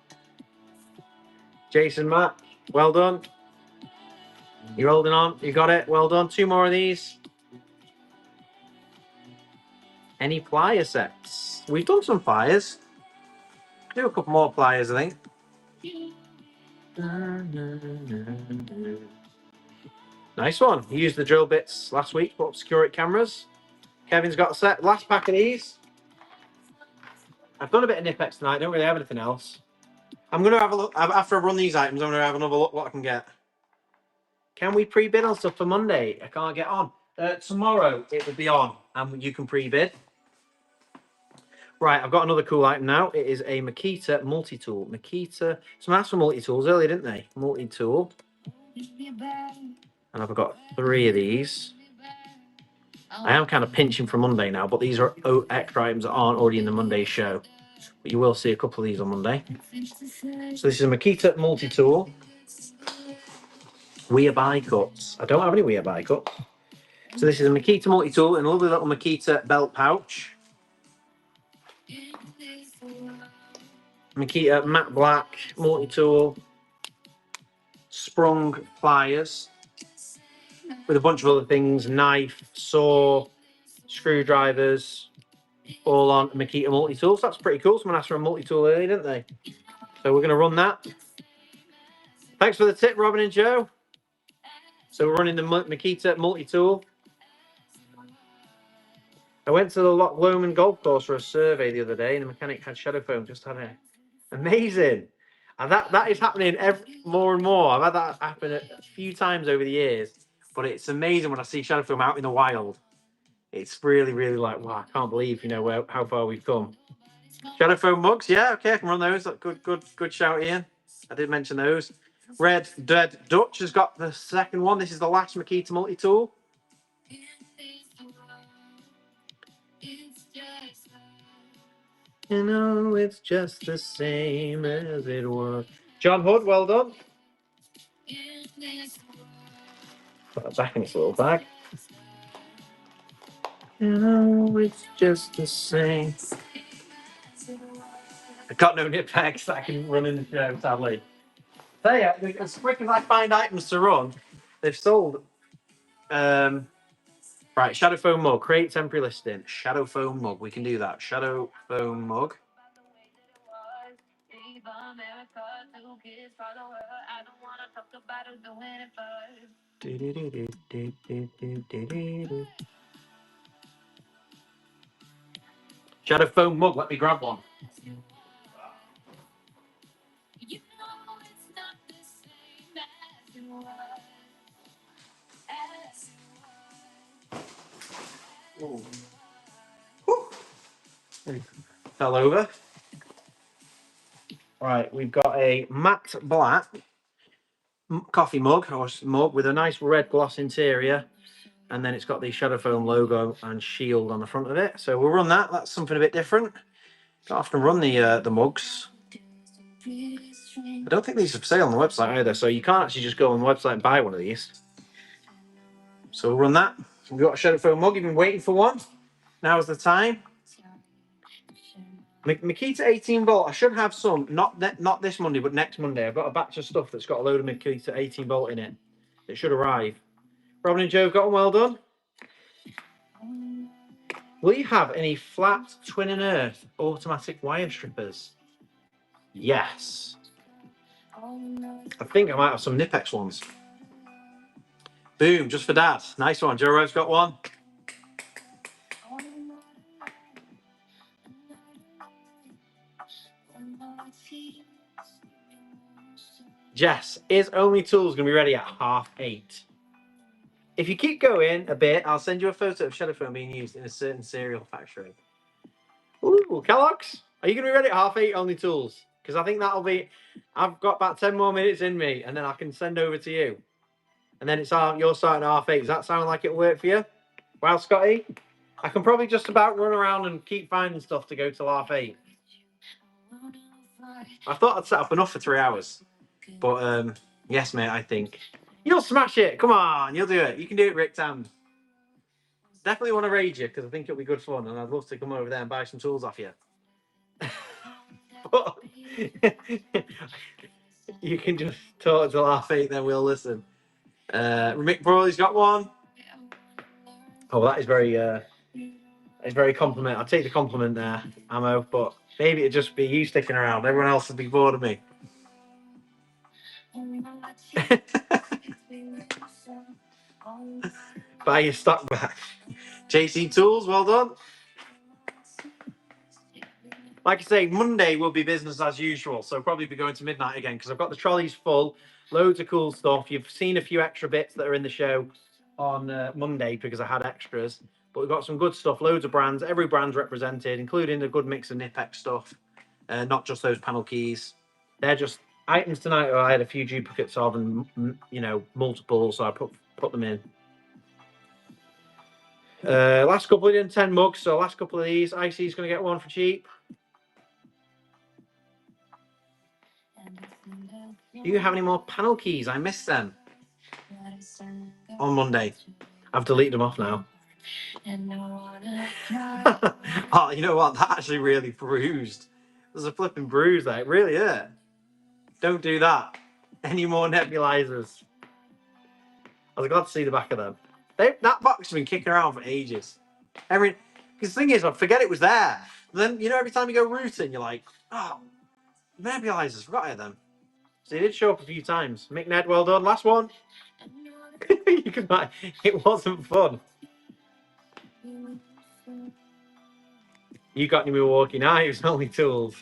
Jason, Matt, well done. You're holding on. You got it. Well done. 2 more of these. Any plier sets? We've done some pliers. Do a couple more pliers, I think. Nice one. He used the drill bits last week to put up security cameras. Kevin's got a set. Last pack of these. I've done a bit of Nipex tonight. Don't really have anything else. I'm going to have a look. After I run these items, I'm going to have another look what I can get. Can we pre-bid on stuff for Monday? I can't get on. Tomorrow it will be on, and you can pre-bid. Right, I've got another cool item now. It is a Makita multi-tool. Makita. Someone asked for multi-tools earlier, didn't they? Multi-tool. And I've got 3 of these. I am kind of pinching for Monday now, but these are extra items that aren't already in the Monday show. But you will see a couple of these on Monday. So this is a Makita multi-tool. Weir by cuts. I don't have any Weir by cuts. So this is a Makita multi-tool and a lovely little Makita belt pouch. Makita matte black multi-tool. Sprung pliers. With a bunch of other things. Knife, saw, screwdrivers. All on Makita multi-tool. So that's pretty cool. Someone asked for a multi-tool earlier, didn't they? So we're going to run that. Thanks for the tip, Robin and Joe. So we're running the Makita multi-tool. I went to the Loch Lomond golf course for a survey the other day, and the mechanic had shadow foam. Just had it. Amazing. And that is happening more and more. I've had that happen a few times over the years, but it's amazing when I see shadow foam out in the wild. It's really, really like, wow, I can't believe, how far we've come. Shadow foam mugs, yeah, okay, I can run those. Good shout, Ian. I did mention those. Red Dead Dutch has got the second one. This is the last Makita multi-tool. It's just the same as it was. John Hood, well done. Put that back in its little bag. It's just the same. I've got no nip packs that I can run in the show, sadly. So yeah, as quick as I find items to run, they've sold. Right, shadow foam mug. Create temporary listing. Shadow foam mug. We can do that. Shadow foam mug. Shadow foam mug, let me grab one. Ooh. Fell over. Right, we've got a matte black coffee mug or mug with a nice red gloss interior, and then it's got the Shadow Foam logo and shield on the front of it. So we'll run that. That's something a bit different. Don't often run the mugs. I don't think these are for sale on the website either, so you can't actually just go on the website and buy one of these. So we'll run that. We've got a Shadow Foam mug. You've been waiting for one. Now's the time. Makita 18 volt. I should have some. Not this Monday, but next Monday. I've got a batch of stuff that's got a load of Makita 18 volt in it. It should arrive. Robin and Joe got them. Well done. Will you have any flat twin and earth automatic wire strippers? Yes. I think I might have some Nipex ones. Boom, just for Dad. Nice one. Joe Rowe's got one. Jess, is Only Tools going to be ready at 8:30? If you keep going a bit, I'll send you a photo of Shadow Foam being used in a certain cereal factory. Ooh, Kellogg's. Are you going to be ready at 8:30, Only Tools? Because I think that'll be... I've got about 10 more minutes in me, and then I can send over to you. And then you're starting at 8:30. Does that sound like it'll work for you? Well, Scotty, I can probably just about run around and keep finding stuff to go till 8:30. I thought I'd set up enough for 3 hours. But, yes, mate, I think. You'll smash it. Come on, you'll do it. You can do it, Rick Tam. Definitely want to raid you, because I think it'll be good fun, and I'd love to come over there and buy some tools off you. But you can just talk till 8:30, then we'll listen. Mick Brawley's got one. Oh, that is very compliment. I'll take the compliment there, Ammo, but maybe it'd just be you sticking around. Everyone else would be bored of me. Buy your stock back. JC Tools, well done. Like I say, Monday will be business as usual, so probably be going to midnight again because I've got the trolleys full, loads of cool stuff. You've seen a few extra bits that are in the show on Monday because I had extras, but we've got some good stuff, loads of brands. Every brand's represented, including a good mix of Nipex stuff, not just those panel keys. They're just items tonight I had a few duplicates of and, multiple, so I put them in. Last couple of 10 mugs, so last couple of these. Icy's going to get one for cheap. Do you have any more panel keys? I missed them on Monday. I've deleted them off now. Oh, you know what? That actually really bruised. There's a flipping bruise there. It really hurt. Don't do that. Any more nebulizers? I was glad to see the back of them. That box has been kicking around for ages. Because the thing is, I forget it was there. Then, every time you go routing, you're like, oh, nebulizers, forgot I had them. So they did show up a few times. Mick Ned, well done. Last one. It wasn't fun. You got any Milwaukee knives, Only Tools.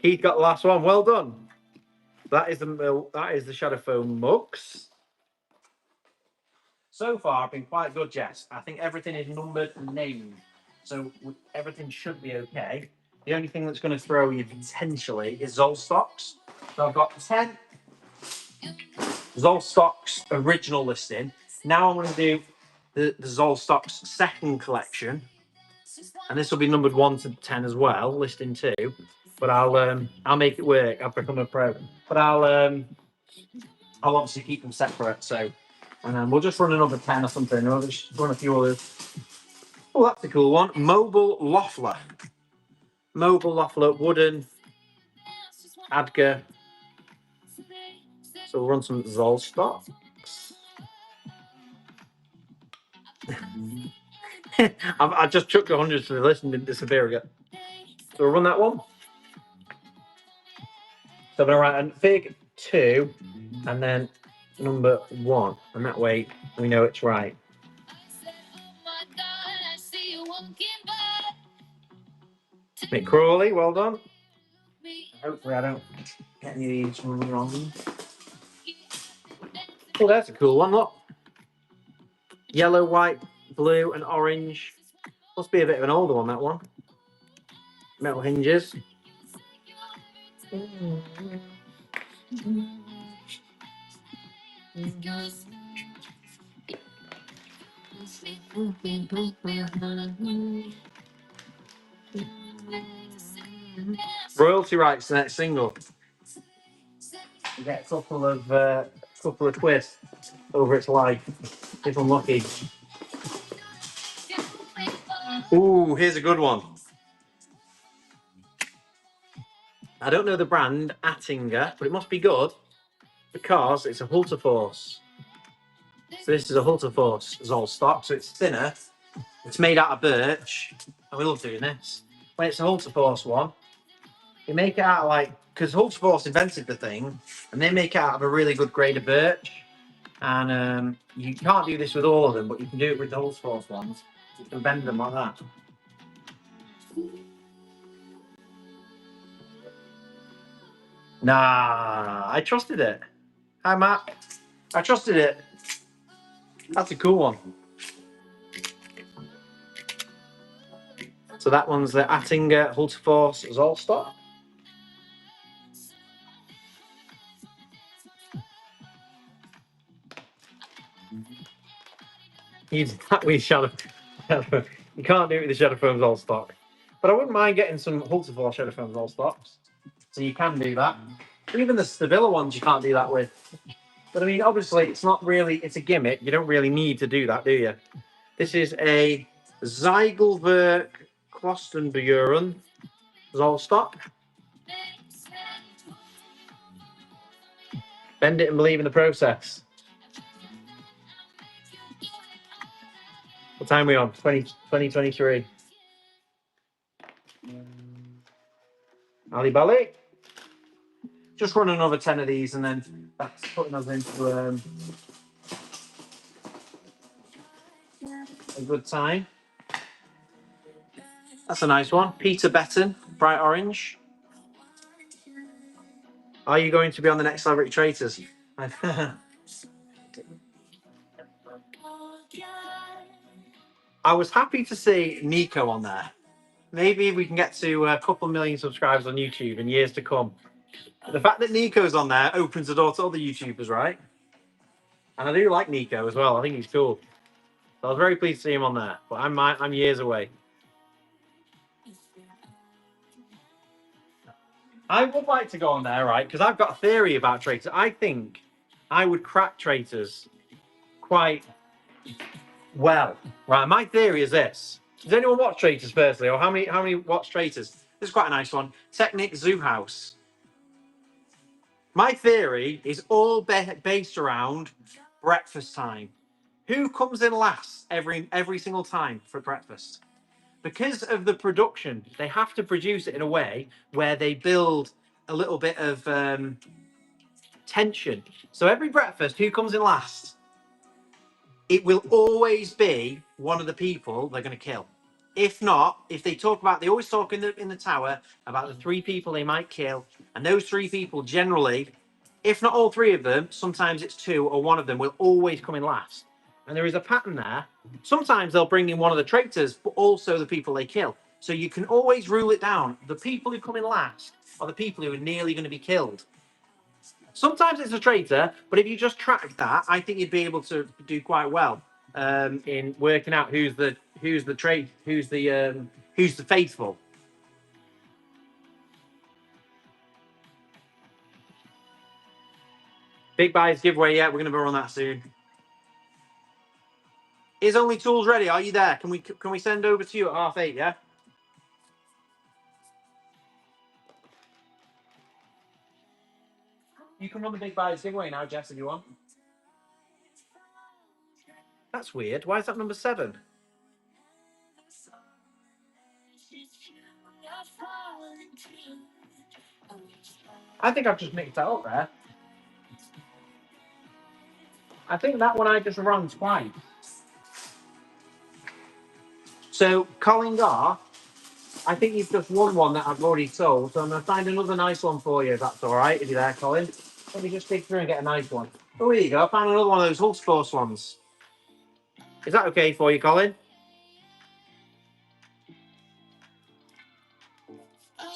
Keith got the last one. Well done. That is the Shadow Foam mugs. So far, I've been quite good, Jess. I think everything is numbered and named, so everything should be okay. The only thing that's going to throw you potentially is Zolstocks. So I've got 10 Zolstocks original listing. Now I'm going to do the Zolstocks second collection, and this will be numbered 1 to 10 as well, listing 2. But I'll make it work. I've become a pro. But I'll obviously keep them separate. So, and then we'll just run another 10 or something. We'll just run a few others. Oh, that's a cool one. Mobile Loeffler, wooden Adger. So we'll run some Zolstocks. I just chucked 100 to the list and didn't disappear again. So we'll run that one. So I'm going to write a fig 2 and then number 1. And that way we know it's right. Mick Crawley, well done. Hopefully I don't get any of these wrong. Oh, that's a cool one, look. Yellow, white, blue and orange. Must be a bit of an older one, that one. Metal hinges. Royalty rights to the next single. You get a couple of twists over its life, if I'm lucky. Ooh, here's a good one. I don't know the brand, Attinger, but it must be good because it's a Hulterforce. So this is a Hulterforce Zoll stock, so it's thinner. It's made out of birch, and we love doing this. When it's a Hulterforce one, they make it out of because Hulterforce invented the thing, and they make it out of a really good grade of birch. And you can't do this with all of them, but you can do it with the Hulterforce ones. You can bend them like that. Nah, I trusted it. Hi, Matt. I trusted it. That's a cool one. So that one's the Attinger Hulterforce Zoll stock. You did that with Shadow. You can't do it with the Shadow Foam Zoll stock. But I wouldn't mind getting some Hulterforce Shadow Foam Zoll stocks. So you can do that. Even the Stabila ones you can't do that with. But I mean, obviously, it's not really, it's a gimmick. You don't really need to do that, do you? This is a Zeigelwerk Klostenburen Zoll stock. Bend it and believe in the process. What time are we on? 2023. Ali Bali. Just run another 10 of these and then that's putting us into a good time. That's a nice one. Peter Betton, bright orange. Are you going to be on the next Celebrity Traitors? I was happy to see Nico on there. Maybe we can get to a couple million subscribers on YouTube in years to come. The fact that Nico's on there opens the door to other YouTubers, right? And I do like Nico as well. I think he's cool. So I was very pleased to see him on there. But I'm years away. I would like to go on there, right? Because I've got a theory about traitors. I think I would crack traitors quite well. Right. My theory is this. Does anyone watch Traitors firstly? Or how many watch Traitors? This is quite a nice one. Technic Zoo House. My theory is all based around breakfast time. Who comes in last every single time for breakfast? Because of the production, they have to produce it in a way where they build a little bit of tension. So every breakfast, who comes in last? It will always be one of the people they're going to kill. If not, if they talk about, they always talk in the tower about the 3 people they might kill, and those 3 people generally, if not all 3 of them, sometimes it's 2 or 1 of them will always come in last. And there is a pattern there. Sometimes they'll bring in one of the traitors, but also the people they kill. So you can always rule it down. The people who come in last are the people who are nearly going to be killed. Sometimes it's a traitor, but if you just track that, I think you'd be able to do quite well in working out who's the faithful. Big buys giveaway, yeah, we're going to be on that soon. Is Only Tools ready? Are you there? Can we send over to you at 8:30? Yeah. You can run the big buys giveaway now, Jess, if you want. That's weird. Why is that number 7? I think I've just mixed that up there. I think that one I just run twice. So, Colin Gar, I think you've just won one that I've already sold. So I'm going to find another nice one for you, if that's all right. If you're there, Colin. Let me just dig through and get a nice one. Oh, here you go. I found another one of those Hull Sports ones. Is that okay for you, Colin?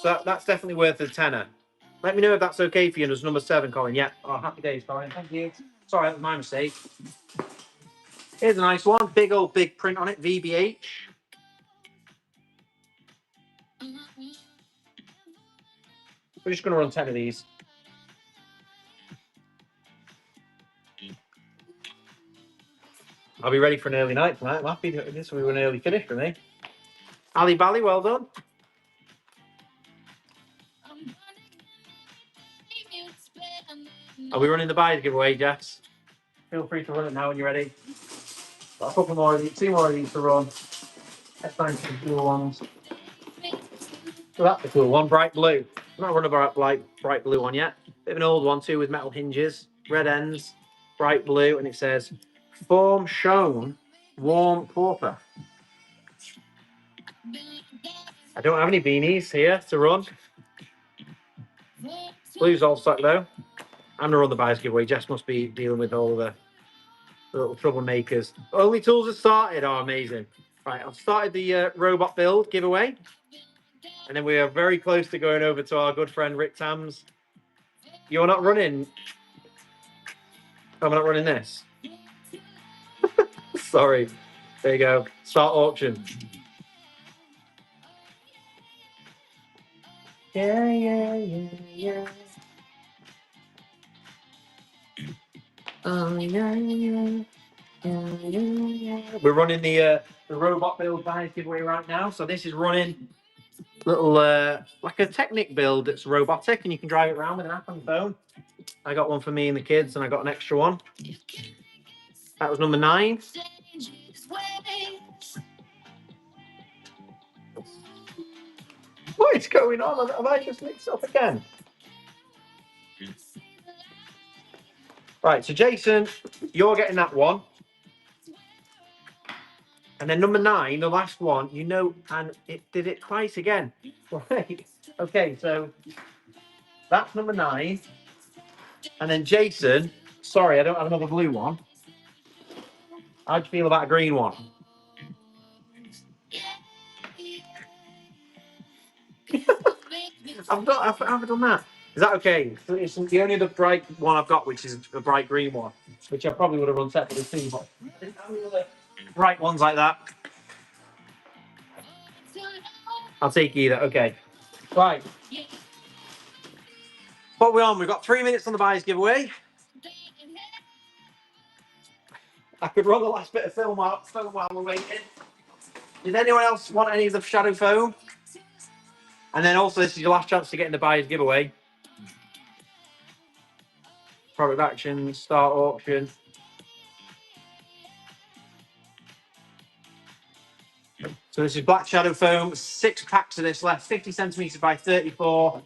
So that's definitely worth a tenner. Let me know if that's okay for you. There's number 7, Colin. Yeah. Oh, happy days, Colin. Thank you. Sorry, that was my mistake. Here's a nice one. Big old big print on it. VBH. We're just going to run 10 of these. I'll be ready for an early night tonight. I'm happy that this will be an early finish for me. Ali Bally, well done. Are we running the buyers giveaway, Jess? Feel free to run it now when you're ready. Got a couple more of these, 2 more of these to run. Let's find some cool ones. So that's a cool one, bright blue. I'm not running a bright blue one yet. Bit of an old one too with metal hinges, red ends, bright blue, and it says form shown, warm pauper. I don't have any beanies here to run. Blue's all stuck though. I'm gonna run the buyers giveaway. Jess must be dealing with all the little troublemakers. Only tools have started. Oh, amazing. Right, I've started the robot build giveaway. And then we are very close to going over to our good friend Rick Tams. You're not running. I'm not running this. Sorry. There you go. Start auction. Yeah. Oh, yeah. We're running the robot build buyers giveaway right now. So this is running little like a Technic build that's robotic and you can drive it around with an app on your phone. I got one for me and the kids and I got an extra one. That was number 9. What is going on? Have I just mixed up again? Right, so Jason, you're getting that one. And then number 9, the last one, you know, and it did it twice again. Right. Okay, so that's number 9. And then Jason, sorry, I don't have another blue one. How'd you feel about a green one? I've done that. Is that okay? It's the only other bright one I've got, which is a bright green one, which I probably would have run separately too, but I didn't have any other bright ones like that. I'll take either. Okay. Right. What are we on? We've got 3 minutes on the buyers giveaway. I could run the last bit of film while we're waiting. Did anyone else want any of the shadow foam? And then also, this is your last chance to get in the buyers giveaway. Product action, start auction. So this is black shadow foam, 6 packs of this left, 50 centimeters by 34.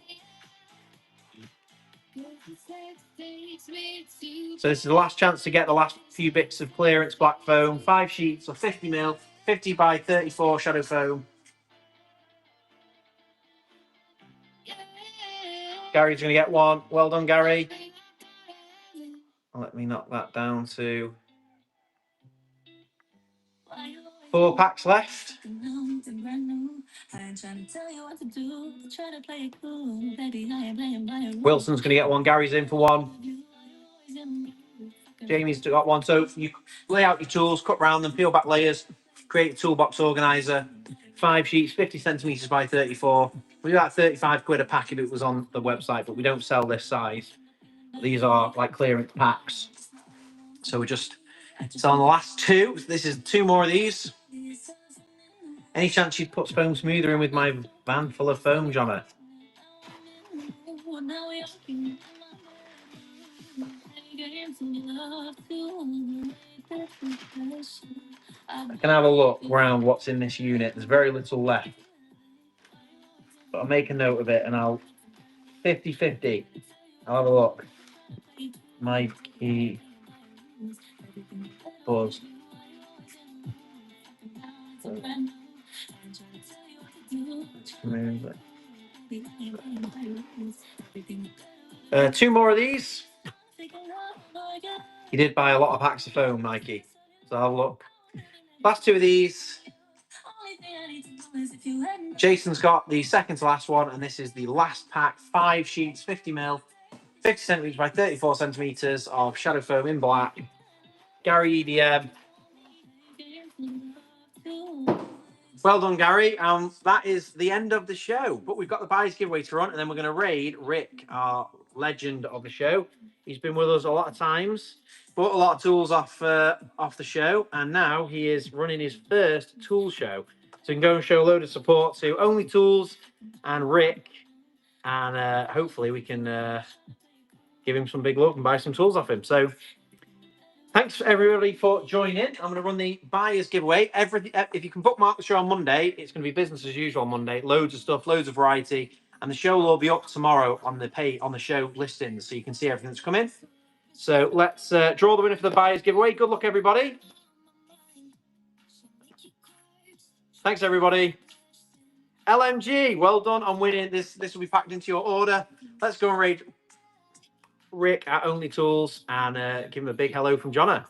So this is the last chance to get the last few bits of clearance black foam, 5 sheets of 50 mil, 50 by 34 shadow foam. Gary's going to get one. Well done, Gary. Let me knock that down to 4 packs left. Wilson's going to get one. Gary's in for one. Jamie's got one. So you lay out your tools, cut round them, peel back layers, create a toolbox organizer. 5 sheets, 50 centimeters by 34. We do that 35 quid a pack if it was on the website, but we don't sell this size. These are like clearance packs. So we're just selling the last 2. This is 2 more of these. Any chance you'd put foam smoother in with my van full of foam, Jona? I can have a look around what's in this unit. There's very little left. But I'll make a note of it and I'll 50-50. I'll have a look. Mikey Buzz. Two more of these. You did buy a lot of packs of foam, Mikey. So I'll have a look. Last two of these. Jason's got the second to last one, and this is the last pack. 5 sheets, 50mm, 50 centimeters by 34 centimeters of shadow foam in black. Gary EDM. Well done, Gary. That is the end of the show. But we've got the buyer's giveaway to run, and then we're going to raid Rick, our legend of the show. He's been with us a lot of times, bought a lot of tools off the show, and now he is running his first tool show. So you can go and show a load of support to Only Tools and Rick, and hopefully we can give him some big love and buy some tools off him. So thanks everybody for joining in. I'm going to run the buyer's giveaway. If you can bookmark the show on Monday, it's going to be business as usual on Monday. Loads of stuff, loads of variety, and the show will be up tomorrow on the show listings, so you can see everything that's come in. So let's draw the winner for the buyer's giveaway. Good luck, everybody. Thanks, everybody. LMG, well done on winning. This will be packed into your order. Let's go and raid Rick at Only Tools and give him a big hello from Jona.